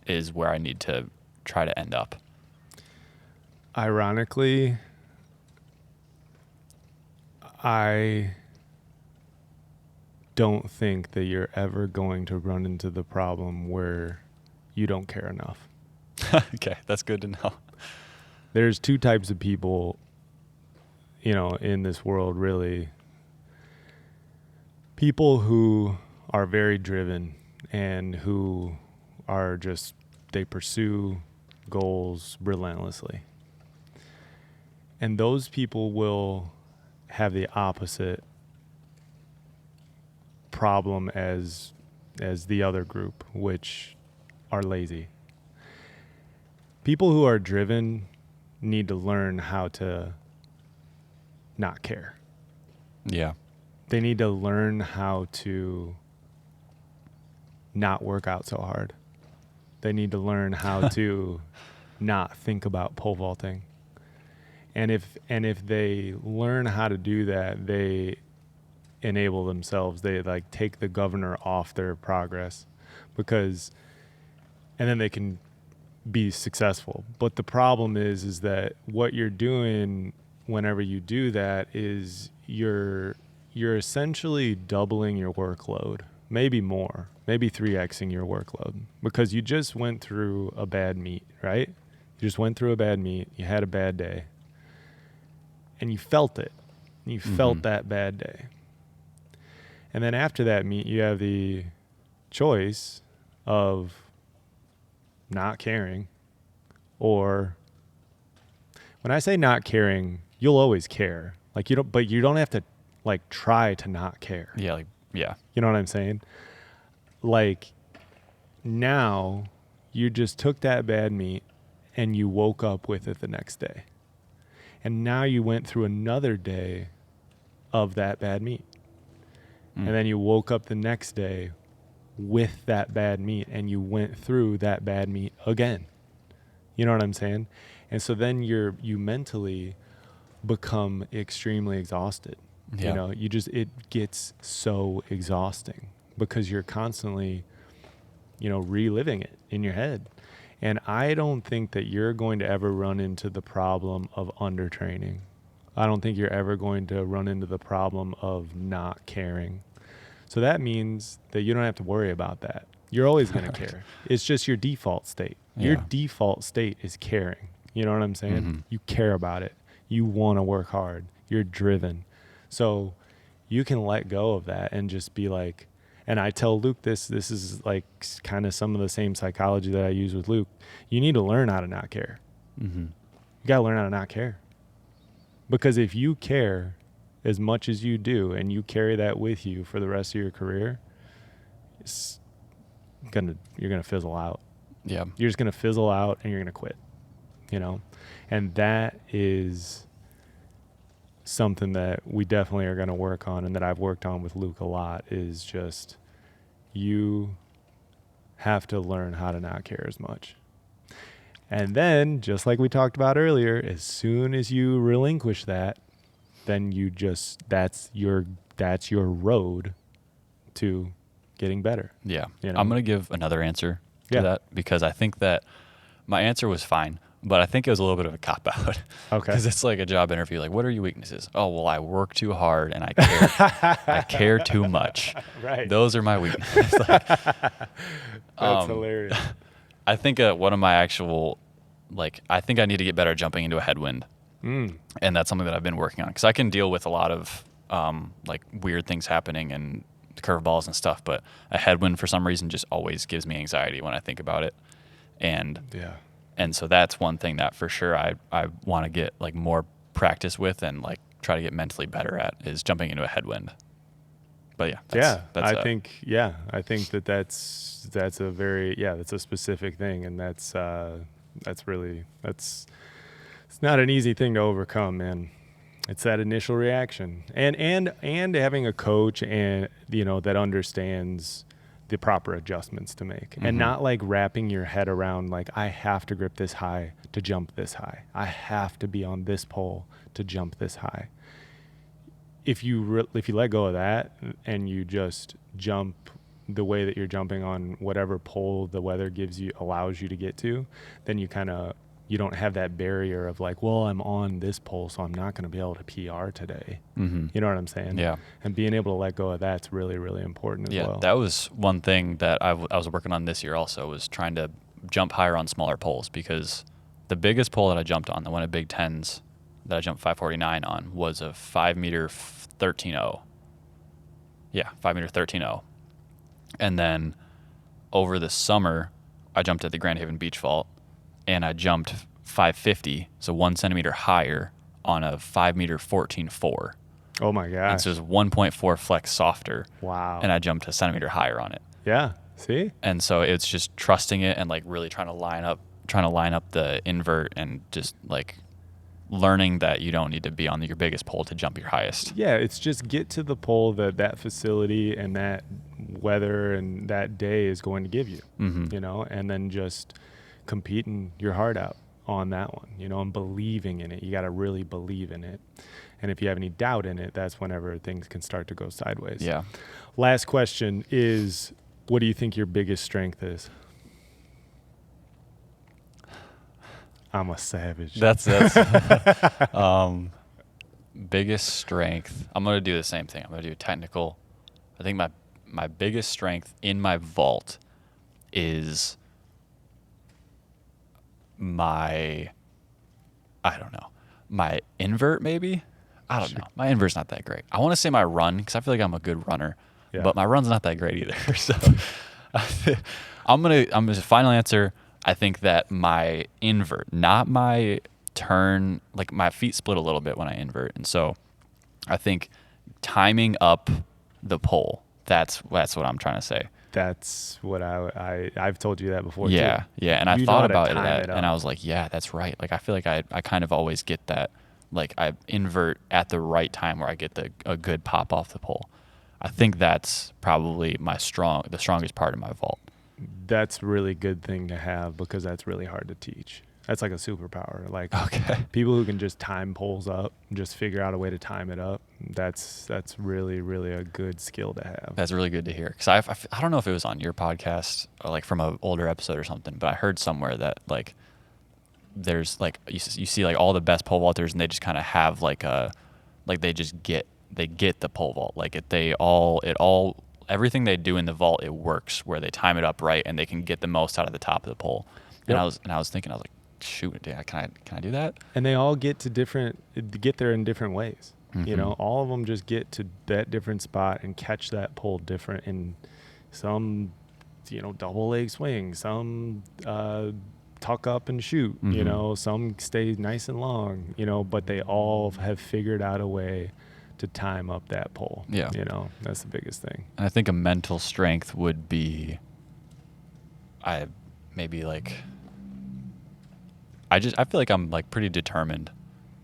is where I need to try to end up. Ironically, I don't think that you're ever going to run into the problem where you don't care enough. Okay, that's good to know. There's two types of people, in this world, really. People who are very driven and who are just, they pursue goals relentlessly. And those people will have the opposite problem as the other group, which are lazy. People who are driven need to learn how to not care. Yeah. They need to learn how to not work out so hard. They need to learn how to not think about pole vaulting. And if they learn how to do that, they enable themselves. They take the governor off their progress, and then they can be successful. But the problem is that what you're doing whenever you do that is you're essentially doubling your workload, maybe more, maybe 3xing your workload, because you just went through a bad meet, right? You just went through a bad meet. You had a bad day. And you felt it. You felt that bad day. And then after that meet, you have the choice of not caring, or when I say not caring, you'll always care. But you don't have to try to not care. Yeah. Yeah. You know what I'm saying? Now you just took that bad meet and you woke up with it the next day. And now you went through another day of that bad meet. And then you woke up the next day with that bad meet and you went through that bad meet again. You know what I'm saying? And so then you mentally become extremely exhausted. Yeah. It gets so exhausting because you're constantly, reliving it in your head. And I don't think that you're going to ever run into the problem of undertraining. I don't think you're ever going to run into the problem of not caring. So that means that you don't have to worry about that. You're always going to care. It's just your default state. Yeah. Your default state is caring. You know what I'm saying? You care about it. You want to work hard. You're driven. So you can let go of that and just be like, and I tell Luke this is kind of some of the same psychology that I use with Luke. You need to learn how to not care. You got to learn how to not care. Because if you care as much as you do and you carry that with you for the rest of your career, you're going to fizzle out. Yeah. You're just going to fizzle out and you're going to quit, And that is something that we definitely are going to work on, and that I've worked on with Luke a lot, is just you have to learn how to not care as much. And then, just like we talked about earlier, as soon as you relinquish that, then that's your road to getting better. Yeah. I'm going to give another answer to that, because I think that my answer was fine, but I think it was a little bit of a cop-out. Okay. Because it's like a job interview. Like, what are your weaknesses? Oh, well, I work too hard and I care. I care too much. Right. Those are my weaknesses. That's hilarious. I think one of my actual, I think I need to get better at jumping into a headwind. And that's something that I've been working on, because I can deal with a lot of weird things happening and curveballs and stuff, but a headwind for some reason just always gives me anxiety when I think about it. And so that's one thing that for sure I want to get more practice with and try to get mentally better at, is jumping into a headwind. But I think that's a very, that's a specific thing. And that's it's not an easy thing to overcome, man. It's that initial reaction, and having a coach that understands the proper adjustments to make, and not like wrapping your head around like, I have to grip this high to jump this high. I have to be on this pole to jump this high. If you let go of that and you just jump the way that you're jumping on whatever pole the weather allows you to get to, then you don't have that barrier of like, well, I'm on this pole, so I'm not going to be able to PR today. You know what I'm saying? Yeah. And being able to let go of that's really, really important as well. Yeah, that was one thing that I was working on this year also, was trying to jump higher on smaller poles, because the biggest pole that I jumped on, the one at Big Tens that I jumped 549 on, was a 5 meter 13.0. Yeah, 5 meter 13.0. And then over the summer, I jumped at the Grand Haven Beach Vault, and I jumped 550, so 1 centimeter higher, on a 5 meter 14.4. Oh my gosh. And so it was 1.4 flex softer. Wow. And I jumped a centimeter higher on it. Yeah. See? And so it's just trusting it and like really trying to line up the invert, and just like learning that you don't need to be on your biggest pole to jump your highest. Yeah, it's just get to the pole that facility and that weather and that day is going to give you, you know, and then just competing your heart out on that one, you know, and believing in it. You got to really believe in it. And if you have any doubt in it, that's whenever things can start to go sideways. Yeah. Last question is, what do you think your biggest strength is? I'm a savage. That's biggest strength. I'm going to do the same thing. I'm going to do technical. I think my biggest strength in my vault is my invert, maybe. I don't know. My invert's not that great. I want to say my run, because I feel like I'm a good runner, but my run's not that great either. So I'm gonna final answer. I think that my invert, not my turn, like my feet split a little bit when I invert, and so I think timing up the pole. That's what I'm trying to say. That's what I've told you that before. Yeah, too. And I thought about it, and I was like, yeah, that's right. Like I feel like I kind of always get that. Like I invert at the right time where I get a good pop off the pole. I think that's probably the strongest part of my vault. That's a really good thing to have, because that's really hard to teach. That's like a superpower. Like people who can just time poles up, just figure out a way to time it up. That's really, really a good skill to have. That's really good to hear. Because I don't know if it was on your podcast or like from an older episode or something, but I heard somewhere that like there's like you see like all the best pole vaulters, and they just kind of have like they get the pole vault. Like everything they do in the vault, it works where they time it up right and they can get the most out of the top of the pole. Yep. And I was thinking, I was like, shoot, can I do that? And they all get there in different ways. You know, all of them just get to that different spot and catch that pole different. And some, you know, double leg swing, some tuck up and shoot, you know, some stay nice and long, you know, but they all have figured out a way to time up that pole. Yeah. You know, that's the biggest thing. And I think a mental strength would be, I feel like I'm like pretty determined.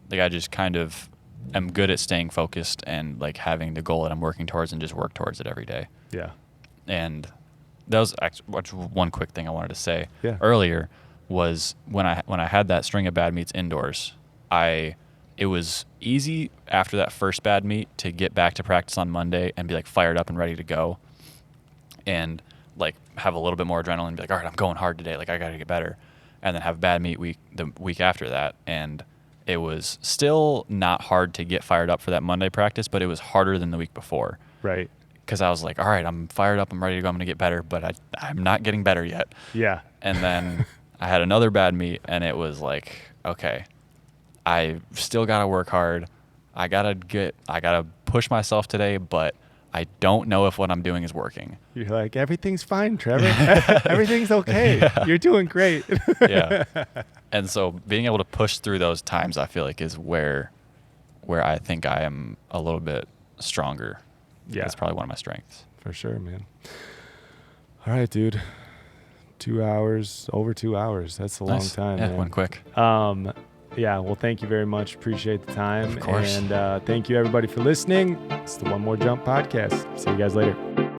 Like I just kind of am good at staying focused and like having the goal that I'm working towards and just work towards it every day. Yeah. And that was actually one quick thing I wanted to say earlier was when I had that string of bad meets indoors, it was easy after that first bad meet to get back to practice on Monday and be like fired up and ready to go, and like have a little bit more adrenaline and be like, all right, I'm going hard today. Like I got to get better. And then have bad meet the week after that. And it was still not hard to get fired up for that Monday practice, but it was harder than the week before. Right. Because I was like, all right, I'm fired up. I'm ready to go. I'm going to get better, but I'm not getting better yet. Yeah. And then I had another bad meet, and it was like, okay, I still got to work hard. I got to push myself today, but I don't know if what I'm doing is working. You're like, everything's fine, Trevor. Everything's okay. Yeah. You're doing great. Yeah. And so being able to push through those times, I feel like is where I think I am a little bit stronger. Yeah. That's probably one of my strengths. For sure, man. All right, dude. 2 hours, over 2 hours. That's a long time. Yeah, man. Went quick. Yeah, well, thank you very much. Appreciate the time. Of course. And thank you, everybody, for listening. It's the One More Jump podcast. See you guys later.